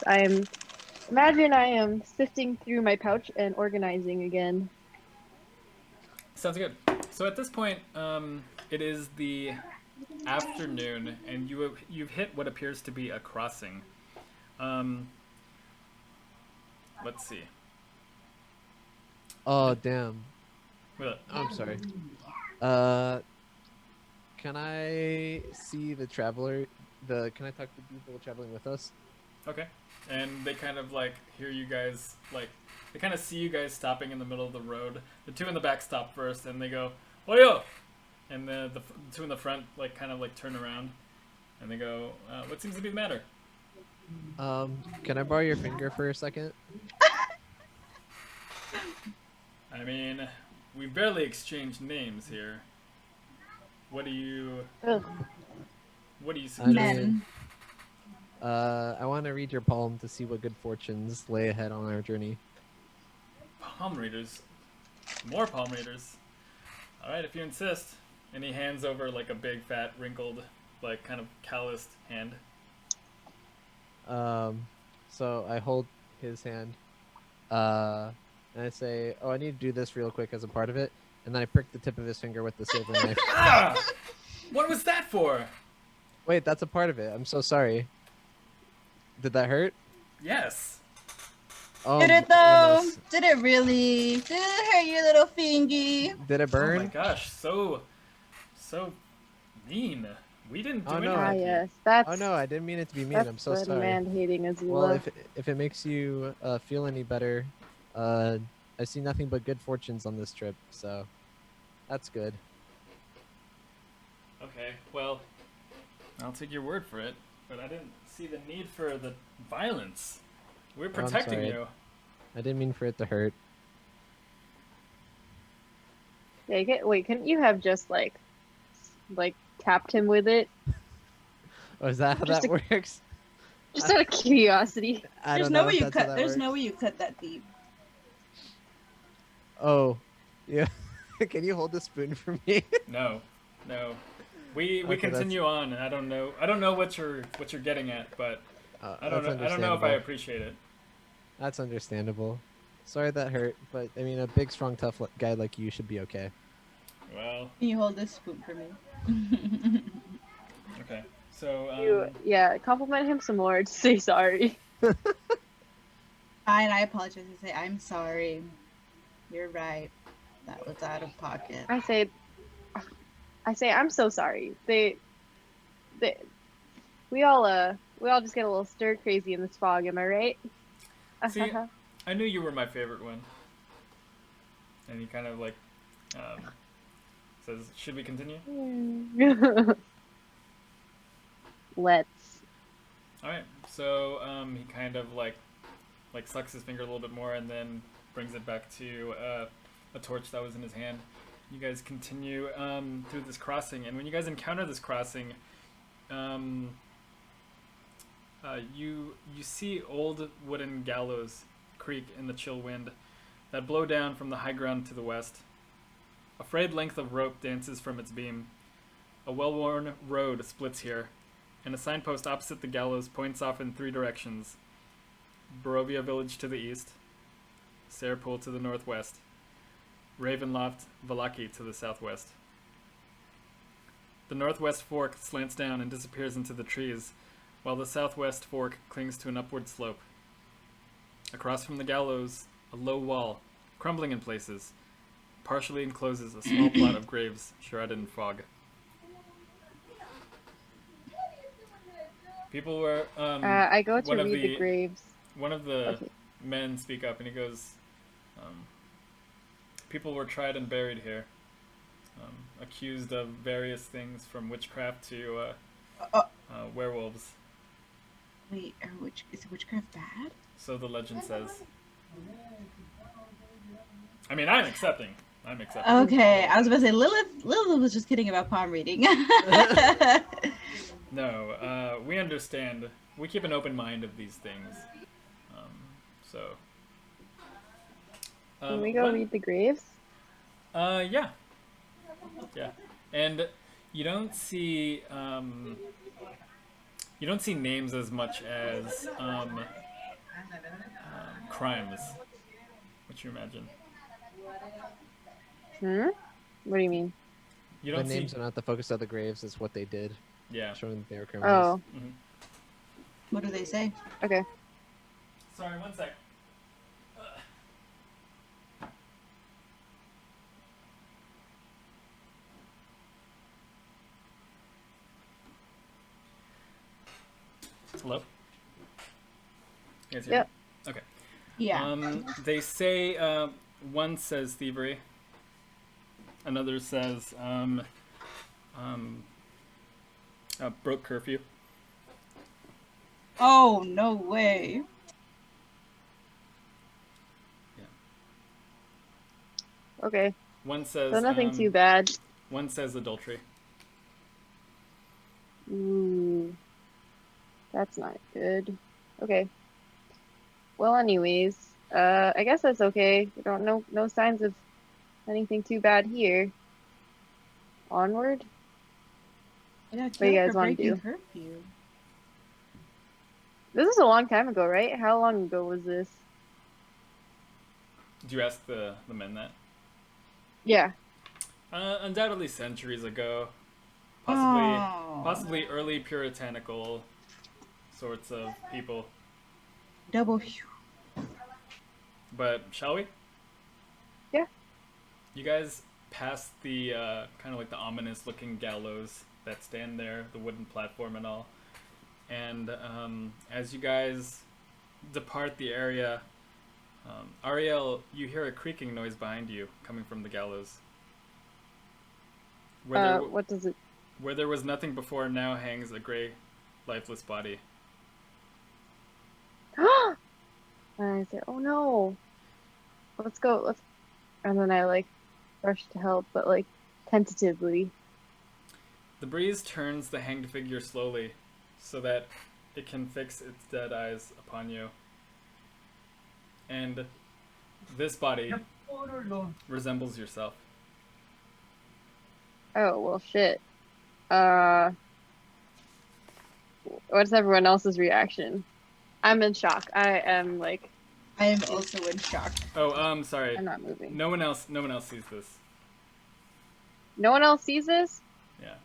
Imagine I am sifting through my pouch and organizing again. Sounds good. So at this point, it is the afternoon, and you've hit what appears to be a crossing. Let's see. Oh damn. What? I'm sorry. Can I see the traveler? Can I talk to people traveling with us? Okay. And they kind of like hear you guys, like they kind of see you guys stopping in the middle of the road. The 2 in the back stop first, and they go, "Oyo!" And the 2 in the front like kind of like turn around, and they go, "What seems to be the matter?" Can I borrow your finger for a second? I mean, we've barely exchanged names here. What do you suggest? Men. I want to read your palm to see what good fortunes lay ahead on our journey. Palm readers. More palm readers. Alright, if you insist. And he hands over like a big, fat, wrinkled, like kind of calloused hand. So I hold his hand. And I say, "Oh, I need to do this real quick as a part of it." And then I prick the tip of his finger with the silver knife. Ah! What was that for? Wait, that's a part of it. I'm so sorry. Did that hurt? Yes. Oh, did it though? Goodness. Did it really? Did it hurt your little fingy? Did it burn? Oh my gosh, so mean. We didn't do anything. Ah, yes, that's. Oh no, I didn't mean it to be mean. I'm so sorry. Man-hating as you well, love. if it makes you feel any better, I see nothing but good fortunes on this trip, so that's good. Okay, well, I'll take your word for it, but I didn't see the need for the violence. We're protecting you. I didn't mean for it to hurt. Yeah, wait, couldn't you have just like tapped him with it? Oh, is that how that works? Just out of curiosity. There's no way you cut. There's no way you cut that deep. Oh, yeah. Can you hold the spoon for me? No. We continue on. I don't know what you're getting at, but I don't know if I appreciate it. That's understandable. Sorry that hurt, but I mean, a big, strong, tough guy like you should be okay. Well. Can you hold this spoon for me? Okay. So. Compliment him some more. Just say sorry. Fine, I apologize. I say I'm sorry. You're right. That was out of pocket. I say I'm so sorry. We all just get a little stir crazy in this fog. Am I right? See, I knew you were my favorite one. And he kind of like says, "Should we continue?" Let's. All right. So he kind of like sucks his finger a little bit more and then brings it back to a torch that was in his hand. You guys continue through this crossing, and when you guys encounter this crossing, you see old wooden gallows creak in the chill wind that blow down from the high ground to the west. A frayed length of rope dances from its beam. A well-worn road splits here, and a signpost opposite the gallows points off in 3 directions. Barovia Village to the east, Sarpool to the northwest, Ravenloft, Vallaki to the southwest. The northwest fork slants down and disappears into the trees, while the southwest fork clings to an upward slope. Across from the gallows, a low wall, crumbling in places, partially encloses a small plot of graves shrouded in fog. People were. I go to read the graves. One of the men speak up and he goes, people were tried and buried here, accused of various things from witchcraft to werewolves. Wait, is witchcraft bad? So the legend says. I mean, I'm accepting. Okay, I was about to say Lilith was just kidding about palm reading. No, we understand. We keep an open mind of these things. Can we go read the graves? Yeah. And you don't see names as much as crimes, which you imagine. What do you mean? You don't the names are not the focus of the graves, it's what they did. Yeah. Showing that they were criminals. Oh. Mm-hmm. What do they say? Okay. Sorry, one sec. Hello? Yep. Okay. Yeah. They say one says thievery, another says broke curfew. Oh, no way. Yeah. Okay. One says so nothing too bad. One says adultery. Ooh. That's not good. Okay. Well, anyways, I guess that's okay. We don't know no signs of anything too bad here. Onward? Yeah, what do you guys want to do? Curfew. This is a long time ago, right? How long ago was this? Did you ask the men that? Yeah. Undoubtedly centuries ago. Possibly early puritanical sorts of people. Double. But shall we? Yeah. You guys pass the kind of like the ominous looking gallows that stand there, the wooden platform and all. And as you guys depart the area, Arielle, you hear a creaking noise behind you coming from the gallows. What does it? Where there was nothing before, now hangs a gray, lifeless body. And I say, "Oh no, let's go." And then I like rush to help, but like tentatively. The breeze turns the hanged figure slowly, so that it can fix its dead eyes upon you. And this body resembles yourself. Oh, well, shit. What's everyone else's reaction? I'm in shock. I am also in shock. Oh, sorry. I'm not moving. No one else sees this. No one else sees this? Yeah.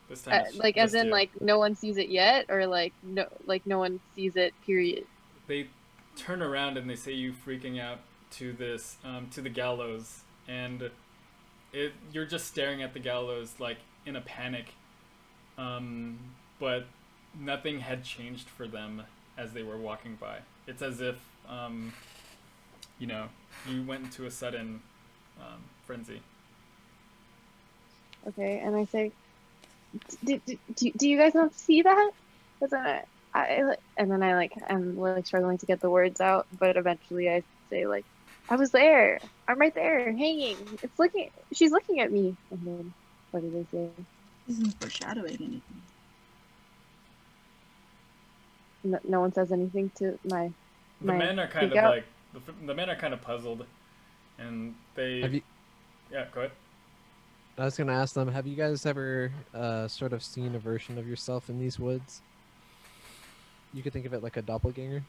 This time as in, no one sees it yet, or no one sees it, period. They turn around and they say you freaking out to this, to the gallows, and you're just staring at the gallows like in a panic, but nothing had changed for them as they were walking by. It's as if, you went into a sudden frenzy. Okay, and I say, do you guys not see that? And then I'm struggling to get the words out, but eventually I say I was there. I'm right there, hanging. She's looking at me. And then, what do they say? This isn't foreshadowing anything. No one says anything to my. The men are kind of the men are kind of puzzled, and they. Yeah, go ahead. I was gonna ask them, have you guys ever sort of seen a version of yourself in these woods? You could think of it like a doppelganger.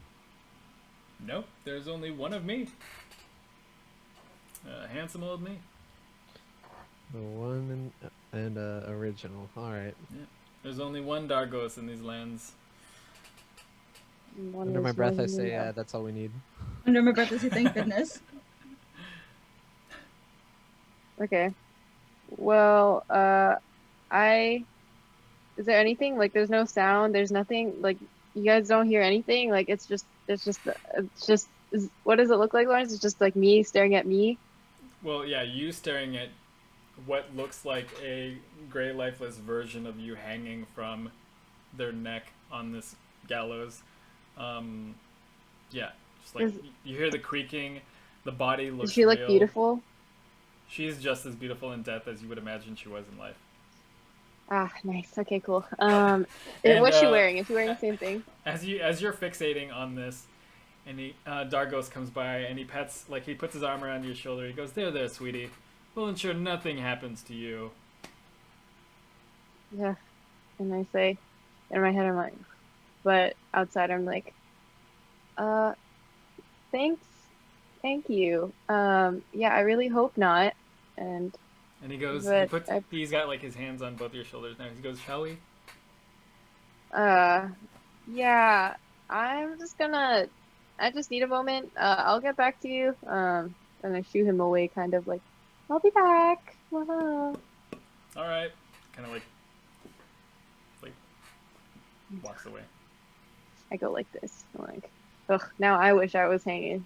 Nope, there's only one of me. Handsome old me. The one and original. All right. Yeah. There's only one Dargos in these lands. Under my breath, I say, that's all we need. Under my breath, I say, thank goodness. Okay. Well, is there anything? There's no sound. There's nothing. You guys don't hear anything. What does it look like, Lawrence? It's just me staring at me. Well, yeah, you staring at what looks like a gray, lifeless version of you hanging from their neck on this gallows. Yeah, just you hear the creaking. The body looks. Does she look beautiful? She's just as beautiful in death as you would imagine she was in life. Ah, nice. Okay, cool. What's she wearing? Is she wearing the same thing? As you're fixating on this, and Dargos comes by and he puts his arm around your shoulder. He goes, "There, sweetie. We'll ensure nothing happens to you." Yeah, and I say, in my head, I'm like, but outside, I'm like, thank you. Yeah, I really hope not. And he goes, he's got his hands on both your shoulders now. He goes, "Shall we?" Yeah, I just need a moment. I'll get back to you. And I shoo him away, kind of I'll be back. All right. Kind of walks away. I go like this. I'm ugh, now I wish I was hanging.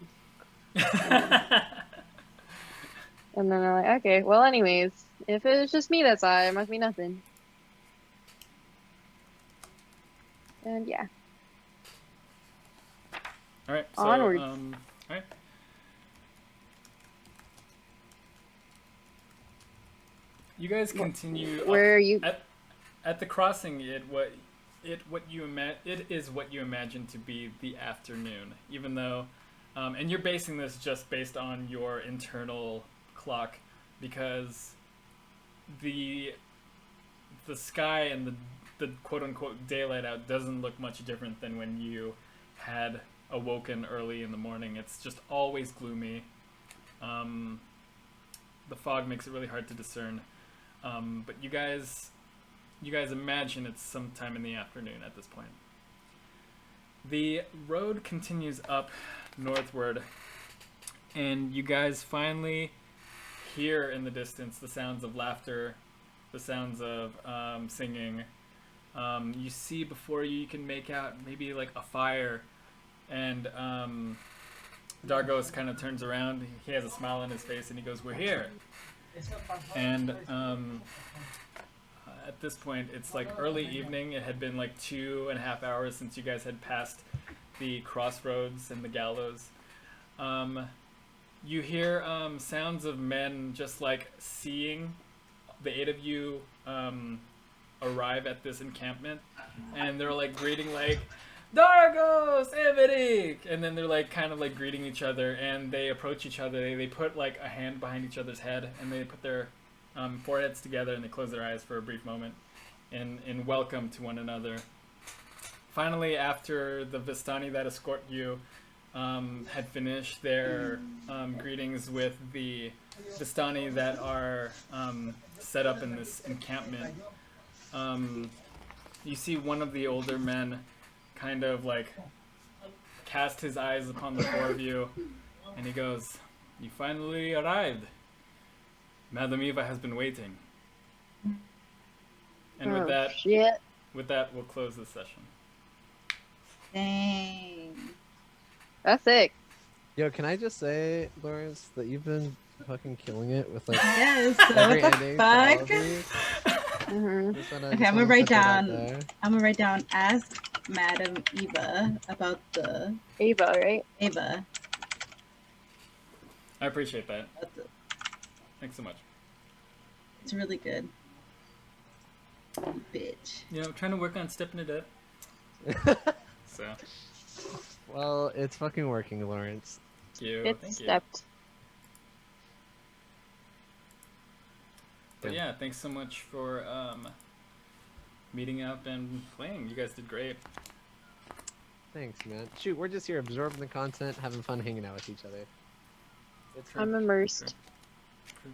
And then I'm like, okay, well, anyways, if it was just me that saw it, it must be nothing. And yeah. All right. So, onwards. All right. You guys continue. Where are you? At the crossing, it is what you imagine to be the afternoon, even though And you're basing this just based on your internal clock, because the sky and the quote-unquote daylight out doesn't look much different than when you had awoken early in the morning. It's just always gloomy. The fog makes it really hard to discern. But you guys imagine it's sometime in the afternoon at this point. The road continues up northward, and you guys finally hear in the distance the sounds of laughter, the sounds of singing. You see before you can make out maybe like a fire, and Dargos kind of turns around. He has a smile on his face and he goes, "We're here." And at this point it's like early evening. It had been like 2.5 hours since you guys had passed the crossroads and the Gallows. You hear sounds of men just like seeing the 8 of you arrive at this encampment, and they're like greeting like, "Dargos, Emeric!" And then they're like kind of like greeting each other, and they approach each other. They put like a hand behind each other's head, and they put their foreheads together, and they close their eyes for a brief moment in welcome to one another. Finally, after the Vistani that escort you had finished their greetings with the Vistani that are set up in this encampment, you see one of the older men kind of like cast his eyes upon the 4 of you, and he goes, "You finally arrived. Madam Eva has been waiting." And with that, we'll close this session. Dang. That's sick. Yo, can I just say, Lawrence, that you've been fucking killing it with like Yes. every What ending. the fuck? Okay, I'm gonna write down. Ask Madam Eva about the Ava, right? Ava. I appreciate that. Thanks so much. It's really good. Bitch. Yeah, I'm trying to work on stepping it up. So. Well, it's fucking working, Lawrence. Thank you. It's stepped. But yeah, thanks so much for meeting up and playing. You guys did great. Thanks, man. Shoot, we're just here absorbing the content, having fun hanging out with each other. I'm immersed. True.